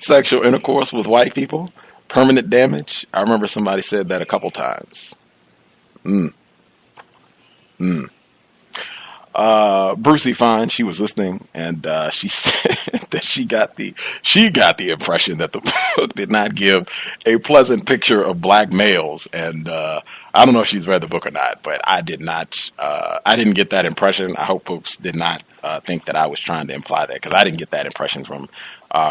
sexual intercourse with white people, permanent damage. I remember somebody said that a couple times. Brucey Fine, she was listening, and she said that she got the impression that the book did not give a pleasant picture of black males, and I don't know if she's read the book or not, but I did not. I didn't get that impression. I hope folks did not think that I was trying to imply that, because I didn't get that impression from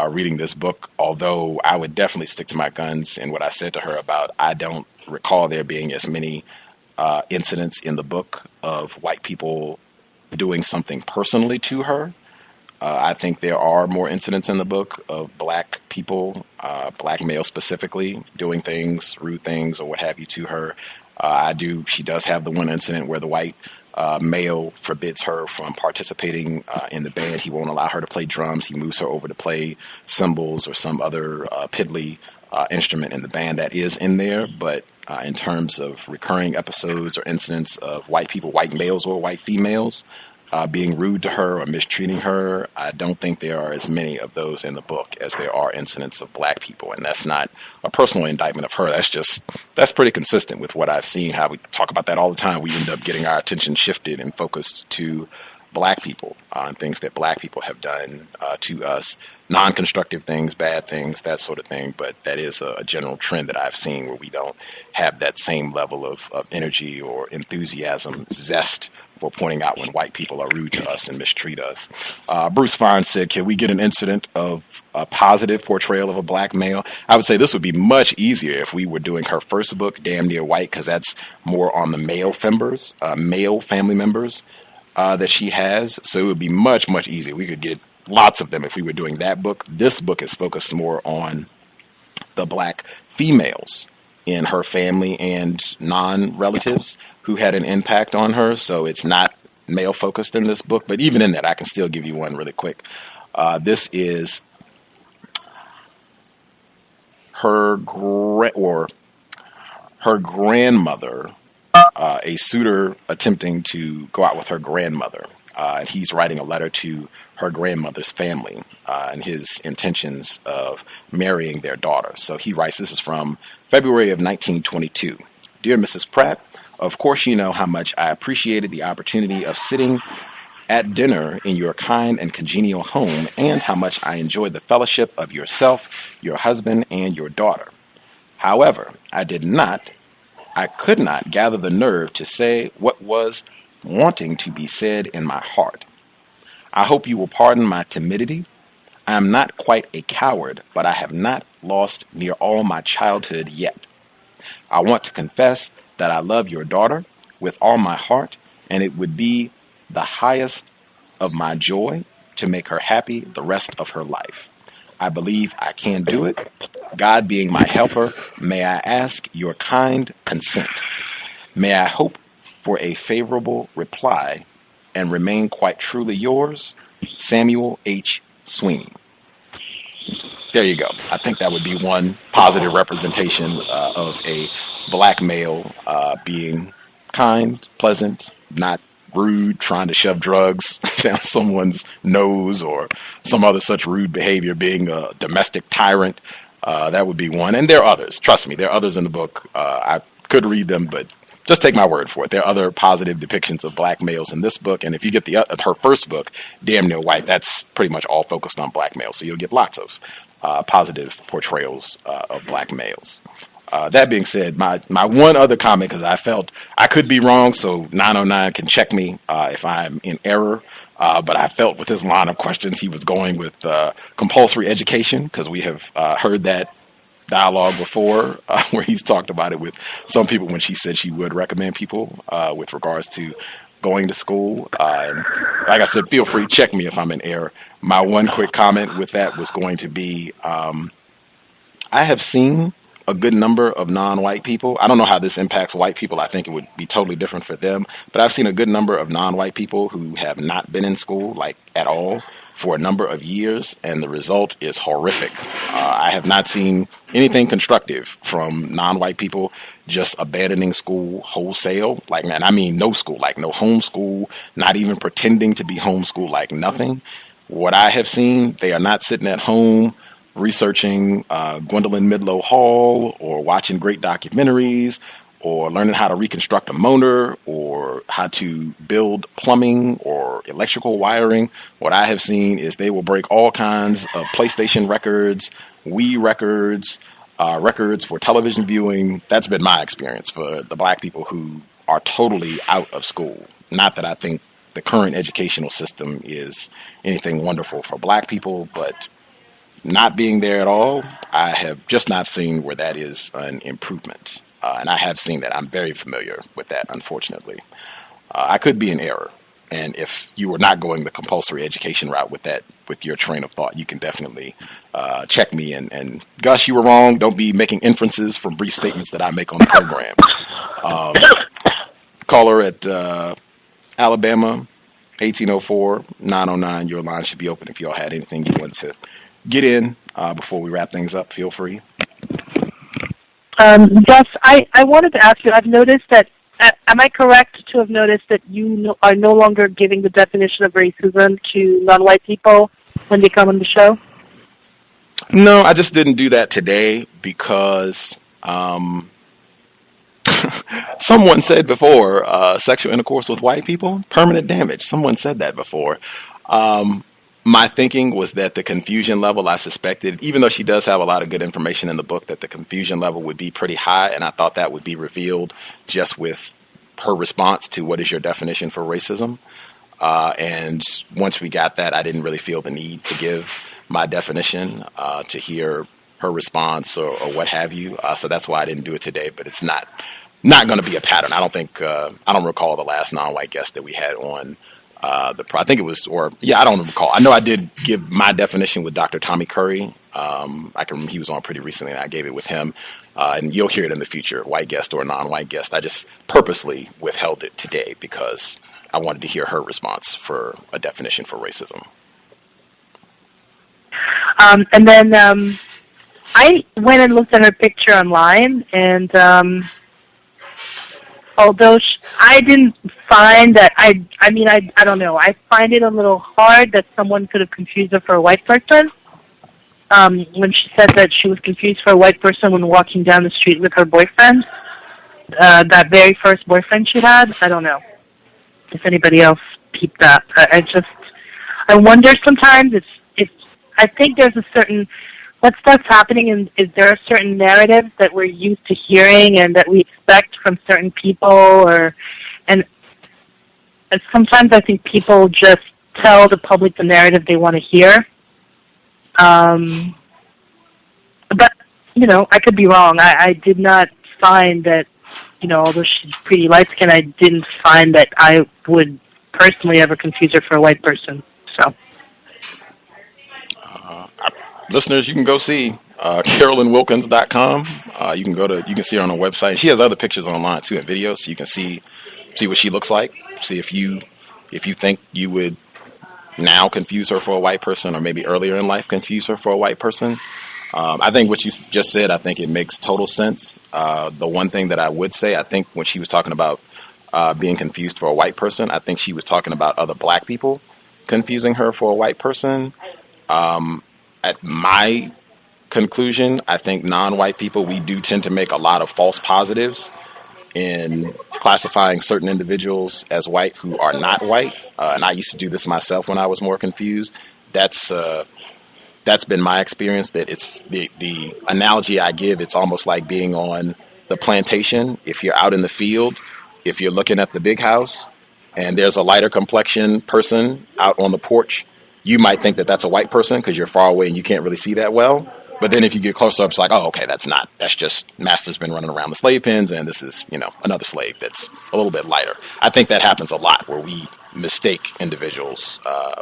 reading this book. Although I would definitely stick to my guns in what I said to her about I don't recall there being as many incidents in the book of white people doing something personally to her. I think there are more incidents in the book of black people, black males specifically, doing things, rude things, or what have you to her. She does have the one incident where the white male forbids her from participating in the band. He won't allow her to play drums. He moves her over to play cymbals or some other piddly instrument in the band. That is in there, but in terms of recurring episodes or incidents of white people, white males or white females, being rude to her or mistreating her, I don't think there are as many of those in the book as there are incidents of black people. And that's not a personal indictment of her. That's pretty consistent with what I've seen, how we talk about that all the time. We end up getting our attention shifted and focused to black people and things that black people have done to us. Non-constructive things, bad things, that sort of thing. But that is a general trend that I've seen where we don't have that same level of energy or enthusiasm, zest for pointing out when white people are rude to us and mistreat us. Bruce Fine said, can we get an incident of a positive portrayal of a black male? I would say this would be much easier if we were doing her first book, Damn Near White, because that's more on the male family members that she has. So it would be much, much easier. We could get lots of them if we were doing that book. This book is focused more on the black females in her family and non-relatives who had an impact on her. So it's not male focused in this book, but even in that, I can still give you one really quick. This is her grandmother, a suitor attempting to go out with her grandmother. And he's writing a letter to her grandmother's family and his intentions of marrying their daughter. So he writes, this is from February of 1922. Dear Mrs. Pratt, of course you know how much I appreciated the opportunity of sitting at dinner in your kind and congenial home, and how much I enjoyed the fellowship of yourself, your husband, and your daughter. However, I could not gather the nerve to say what was wanting to be said in my heart. I hope you will pardon my timidity. I am not quite a coward, but I have not lost near all my childhood yet. I want to confess that I love your daughter with all my heart, and it would be the highest of my joy to make her happy the rest of her life. I believe I can do it. God being my helper, may I ask your kind consent. May I hope for a favorable reply and remain quite truly yours, Samuel H. Sweeney. There you go. I think that would be one positive representation of a black male being kind, pleasant, not rude, trying to shove drugs down someone's nose or some other such rude behavior, being a domestic tyrant. That would be one. And there are others. Trust me, there are others in the book. I could read them, but just take my word for it. There are other positive depictions of black males in this book. And if you get her first book, Damn Near White, that's pretty much all focused on black males. So you'll get lots of positive portrayals of black males. That being said, my one other comment, because I felt I could be wrong, so 909 can check me if I'm in error. But I felt with his line of questions, he was going with compulsory education, because we have heard that dialogue before where he's talked about it with some people when she said she would recommend people with regards to going to school. And like I said, feel free, check me if I'm in error. My one quick comment with that was going to be, I have seen a good number of non-white people. I don't know how this impacts white people. I think it would be totally different for them. But I've seen a good number of non-white people who have not been in school, like at all, for a number of years, and the result is horrific. I have not seen anything constructive from non-white people just abandoning school wholesale. Like, man, I mean no school, like no homeschool, not even pretending to be homeschool, like nothing. What I have seen, they are not sitting at home researching Gwendolyn Midlow Hall or watching great documentaries or learning how to reconstruct a motor or how to build plumbing or electrical wiring. What I have seen is they will break all kinds of PlayStation records, Wii records, records for television viewing. That's been my experience for the black people who are totally out of school. Not that I think the current educational system is anything wonderful for black people, but not being there at all, I have just not seen where that is an improvement. And I have seen that. I'm very familiar with that, unfortunately. I could be in error. And if you were not going the compulsory education route with your train of thought, you can definitely check me. And Gus, you were wrong. Don't be making inferences from brief statements that I make on the program. Caller at Alabama, 1804-909. Your line should be open if you all had anything you want to get in before we wrap things up. Feel free. Gus, I wanted to ask you, I've noticed that, am I correct to have noticed that you are no longer giving the definition of racism to non-white people when they come on the show? No, I just didn't do that today because someone said before, sexual intercourse with white people, permanent damage. Someone said that before. My thinking was that the confusion level, I suspected, even though she does have a lot of good information in the book, that the confusion level would be pretty high, and I thought that would be revealed just with her response to what is your definition for racism. And once we got that, I didn't really feel the need to give my definition to hear her response or what have you. So that's why I didn't do it today, but it's not going to be a pattern. I don't think, I don't recall the last non-white guest that we had on I think it was, I don't recall. I know I did give my definition with Dr. Tommy Curry. He was on pretty recently, and I gave it with him. And you'll hear it in the future, white guest or non-white guest. I just purposely withheld it today because I wanted to hear her response for a definition for racism. And then I went and looked at her picture online, and although I didn't find that, I don't know. I find it a little hard that someone could have confused her for a white person. When she said that she was confused for a white person when walking down the street with her boyfriend, that very first boyfriend she had. I don't know if anybody else peeped that. I wonder sometimes if I think there's a certain, what starts happening is there are certain narratives that we're used to hearing and that we expect from certain people, and sometimes I think people just tell the public the narrative they want to hear. But, I could be wrong. I did not find that, although she's pretty light-skinned, I didn't find that I would personally ever confuse her for a white person. So, listeners, you can go see CarolynWilkins.com. You can see her on her website. She has other pictures online too and videos, so you can see what she looks like. See if you think you would now confuse her for a white person, or maybe earlier in life confuse her for a white person. I think what you just said, I think it makes total sense. The one thing that I would say, I think when she was talking about being confused for a white person. I think she was talking about other black people confusing her for a white person. At my conclusion, I think non-white people, we do tend to make a lot of false positives in classifying certain individuals as white who are not white. And I used to do this myself when I was more confused. That's been my experience, that it's the analogy I give. It's almost like being on the plantation. If you're out in the field, if you're looking at the big house and there's a lighter complexion person out on the porch, you might think that that's a white person because you're far away and you can't really see that well. But then if you get closer up, it's like, oh, okay, that's just master's been running around the slave pens, and this is, another slave that's a little bit lighter. I think that happens a lot where we mistake individuals,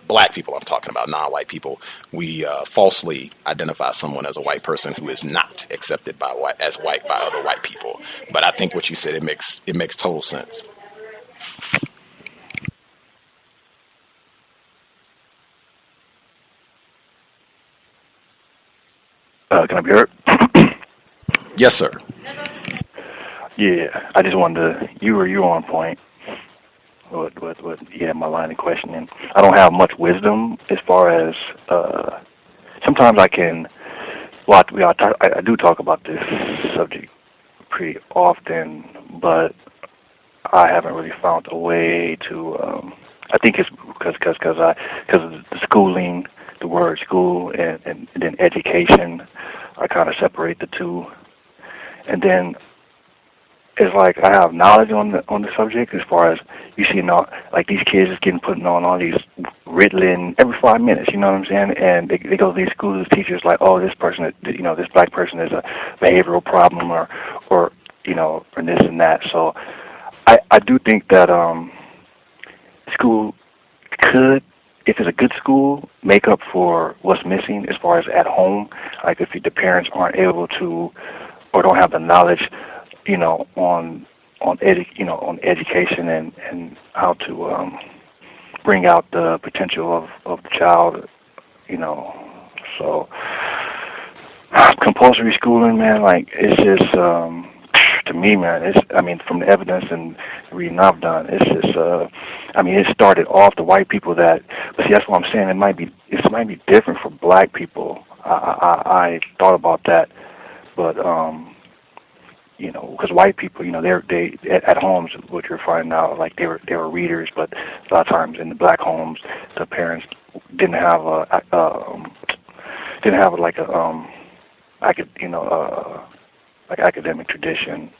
black people I'm talking about, non-white people. We falsely identify someone as a white person who is not accepted as white by other white people. But I think what you said, it makes total sense. Can I be heard? Yes, sir. Yeah, I just wanted to. You were on point with my line of questioning. I don't have much wisdom as far as. Sometimes I can. Well, I do talk about this subject pretty often, but I haven't really found a way to. I think it's because of the schooling, the word school, and then education. I kind of separate the two, and then it's like I have knowledge on the subject as far as you see, like these kids is getting put on all these Ritalin every 5 minutes. You know what I'm saying? And they go to these schools, teachers like, oh, this person, this black person is a behavioral problem, or this and that. So I do think that school could, if it's a good school, make up for what's missing as far as at home. Like if the parents aren't able to, or don't have the knowledge, on education and how to bring out the potential of the child, So compulsory schooling, man, like it's just to me, man. From the evidence and reading I've done, it's just. It started off the white people but see, that's what I'm saying. It might be different for black people. I thought about that, but because white people, they at homes, what you're finding out, like they were readers, but a lot of times in the black homes, the parents didn't have like academic tradition,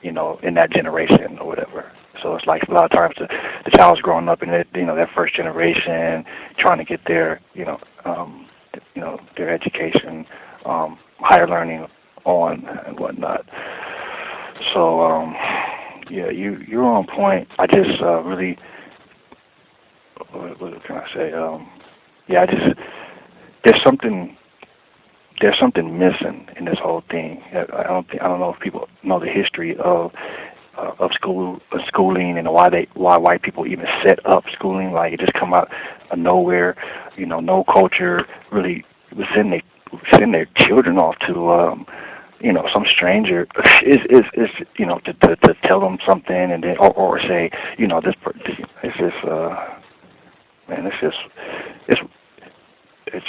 in that generation or whatever. So it's like a lot of times the child's growing up in their first generation, trying to get their their education, higher learning on and whatnot. So you're on point. I just really, what can I say? There's something missing in this whole thing. I don't know if people know the history of schooling and why white people even set up schooling. Like it just come out of nowhere. No culture really was sending their children off to some stranger is to tell them something, and then or say it's just man, it's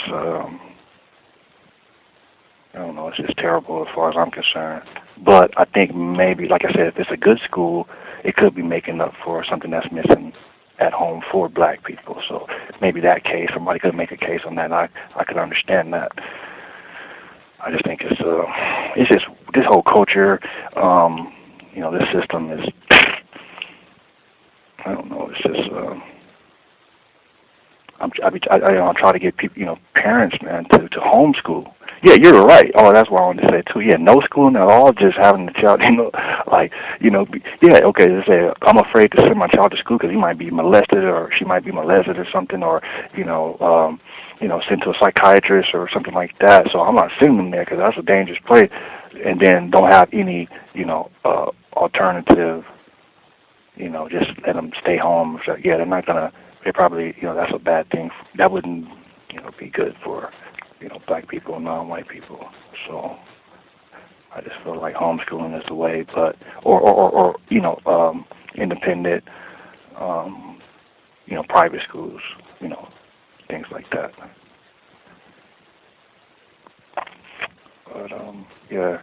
I don't know, it's just terrible as far as I'm concerned. But I think maybe, like I said, if it's a good school, it could be making up for something that's missing at home for black people. So maybe that case, somebody could make a case on that, and I could understand that. I just think it's just this whole culture, this system is, I don't know, it's just, I try to get people, parents, man, to homeschool. Yeah, you're right. Oh, that's what I wanted to say too. Yeah, no schooling at all, just having the child, okay, let's say I'm afraid to send my child to school because he might be molested or she might be molested or something, or, sent to a psychiatrist or something like that. So I'm not sending them there because that's a dangerous place, and then don't have any, alternative, just let them stay home. So, yeah, they're probably, that's a bad thing. That wouldn't, be good for, black people and non-white people. So I just feel like homeschooling is the way, but or independent, private schools, things like that. But yeah,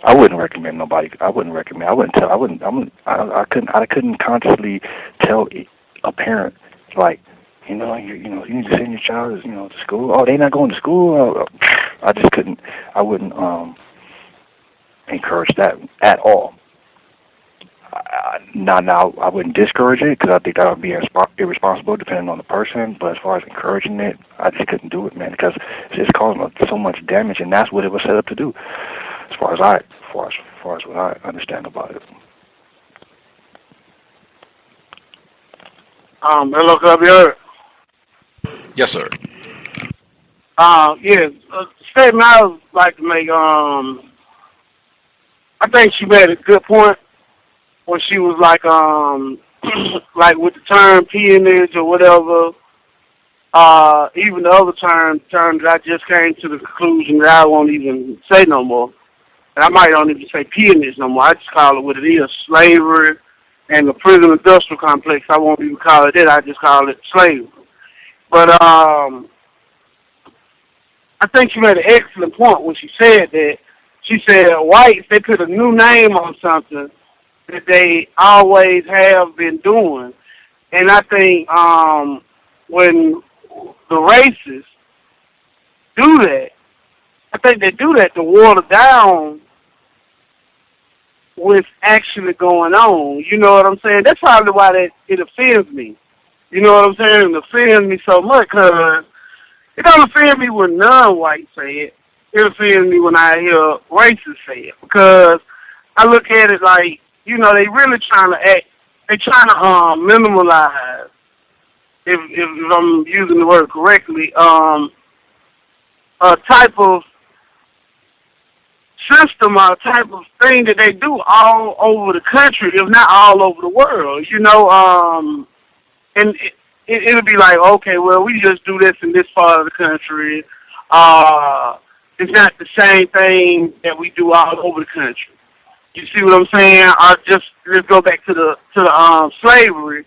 I wouldn't recommend nobody. I couldn't consciously tell a parent like, you need to send your child, to school. Oh, they not going to school. I just couldn't. I wouldn't encourage that at all. Now I wouldn't discourage it because I think that would be irresponsible depending on the person. But as far as encouraging it, I just couldn't do it, man, because it's causing so much damage, and that's what it was set up to do. As far as what I understand about it. Hello, Javier. Yes, sir. Yes, statement I would like to make. I think she made a good point when she was like, like with the term peonage or whatever. Even the other terms that I just came to the conclusion that I won't even say no more. And I might not even say peonage no more. I just call it what it is: slavery and the prison industrial complex. I won't even call it that. I just call it slavery. But I think she made an excellent point when she said that. She said whites, they put a new name on something that they always have been doing. And I think when the racists do that, I think they do that to water down what's actually going on. You know what I'm saying? That's probably why it offends me. You know what I'm saying? It offends me so much because it don't offend me when non-whites say it. It offends me when I hear racists say it because I look at it like, they really trying to act. They trying to minimalize, if I'm using the word correctly, a type of system or type of thing that they do all over the country, if not all over the world. And it'll be like, okay, well, we just do this in this part of the country. It's not the same thing that we do all over the country. You see what I'm saying? Let's go back to the slavery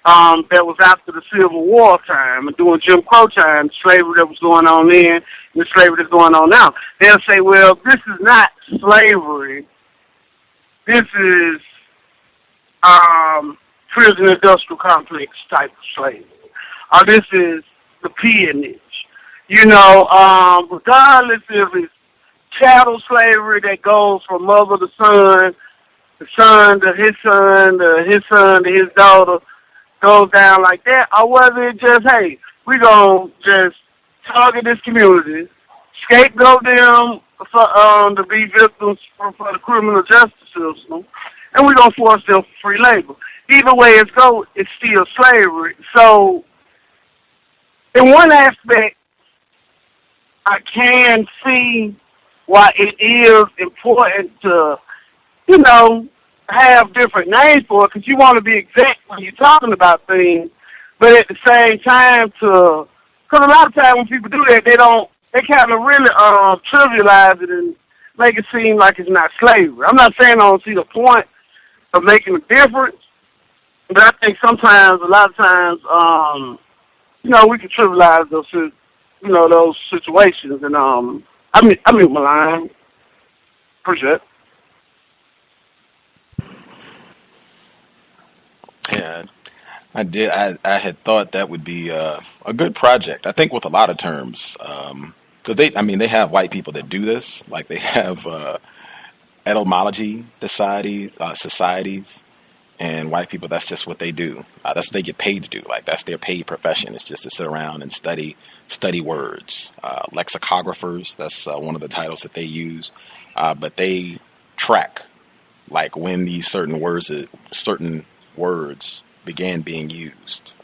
that was after the Civil War time and during Jim Crow time, the slavery that was going on then and the slavery that's going on now. They'll say, well, this is not slavery. This is prison industrial complex type of slavery. Or this is the peonage. Regardless if it's chattel slavery that goes from mother to son, the son to his son to his daughter, goes down like that, or whether it just, hey, we're going to just target this community, scapegoat them to be victims for the criminal justice system, and we're going to force them for free labor. Either way it goes, it's still slavery. So, in one aspect, I can see why it is important to, have different names for it, because you want to be exact when you're talking about things, but at the same time because a lot of times when people do that, they kind of really trivialize it and make it seem like it's not slavery. I'm not saying I don't see the point of making a difference, but I think a lot of times, we can trivialize those situations, and I mute my line. Appreciate it. Yeah, I did. I had thought that would be a good project. I think with a lot of terms, because they have white people that do this. Like they have etymology societies, and white people, that's just what they do. That's what they get paid to do. Like that's their paid profession. It's just to sit around and study words. Lexicographers, that's one of the titles that they use. But they track like when these certain words began being used.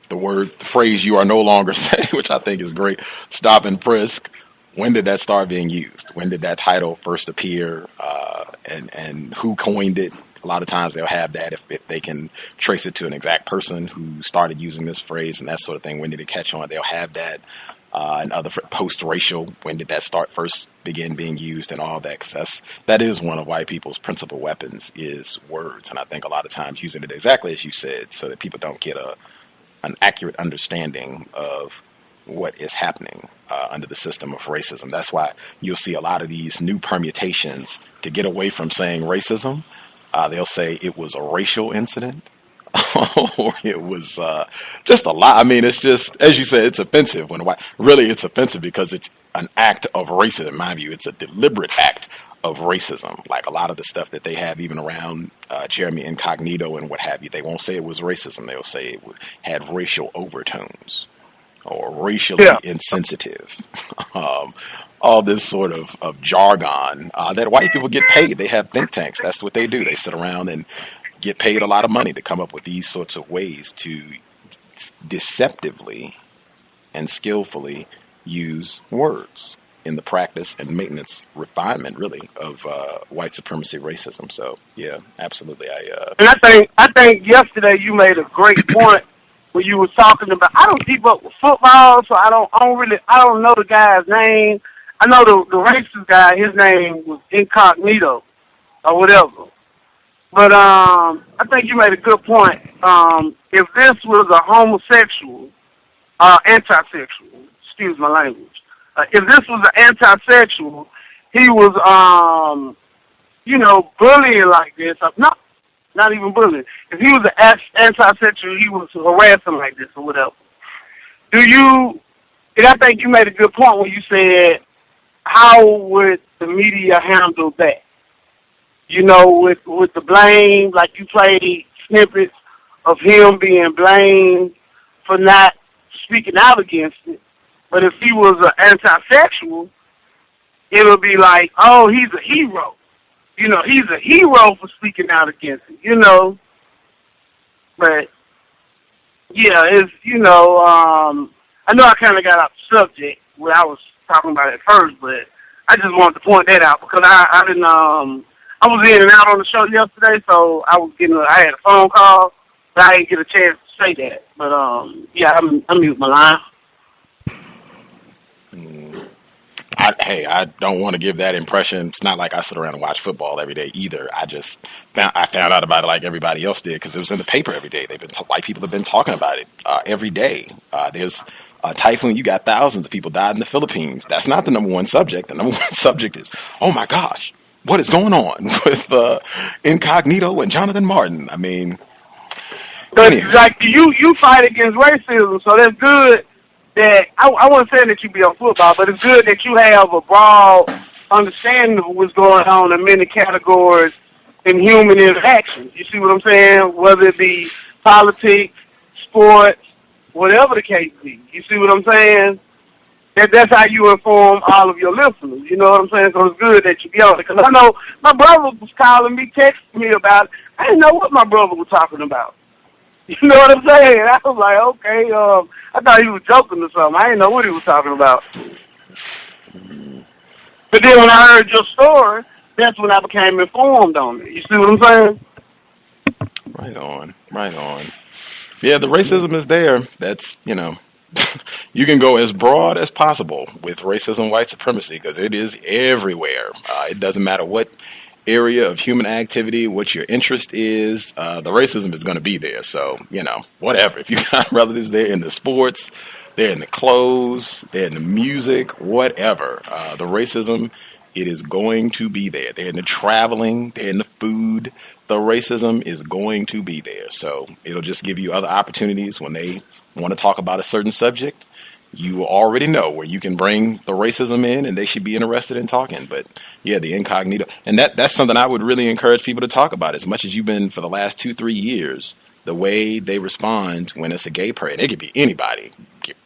The phrase "you are no longer safe," which I think is great. Stop and frisk. When did that start being used? When did that title first appear? And who coined it? A lot of times they'll have that if they can trace it to an exact person who started using this phrase and that sort of thing. When did it catch on? They'll have that. and other post-racial. When did that first begin being used and all that? Because that is one of white people's principal weapons is words, and I think a lot of times using it exactly as you said, so that people don't get an accurate understanding of what is happening under the system of racism. That's why you'll see a lot of these new permutations to get away from saying racism. They'll say it was a racial incident. Or it was just a lot. I mean, it's just, as you said, it's offensive. Really, it's offensive because it's an act of racism. In my view, it's a deliberate act of racism. Like a lot of the stuff that they have, even around Jeremy Incognito and what have you, they won't say it was racism. They'll say it had racial overtones or racially insensitive. All this sort of jargon that white people get paid. They have think tanks. That's what they do. They sit around and get paid a lot of money to come up with these sorts of ways to deceptively and skillfully use words in the practice and maintenance refinement, really, of white supremacy racism. So, yeah, absolutely. And I think yesterday you made a great point when you were talking about. I don't keep up with football, so I don't know the guy's name. I know the racist guy. His name was Incognito or whatever. But I think you made a good point. If this was a homosexual, anti-sexual, excuse my language, if this was an anti-sexual, he was, bullying like this. Not even bullying. If he was an anti-sexual, he was harassing like this or whatever. And I think you made a good point when you said, how would the media handle that? With the blame, like you played snippets of him being blamed for not speaking out against it. But if he was an anti-sexual, it would be like, oh, he's a hero. He's a hero for speaking out against it, But, yeah, I know I kind of got off the subject when I was talking about it first, but I just wanted to point that out because I was in and out on the show yesterday, so I had a phone call, but I didn't get a chance to say that. But, I mute my line. I don't want to give that impression. It's not like I sit around and watch football every day either. I found out about it like everybody else did because it was in the paper every day. White people have been talking about it every day. There's a typhoon. You got thousands of people died in the Philippines. That's not the number one subject. The number one subject is, oh my gosh, what is going on with Incognito and Jonathan Martin? I mean, but like you fight against racism, so that's good. That I wasn't saying that you be on football, but it's good that you have a broad understanding of what's going on in many categories in human interactions. You see what I'm saying? Whether it be politics, sports, whatever the case be. You see what I'm saying? That's how you inform all of your listeners. You know what I'm saying? So it's good that you be on it. Because I know my brother was calling me, texting me about it. I didn't know what my brother was talking about. You know what I'm saying? I was like, okay, I thought he was joking or something. I didn't know what he was talking about. But then when I heard your story, that's when I became informed on it. You see what I'm saying? Right on. Yeah, the racism is there. That's, you can go as broad as possible with racism, white supremacy, because it is everywhere. It doesn't matter what area of human activity, what your interest is, the racism is going to be there. So, whatever. If you got relatives there in the sports, they're in the clothes, they're in the music, whatever. The racism, it is going to be there. They're in the traveling, they're in the food. The racism is going to be there. So it'll just give you other opportunities when they want to talk about a certain subject. You already know where you can bring the racism in and they should be interested in talking. But yeah, the incognito. And that's something I would really encourage people to talk about as much as you've been for the last 2-3 years. The way they respond when it's a gay person. It could be anybody.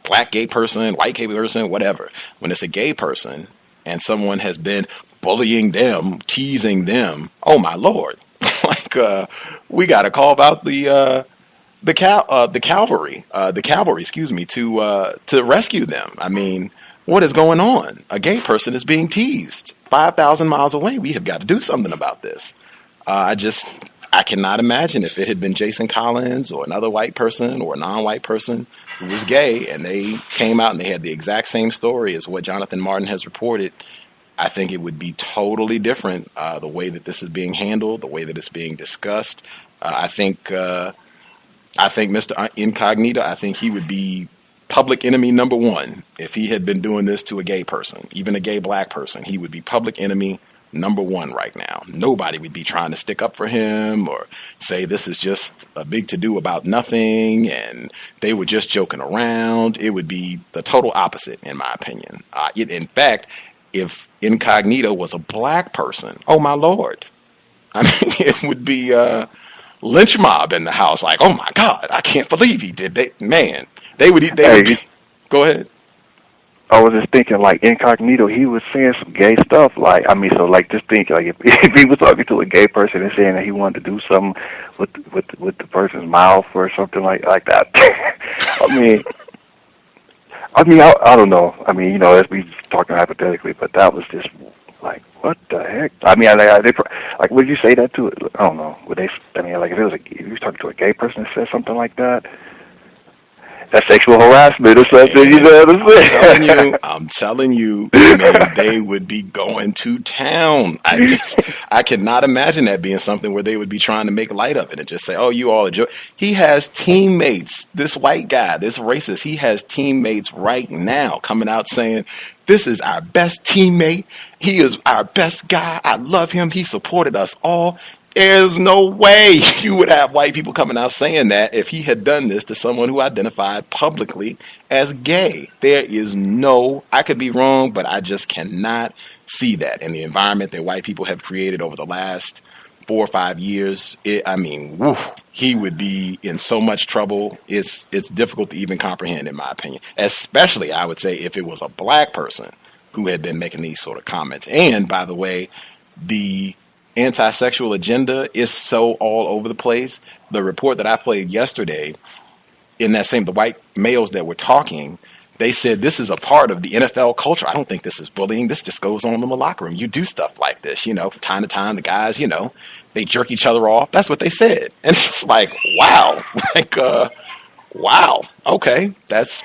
Black gay person, white gay person, whatever. When it's a gay person and someone has been bullying them, teasing them, oh my Lord. We got to call out the cavalry, to rescue them. I mean, what is going on? A gay person is being teased 5,000 miles away. We have got to do something about this. I I cannot imagine if it had been Jason Collins or another white person or a non-white person who was gay and they came out and they had the exact same story as what Jonathan Martin has reported. I think it would be totally different, the way that this is being handled, the way that it's being discussed. I think Mr. Incognito, I think he would be public enemy number one if he had been doing this to a gay person, even a gay black person. He would be public enemy number one right now. Nobody would be trying to stick up for him or say this is just a big to-do about nothing and they were just joking around. It would be the total opposite, in my opinion. In fact, if Incognito was a black person, oh my Lord, I mean, it would be lynch mob in the house. Like, oh my God, I can't believe he did that. Man, they would go ahead. I was just thinking, like, Incognito, he was saying some gay stuff. Like, I mean, so, like, just think, like, if he was talking to a gay person and saying that he wanted to do something with the person's mouth or something like that. I don't know. I mean, you know, as we talking hypothetically, but that was just like, what the heck? I mean, like, would you say that to? I don't know. Would they? I mean, like, if you was talking to a gay person that said something like that, that's sexual harassment or something. You know what I'm saying? I'm telling you, man, they would be going to town. I cannot imagine that being something where they would be trying to make light of it and just say, oh, you all are joking. He has teammates, this white guy, this racist, he has teammates right now coming out saying, this is our best teammate. He is our best guy. I love him. He supported us all. There's no way you would have white people coming out saying that if he had done this to someone who identified publicly as gay. There is no, I could be wrong, but I just cannot see that in the environment that white people have created over the last 4 or 5 years. He would be in so much trouble. It's difficult to even comprehend, in my opinion, especially, I would say, if it was a black person who had been making these sort of comments. And by the way, the anti-sexual agenda is so all over the place. The report that I played yesterday, in that the white males that were talking, they said this is a part of the NFL culture. I don't think this is bullying. This just goes on in the locker room. You do stuff like this, you know, from time to time. The guys, you know, they jerk each other off. That's what they said. And it's just like, wow, wow. Okay, that's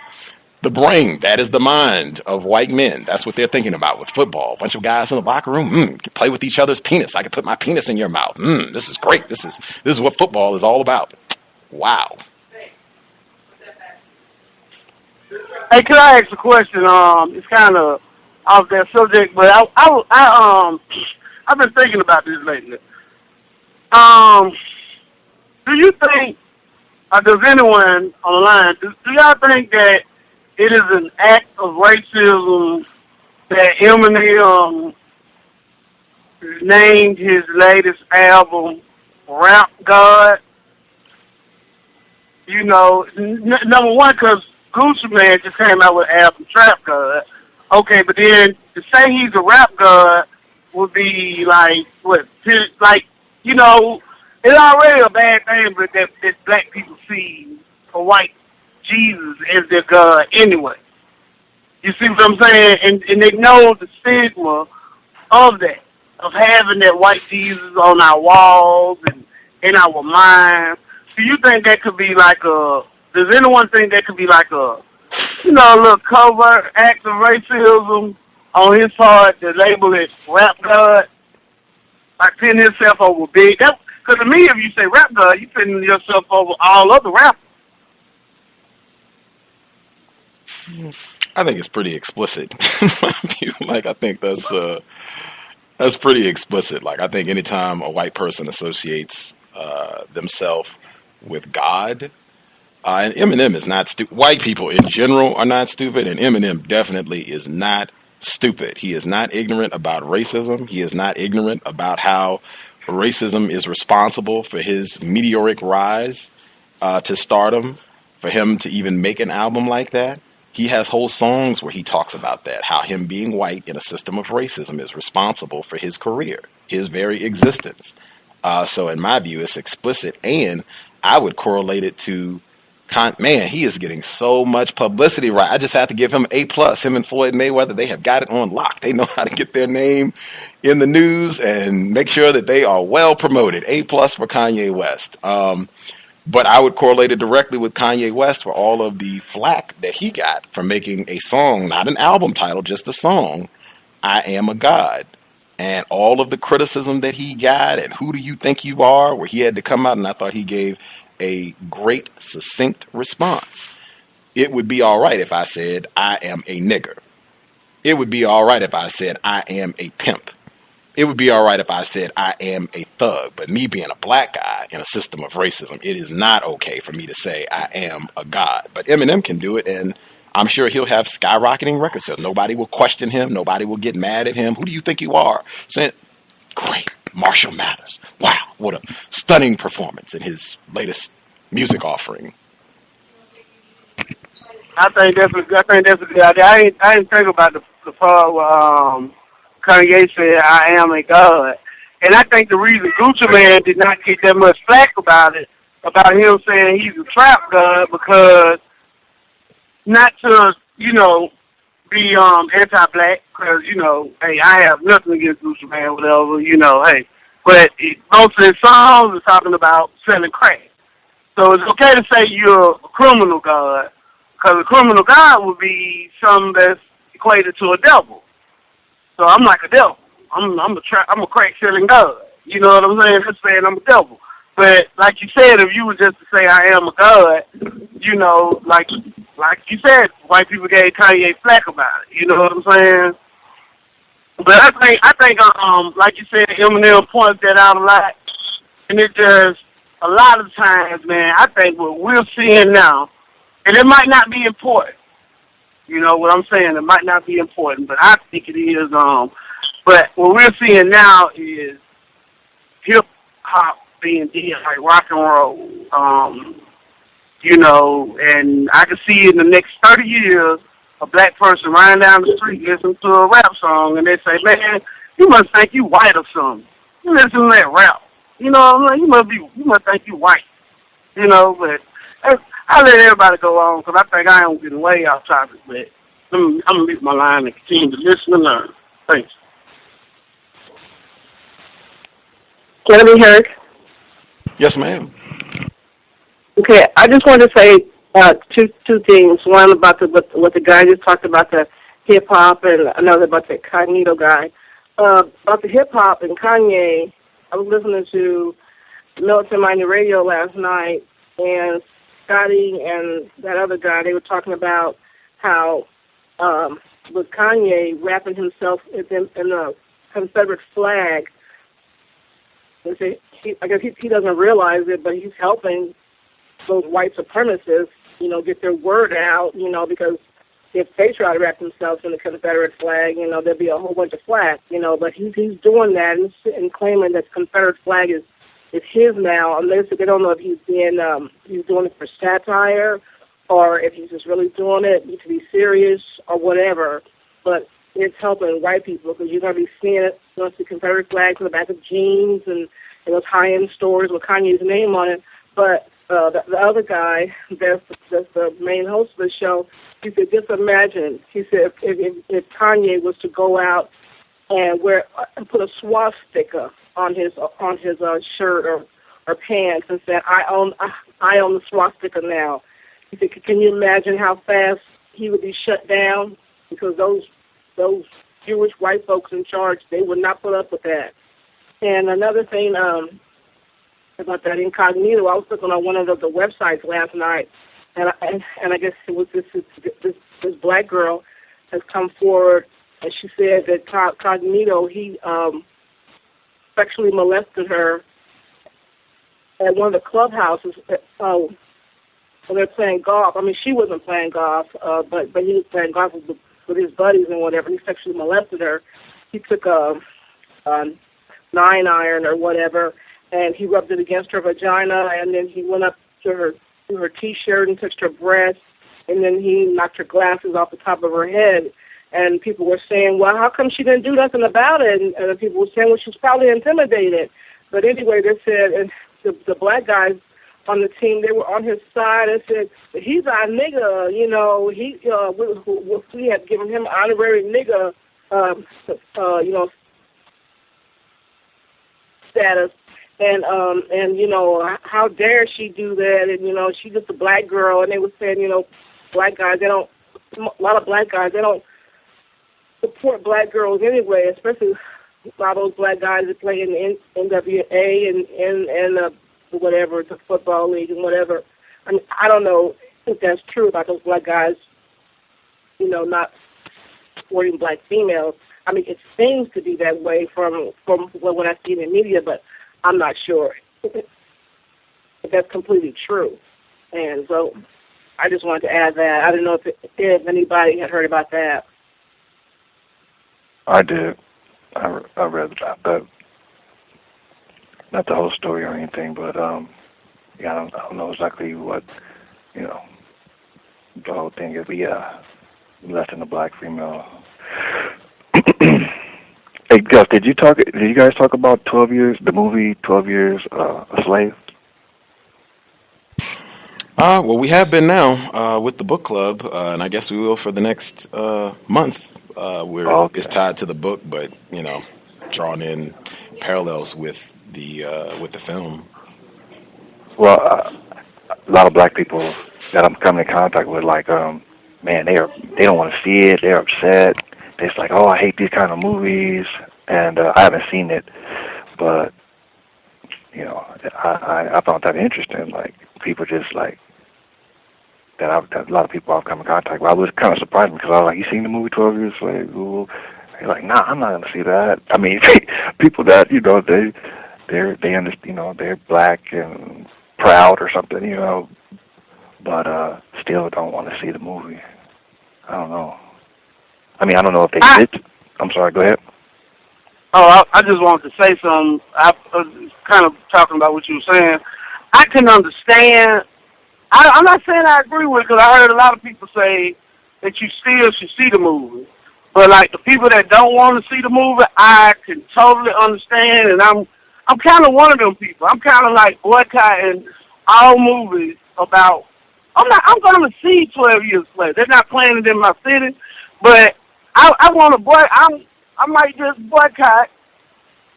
the brain. That is the mind of white men. That's what they're thinking about with football. A bunch of guys in the locker room, can play with each other's penis. I can put my penis in your mouth. This is great. This is what football is all about. Wow. Hey, can I ask a question? It's kind of off that subject, but I've been thinking about this lately. Do you think, or does anyone on the line, do y'all think that it is an act of racism that Eminem named his latest album Rap God? You know, number one, because Gucci Man just came out with an album Trap God. Okay, but then to say he's a rap god would be like, you know, it's already a bad thing, but that black people see a white Jesus as their God anyway. You see what I'm saying? And they know the stigma of that, of having that white Jesus on our walls and in our minds. Do you think that could be like does anyone think that could be like a little covert act of racism on his part to label it rap god? Like pinning himself over big. Because to me, if you say rap god, you're pinning yourself over all other rappers. I think it's pretty explicit. Like, I think that's pretty explicit. Like, I think anytime a white person associates themselves with God, and Eminem is not stupid. White people in general are not stupid, and Eminem definitely is not stupid. He is not ignorant about racism. He is not ignorant about how racism is responsible for his meteoric rise to stardom, for him to even make an album like that. He has whole songs where he talks about that, how him being white in a system of racism is responsible for his career, his very existence. So in my view, it's explicit, and I would correlate it to Man, he is getting so much publicity right. I just have to give him A+. Him and Floyd Mayweather, they have got it on lock. They know how to get their name in the news and make sure that they are well promoted. A+ for Kanye West. But I would correlate it directly with Kanye West for all of the flack that he got for making a song, not an album title, just a song, I Am a God. And all of the criticism that he got and who do you think you are, where he had to come out, and I thought he gave a great, succinct response. It would be all right if I said, I am a nigger. It would be all right if I said, I am a pimp. It would be all right if I said, I am a thug. But me being a black guy in a system of racism, it is not okay for me to say, I am a god. But Eminem can do it, and I'm sure he'll have skyrocketing record sales. Nobody will question him. Nobody will get mad at him. Who do you think you are? Saying, great. Marshall Mathers. Wow, what a stunning performance in his latest music offering. I think that's a good idea. I didn't think about the part where Kanye said, I am a god. And I think the reason Gucci Man did not get that much flack about it, about him saying he's a trap god, because not to, be anti-black, because, hey, I have nothing against Gucci Man, whatever, hey. But most of his songs are talking about selling crack. So it's okay to say you're a criminal god, because a criminal god would be something that's equated to a devil. So I'm like a devil. I'm a crack-selling god. You know what I'm saying? Just saying I'm a devil. But like you said, if you were just to say I am a god, like you said, white people gave Kanye flack about it. You know what I'm saying? But I think, like you said, Eminem points that out a lot, and it just a lot of times, man. I think what we're seeing now, and it might not be important. You know what I'm saying? It might not be important, but I think it is. But what we're seeing now is hip hop being dead, like rock and roll. And I can see in the next 30 years, a black person riding down the street listening to a rap song, and they say, man, you must think you white or something. You listen to that rap. You know what I'm saying? You must think you white. But I let everybody go on, because I think I am getting way off topic, but I'm going to leave my line and continue to listen and learn. Thanks. Can I be heard? Yes, ma'am. Okay, I just wanted to say two things. One about what the guy just talked about, the hip hop, and another about the Cognito guy. About the hip hop and Kanye, I was listening to Militant Mighty Radio last night, and Scotty and that other guy, they were talking about how with Kanye wrapping himself in the Confederate flag. I guess he doesn't realize it, but he's helping those white supremacists, get their word out, because if they try to wrap themselves in the Confederate flag, there'll be a whole bunch of flack, but he's doing that and claiming that the Confederate flag is his now, unless they don't know if he's doing it for satire or if he's just really doing it to be serious or whatever. But it's helping white people, because you're going to be seeing it, the Confederate flags in the back of jeans and in those high-end stores with Kanye's name on it. But the other guy, that's the main host of the show, he said, just imagine, he said, if Kanye was to go out and put a swastika on his shirt or pants and said, I own the swastika now. He said, can you imagine how fast he would be shut down? Because those Jewish white folks in charge, they would not put up with that. And another thing about that incognito, I was looking on one of the websites last night, and I guess it was this black girl has come forward, and she said that Cognito, he sexually molested her at one of the clubhouses when they're playing golf. I mean, she wasn't playing golf, but he was playing golf with his buddies and whatever. He sexually molested her. He took a 9-iron or whatever, and he rubbed it against her vagina, and then he went up to her T-shirt and touched her breast, and then he knocked her glasses off the top of her head. And people were saying, well, how come she didn't do nothing about it? And people were saying, well, she was probably intimidated. But anyway, they said, and the black guys on the team, they were on his side and said, he's our nigga, you know, we had given him honorary nigga, you know, status. And you know, how dare she do that? And, you know, she's just a black girl. And they were saying, you know, black guys, a lot of black guys, they don't support black girls anyway, especially a lot of those black guys that play in the NWA and whatever, the football league and whatever. I mean, I don't know if that's true about those black guys, you know, not supporting black females. I mean, it seems to be that way from what I see in the media, but I'm not sure if that's completely true. And so I just wanted to add that. I didn't know if anybody had heard about that. I did. I read about that. Not the whole story or anything, but yeah, I don't know exactly what, you know, the whole thing is. But yeah, less than a black female. Hey Gus, did you guys talk about 12 Years, the movie 12 Years a Slave? Well, we have been now with the book club, and I guess we will for the next month. It's tied to the book, but you know, drawn in parallels with the film. Well, a lot of black people that I'm coming in contact with, like, man, they don't want to see it. They're upset. They're just like, oh, I hate these kind of movies, and I haven't seen it, but you know, I found that interesting. Like, people just like that a lot of people I've come in contact with. I was kind of surprised because I was like, you seen the movie 12 Years a Slave? Ooh. They're like, nah, I'm not gonna see that. I mean, people that, you know, they understand, you know, they're black and proud or something, you know, but still don't want to see the movie. I don't know. I mean, I don't know if they did. I'm sorry, go ahead. Oh, I just wanted to say something. I was kind of talking about what you were saying. I can understand. I'm not saying I agree with it, because I heard a lot of people say that you still should see the movie. But, like, the people that don't want to see the movie, I can totally understand, and I'm kind of one of them people. I'm kind of like boycotting all movies about, I'm going to see 12 Years a Slave. They're not playing it in my city, but I want to I might just boycott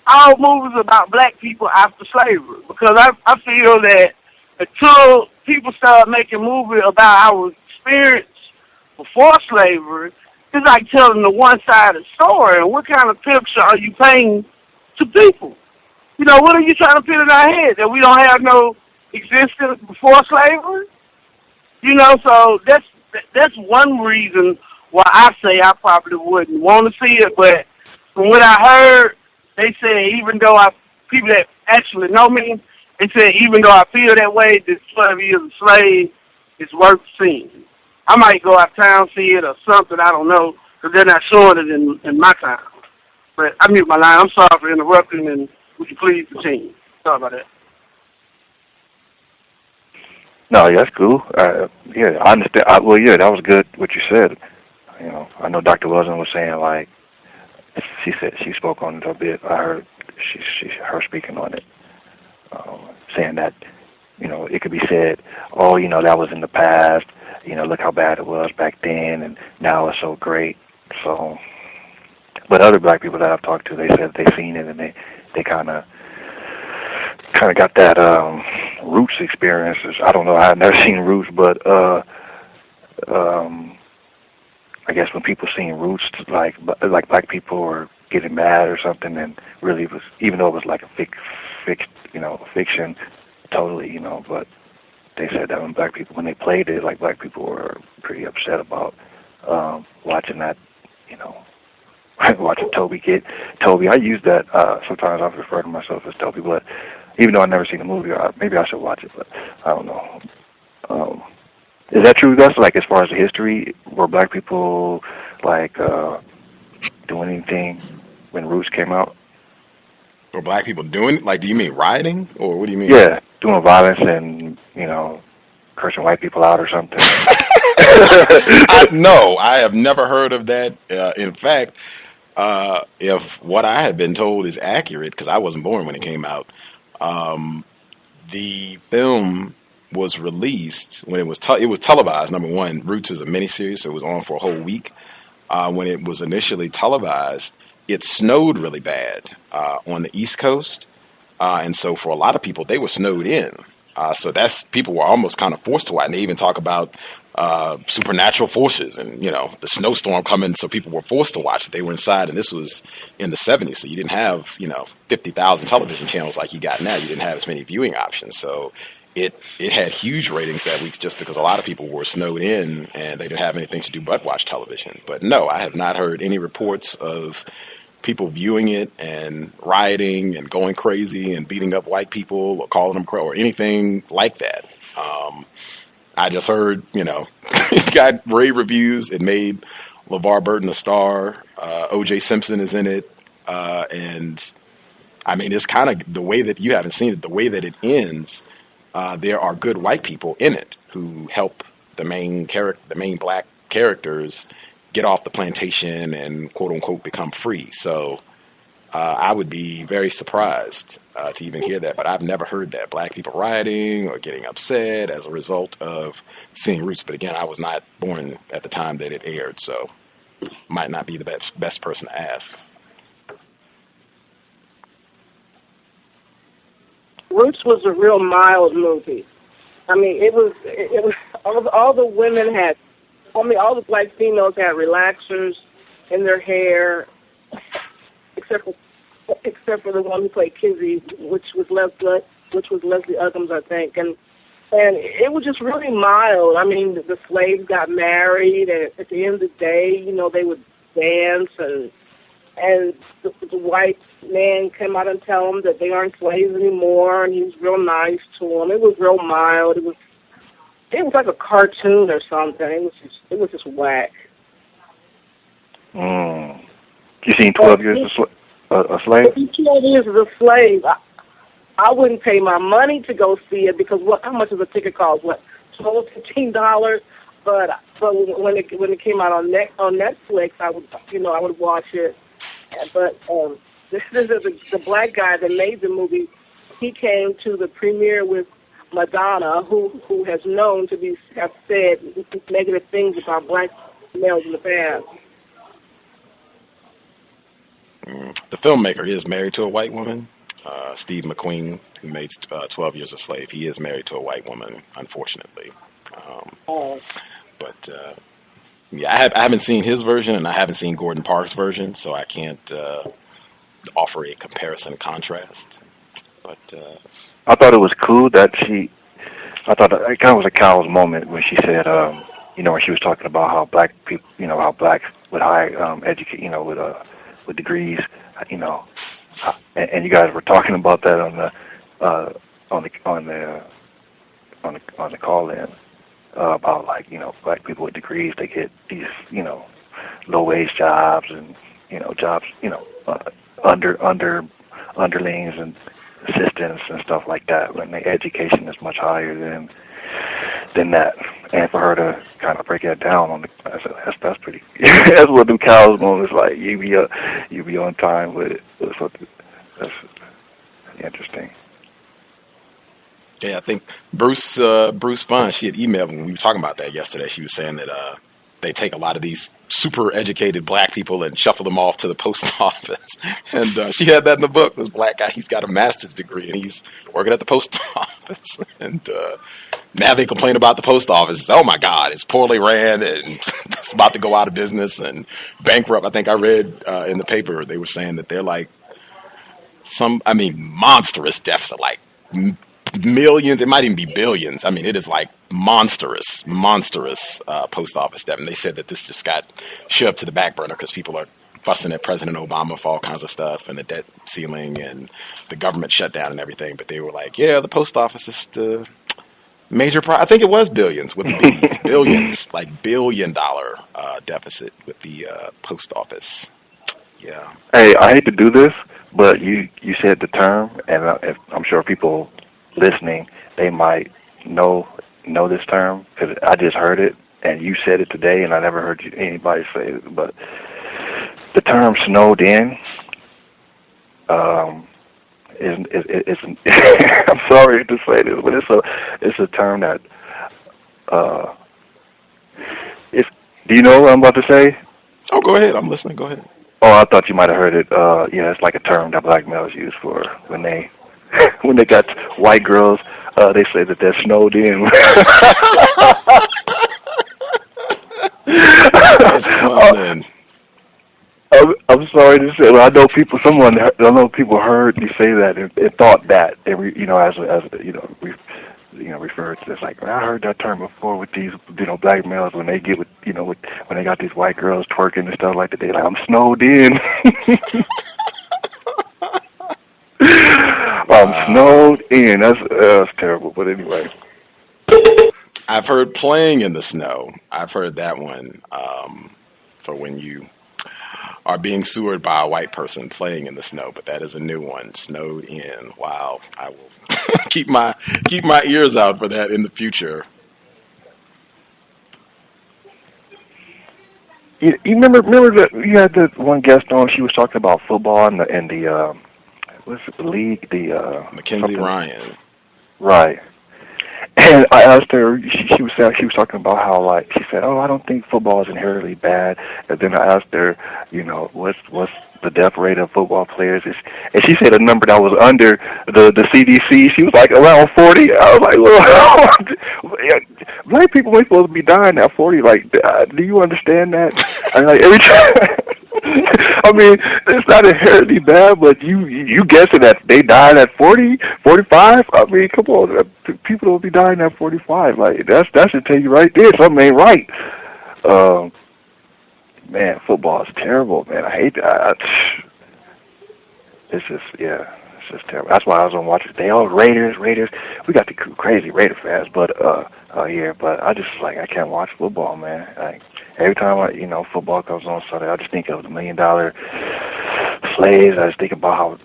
all movies about black people after slavery, because I feel that until people start making movies about our experience before slavery, it's like telling the one-sided story. And what kind of picture are you painting to people? You know, what are you trying to put in our head? That we don't have no existence before slavery? You know, so that's one reason why I say I probably wouldn't want to see it. But from what I heard, they said even though people that actually know me, they said even though I feel that way, this 12 Years a Slave is worth seeing. I might go out of town, see it or something, I don't know, because they're not showing it in my town. But I mute my line. I'm sorry for interrupting, and would you please continue? Sorry about that. No, that's cool. Yeah, I understand. Well, yeah, that was good what you said. You know, I know Dr. Wilson was saying, like, she said she spoke on it a bit. I heard her speaking on it, saying that, you know, it could be said, oh, you know, that was in the past. You know, look how bad it was back then, and now it's so great. So, but other black people that I've talked to, they said they've seen it, and they kind of got that Roots experiences. I don't know. I've never seen Roots, but I guess when people seen Roots, like black people were getting mad or something, and really was, even though it was like a fiction, totally, you know, but they said that when they played it, like, black people were pretty upset about watching that, you know, watching Toby. I use that, sometimes I refer to myself as Toby, but even though I've never seen the movie, maybe I should watch it, but I don't know. Is that true, Gus? Like, as far as the history, were black people, like, doing anything when Roots came out? Were black people doing, like, do you mean rioting, or what do you mean? Yeah, doing violence and, you know, cursing white people out or something. No, I have never heard of that. In fact, if what I had been told is accurate, because I wasn't born when it came out, the film was released, when it was televised. Number one, Roots is a miniseries, so it was on for a whole week. When it was initially televised, it snowed really bad on the East Coast, and so for a lot of people, they were snowed in. So people were almost kind of forced to watch. And they even talk about supernatural forces and, the snowstorm coming, so people were forced to watch it. They were inside, and this was in the 70s, so you didn't have, 50,000 television channels like you got now. You didn't have as many viewing options. So it had huge ratings that week just because a lot of people were snowed in and they didn't have anything to do but watch television. But no, I have not heard any reports of people viewing it and rioting and going crazy and beating up white people or calling them crow or anything like that. I just heard, it got rave reviews. It made LeVar Burton a star. O.J. Simpson is in it. And I mean, it's kind of the way that you haven't seen it, the way that it ends. There are good white people in it who help the main black characters get off the plantation and quote unquote become free. So I would be very surprised to even hear that, but I've never heard that black people rioting or getting upset as a result of seeing Roots. But again, I was not born at the time that it aired, so might not be the best person to ask. Roots was a real mild movie. I mean, it was all the women had. All the black females had relaxers in their hair, except for the one who played Kizzy, which was Leslie Uggams, I think, and it was just really mild. I mean, the slaves got married, and at the end of the day, they would dance, and the white man came out and tell them that they aren't slaves anymore, and he was real nice to them. It was real mild. It was like a cartoon or something. It was just whack. You seen 12 Years a Slave? 12 Years as a Slave. I wouldn't pay my money to go see it because how much does a ticket cost? What, $12, $15? But when it came out on Netflix, I would watch it. But this is the black guy that made the movie. He came to the premiere with Madonna, who has known to have said negative things about black males in the past. The filmmaker is married to a white woman, Steve McQueen, who made 12 Years a Slave. He is married to a white woman, unfortunately. But I haven't seen his version, and I haven't seen Gordon Parks' version, so I can't offer a comparison and contrast. But I thought it was cool that I thought it kind of was a cow's moment when she said, when she was talking about how black people, how blacks with high educate, with degrees, and you guys were talking about that on the call in about black people with degrees, they get these low wage jobs and jobs underlings and assistants and stuff like that when the education is much higher than that. And for her to kind of break that down that's pretty. That's what the cows moments like. You be on time with it. That's interesting. Yeah, I think Bruce Vaughn, she had emailed when we were talking about that yesterday. She was saying that they take a lot of these super educated black people and shuffle them off to the post office. And she had that in the book. This black guy, he's got a master's degree and he's working at the post office. And now they complain about the post office. Oh my God, it's poorly ran and it's about to go out of business and bankrupt. I think I read in the paper, they were saying that they're like monstrous deficit, like millions, it might even be billions. I mean, it is like monstrous post office debt. And they said that this just got shoved to the back burner because people are fussing at President Obama for all kinds of stuff and the debt ceiling and the government shutdown and everything. But they were like, yeah, the post office is the major I think it was billions with the B. Billions, like $1 billion deficit with the post office. Yeah. Hey, I hate to do this, but you said the term, and I'm sure people listening, they might know this term because I just heard it and you said it today and I never heard anybody say it, but the term snowed in, it's I'm sorry to say this, but it's a term that do you know what I'm about to say? Oh, go ahead. I'm listening. Go ahead. Oh, I thought you might have heard it. Yeah, it's like a term that black males use for when they when they got white girls. They say that they're snowed in. That's common. I'm sorry to say. Well, I know people. I know people heard me say that and thought that. They, referred to this like I heard that term before with these, black males when they get with, when they got these white girls twerking and stuff like that. They like, I'm snowed in. I'm snowed in. That's terrible. But anyway, I've heard playing in the snow. I've heard that one for when you are being sewered by a white person playing in the snow. But that is a new one. Snowed in. Wow. I will keep my ears out for that in the future. You remember that you had the one guest on? She was talking about football and the what's it, the league, the Mackenzie Ryan. Right. And I asked her. She was talking about how she said, "Oh, I don't think football is inherently bad." And then I asked her, what's the death rate of football players is, and she said a number that was under the CDC. She was like around 40. I was like, well, black people ain't supposed to be dying at 40. Like, do you understand that? And like every time, I mean, it's not inherently bad, but you guessing that they died at 40, 45? I mean, come on, people don't be dying at 45. Like that should tell you right there something ain't right. Man, football is terrible, man. I hate that. It's just terrible. That's why I was on watching today. Oh, Raiders. We got the crazy Raider fans, but here. But I just I can't watch football, man. Like every time football comes on Sunday, I just think of the $1 million slaves. I just think about how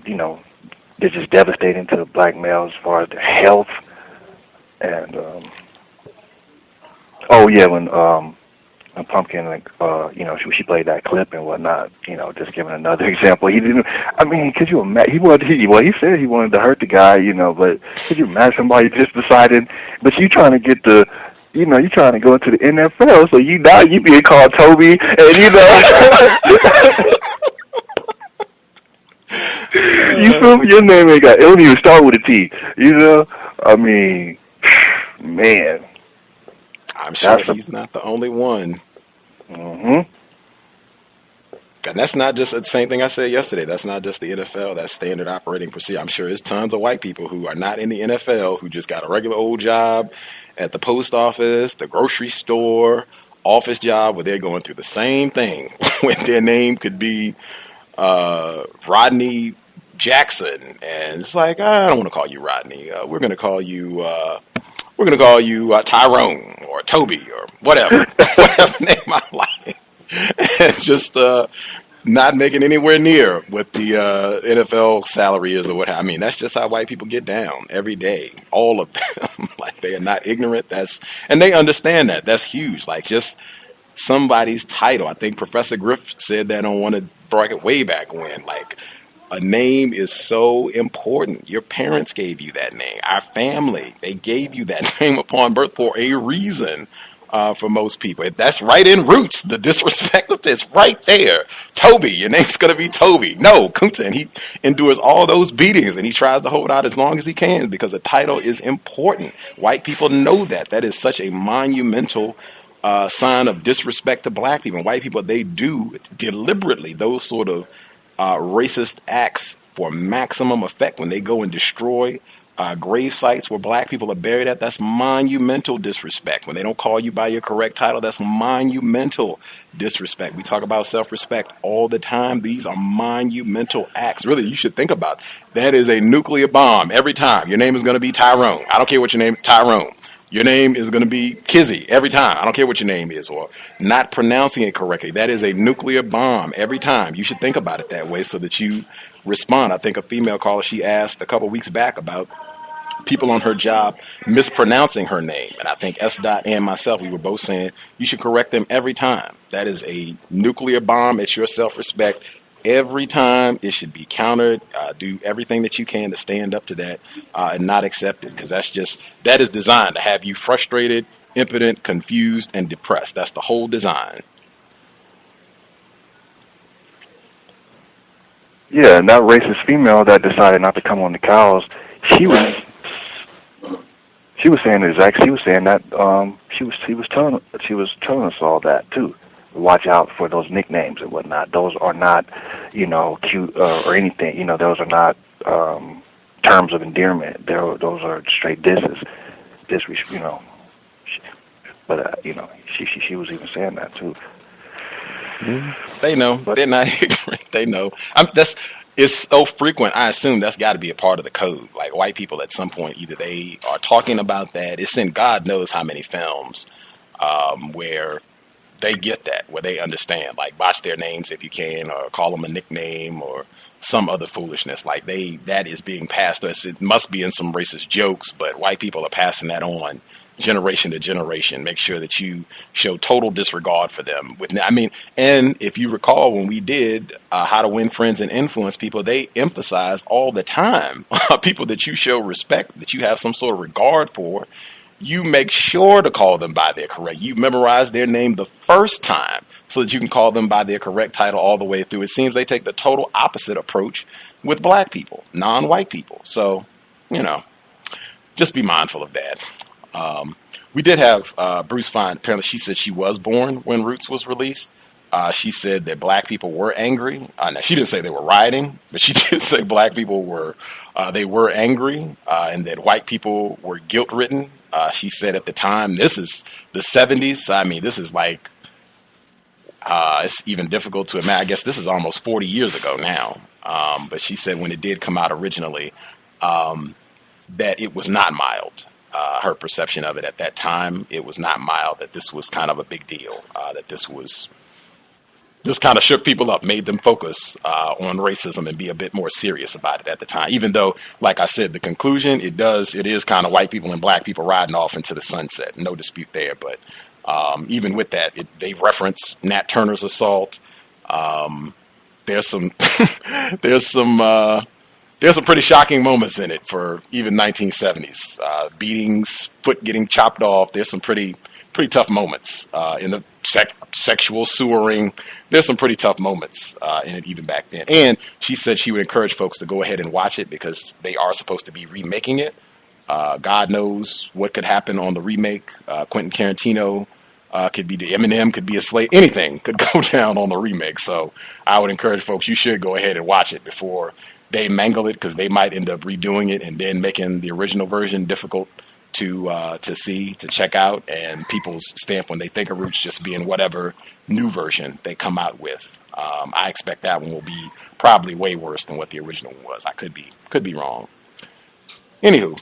they're just devastating to the black males as far as their health. And when Pumpkin, she played that clip and whatnot. Just giving another example. He didn't. I mean, could you imagine? He said he wanted to hurt the guy. But could you imagine somebody just decided? But you trying to get the, you trying to go into the NFL, so you being called Toby, and you feel me? Your name ain't got. It don't even start with a T. I mean, man. I'm sure he's not the only one. Mm-hmm. And that's not just the same thing I said yesterday. That's not just the NFL. That's standard operating procedure. I'm sure there's tons of white people who are not in the NFL who just got a regular old job at the post office, the grocery store, office job, where they're going through the same thing. When their name could be Rodney Jackson, and it's like, I don't want to call you Rodney. We're going to call you Tyrone or Toby or whatever name I like. And just not making anywhere near what the NFL salary is or what. I mean, that's just how white people get down every day. All of them, they are not ignorant. And they understand that. That's huge. Just somebody's title. I think Professor Griff said that on one of bracket way back when. A name is so important. Your parents gave you that name. Our family, they gave you that name upon birth for a reason. For most people, that's right in roots. The disrespect of this right there. Toby, your name's gonna be Toby. No, Kunta, and he endures all those beatings, and he tries to hold out as long as he can because the title is important. White people know that. That is such a monumental sign of disrespect to black people. And white people, they do deliberately those sort of racist acts for maximum effect when they go and destroy grave sites where black people are buried at. That's monumental disrespect. When they don't call you by your correct title, that's monumental disrespect. We talk about self-respect all the time. These are monumental acts. Really, you should think about it. That is a nuclear bomb every time. Your name is going to be Tyrone. I don't care what your name is, Tyrone. Your name is going to be Kizzy every time. I don't care what your name is or not pronouncing it correctly. That is a nuclear bomb every time. You should think about it that way so that you respond. I think a female caller, she asked a couple weeks back about people on her job mispronouncing her name. And I think S. and myself, we were both saying you should correct them every time. That is a nuclear bomb. It's your self-respect. every time. It should be countered. Do everything that you can to stand up to that and not accept it, because that is designed to have you frustrated, impotent, confused, and depressed. That's the whole design. Yeah, and that racist female that decided not to come on the cows, she was saying that she was telling us all that too. Watch out for those nicknames and whatnot. Those are not, cute or anything. Those are not terms of endearment. Those are straight disses. But she was even saying that too. They know. They're not ignorant. They know. It's so frequent. I assume that's got to be a part of the code. Like, white people at some point, either they are talking about that. It's in God knows how many films where they get that, where they understand. Like, botch their names if you can, or call them a nickname, or some other foolishness. Like, that is being passed us. It must be in some racist jokes, but white people are passing that on generation to generation. Make sure that you show total disregard for them. And if you recall, when we did How to Win Friends and Influence People, they emphasize all the time people that you show respect, that you have some sort of regard for. You make sure to call them by their correct. You memorize their name the first time so that you can call them by their correct title all the way through. It seems they take the total opposite approach with black people, non-white people. So, just be mindful of that. We did have Bruce Fine. Apparently, she said she was born when Roots was released. She said that black people were angry. Now, she didn't say they were rioting, but she did say black people were angry, and that white people were guilt-ridden. She said at the time, this is the 70s. I mean, this is like, it's even difficult to imagine. I guess this is almost 40 years ago now. But she said when it did come out originally, that it was not mild. Her perception of it at that time, it was not mild, that this was kind of a big deal, that this kind of shook people up, made them focus on racism and be a bit more serious about it at the time. Even though, like I said, the conclusion, it is kind of white people and black people riding off into the sunset. No dispute there. But even with that, they reference Nat Turner's assault. There's some pretty shocking moments in it for even 1970s. Beatings, foot getting chopped off. There's some pretty tough moments in the sexual sewering. There's some pretty tough moments in it even back then. And she said she would encourage folks to go ahead and watch it because they are supposed to be remaking it. God knows what could happen on the remake. Quentin Tarantino could be Eminem, could be a slave. Anything could go down on the remake. So I would encourage folks, you should go ahead and watch it before they mangle it, because they might end up redoing it and then making the original version difficult to see, to check out, and people's stamp when they think of Roots just being whatever new version they come out with. I expect that one will be probably way worse than what the original one was. I could be wrong. Anywho,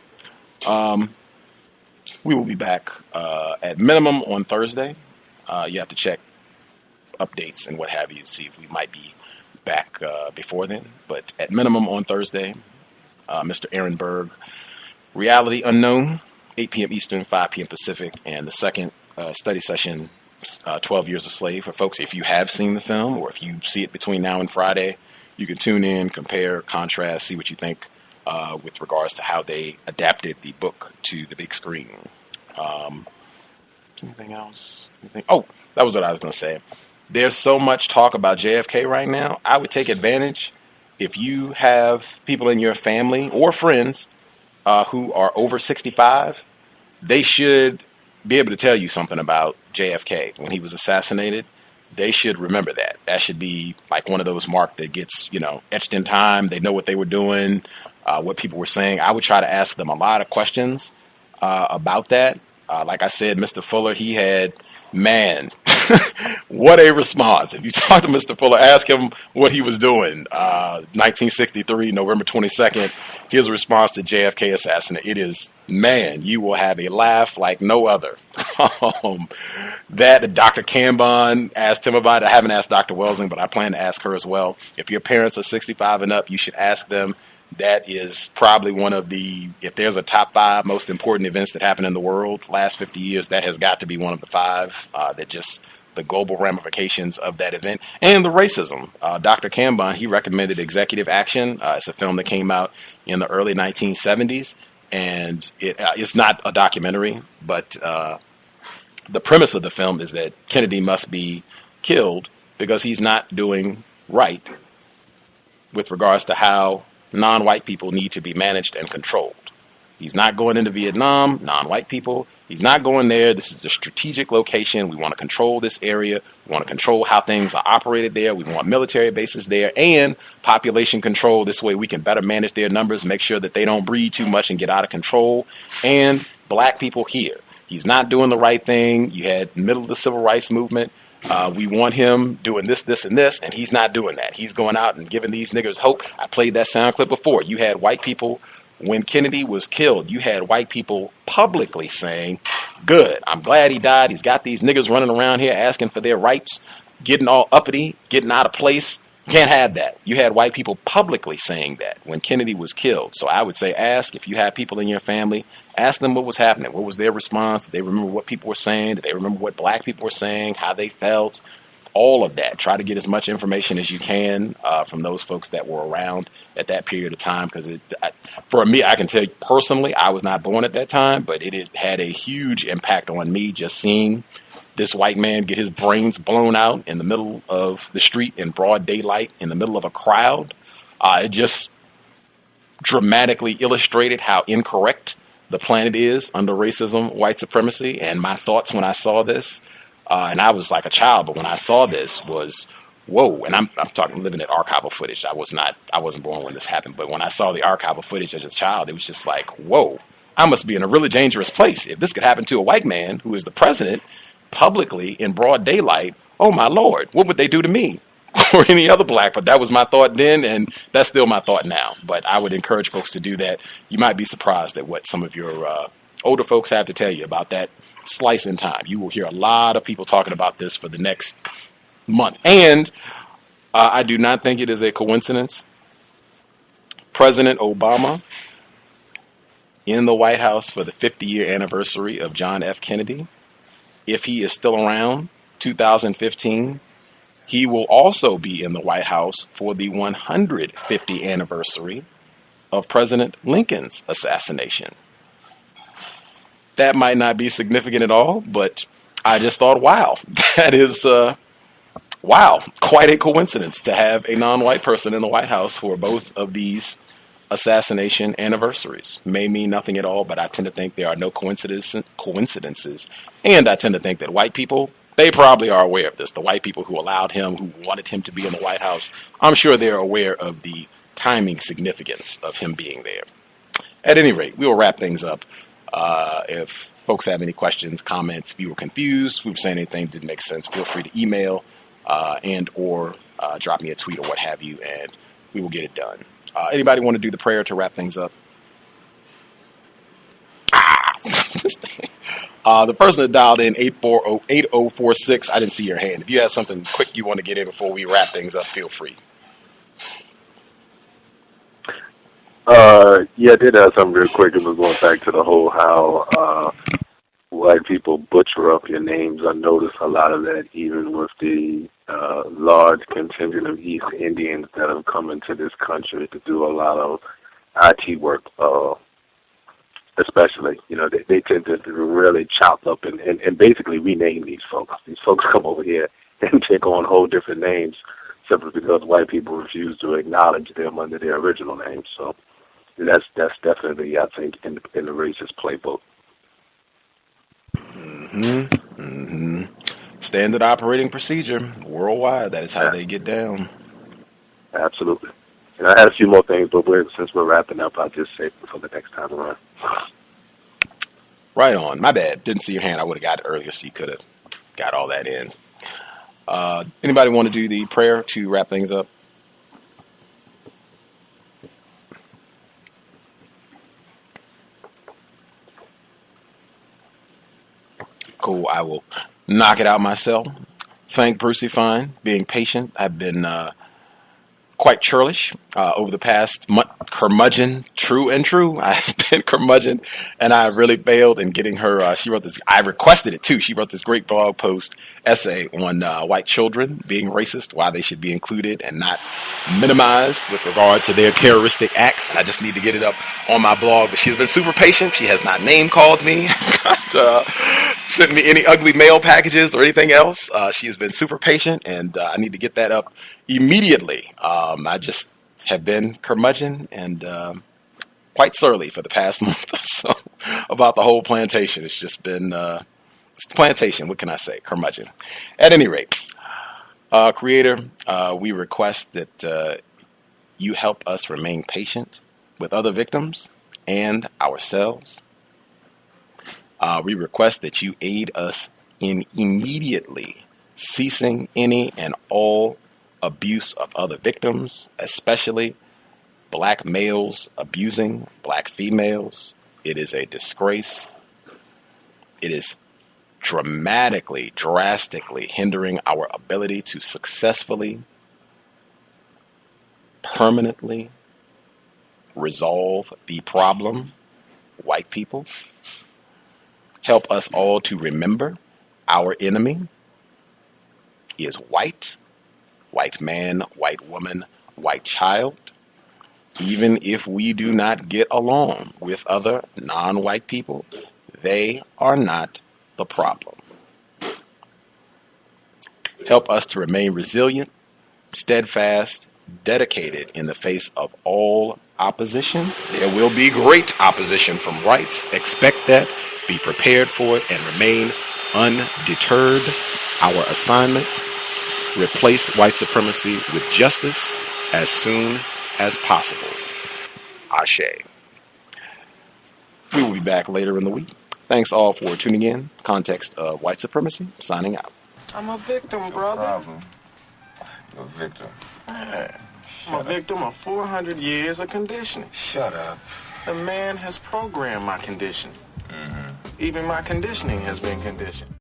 we will be back at minimum on Thursday. You have to check updates and what have you to see if we might be back before then, but at minimum on Thursday, Mr. Aaron Berg, Reality Unknown, 8 p.m. Eastern, 5 p.m. Pacific, and the second study session, 12 Years a Slave. For folks, if you have seen the film, or if you see it between now and Friday, you can tune in, compare, contrast, see what you think with regards to how they adapted the book to the big screen. Anything else? Oh, that was what I was going to say. There's so much talk about JFK right now. I would take advantage if you have people in your family or friends who are over 65. They should be able to tell you something about JFK when he was assassinated. They should remember that. That should be like one of those marks that gets, etched in time. They know what they were doing, what people were saying. I would try to ask them a lot of questions about that. Like I said, Mr. Fuller, he had, what a response. If you talk to Mr. Fuller, ask him what he was doing. 1963, November 22nd, his response to JFK assassination. It is, you will have a laugh like no other. That Dr. Cambon asked him about it. I haven't asked Dr. Welsing, but I plan to ask her as well. If your parents are 65 and up, you should ask them. That is probably one of the, if there's a top 5 most important events that happened in the world last 50 years, that has got to be one of the 5 that just the global ramifications of that event and the racism. Dr. Cambon, he recommended Executive Action. It's a film that came out in the early 1970s, and it's not a documentary, but the premise of the film is that Kennedy must be killed because he's not doing right with regards to how non-white people need to be managed and controlled. He's not going into Vietnam, non-white people. He's not going there. This is a strategic location. We want to control this area. We want to control how things are operated there. We want military bases there and population control. This way we can better manage their numbers, make sure that they don't breed too much and get out of control. And black people here. He's not doing the right thing. You had middle of the civil rights movement. We want him doing this, this, and this, and he's not doing that. He's going out and giving these niggers hope. I played that sound clip before. You had white people, when Kennedy was killed, you had white people publicly saying, good, I'm glad he died. He's got these niggers running around here asking for their rights, getting all uppity, getting out of place. Can't have that. You had white people publicly saying that when Kennedy was killed. So I would say ask, if you have people in your family, ask them what was happening. What was their response? Did they remember what people were saying? Did they remember what black people were saying? How they felt? All of that. Try to get as much information as you can from those folks that were around at that period of time. Because for me, I can tell you personally, I was not born at that time, but it had a huge impact on me just seeing this white man get his brains blown out in the middle of the street in broad daylight, in the middle of a crowd. It just dramatically illustrated how incorrect the planet is under racism, white supremacy. And my thoughts when I saw this, and I was like a child, but when I saw this was, whoa. And I'm talking living at archival footage. I wasn't born when this happened, but when I saw the archival footage as a child, it was just like, whoa, I must be in a really dangerous place. If this could happen to a white man who is the president publicly in broad daylight, oh my Lord, what would they do to me or any other black? But that was my thought then, and that's still my thought now. But I would encourage folks to do that. You might be surprised at what some of your older folks have to tell you about that slice in time. You will hear a lot of people talking about this for the next month. And I do not think it is a coincidence. President Obama in the White House for the 50-year anniversary of John F. Kennedy. If he is still around, 2015, he will also be in the White House for the 150th anniversary of President Lincoln's assassination. That might not be significant at all, but I just thought, wow, that is, quite a coincidence to have a non-white person in the White House for both of these assassination anniversaries. May mean nothing at all, but I tend to think there are no coincidences. And I tend to think that white people, they probably are aware of this. The white people who allowed him, who wanted him to be in the White House, I'm sure they're aware of the timing significance of him being there. At any rate, we will wrap things up. If folks have any questions, comments, if you were confused, if we were saying anything that didn't make sense, feel free to email and or drop me a tweet or what have you, and we will get it done. Anybody want to do the prayer to wrap things up? The person that dialed in 840-8046, I didn't see your hand. If you have something quick you want to get in before we wrap things up, feel free. Yeah, I did have something real quick. It was going back to the whole how white people butcher up your names. I noticed a lot of that even with the large contingent of East Indians that have come into this country to do a lot of IT work, especially. You know, they tend to really chop up and basically rename these folks. These folks come over here and take on whole different names simply because white people refuse to acknowledge them under their original names. So that's definitely, I think, in the racist playbook. Standard operating procedure worldwide. That is how they get down. Absolutely. And I had a few more things, but since we're wrapping up, I'll just save it for the next time around. Right on. My bad. Didn't see your hand. I would have got it earlier, so you could have got all that in. Anybody want to do the prayer to wrap things up? Cool. I will knock it out myself. Thank Brucey Fine being patient. I've been quite churlish over the past month. Curmudgeon, true and true. I've been curmudgeon, and I really failed in getting her. She wrote this. I requested it too. She wrote this great blog post essay on white children being racist, why they should be included and not minimized with regard to their terroristic acts. And I just need to get it up on my blog. But she's been super patient. She has not name called me. Has not sent me any ugly mail packages or anything else. She has been super patient, and I need to get that up immediately. I just have been curmudgeon and quite surly for the past month or so about the whole plantation. It's just been it's the plantation. What can I say? Curmudgeon. At any rate, Creator, we request that you help us remain patient with other victims and ourselves. We request that you aid us in immediately ceasing any and all abuse of other victims, especially black males abusing black females. It is a disgrace. It is drastically hindering our ability to successfully, permanently resolve the problem. White people, help us all to remember our enemy is white. White man, white woman, white child. Even if we do not get along with other non-white people, they are not the problem. Help us to remain resilient, steadfast, dedicated in the face of all opposition. There will be great opposition from whites. Expect that, be prepared for it, and remain undeterred. Our assignment: replace white supremacy with justice as soon as possible. Ashe. We will be back later in the week. Thanks all for tuning in. Context of White Supremacy, signing out. I'm a victim, brother. You're a victim. I'm a victim of 400 years of conditioning. Shut up. The man has programmed my conditioning. Even my conditioning has been conditioned.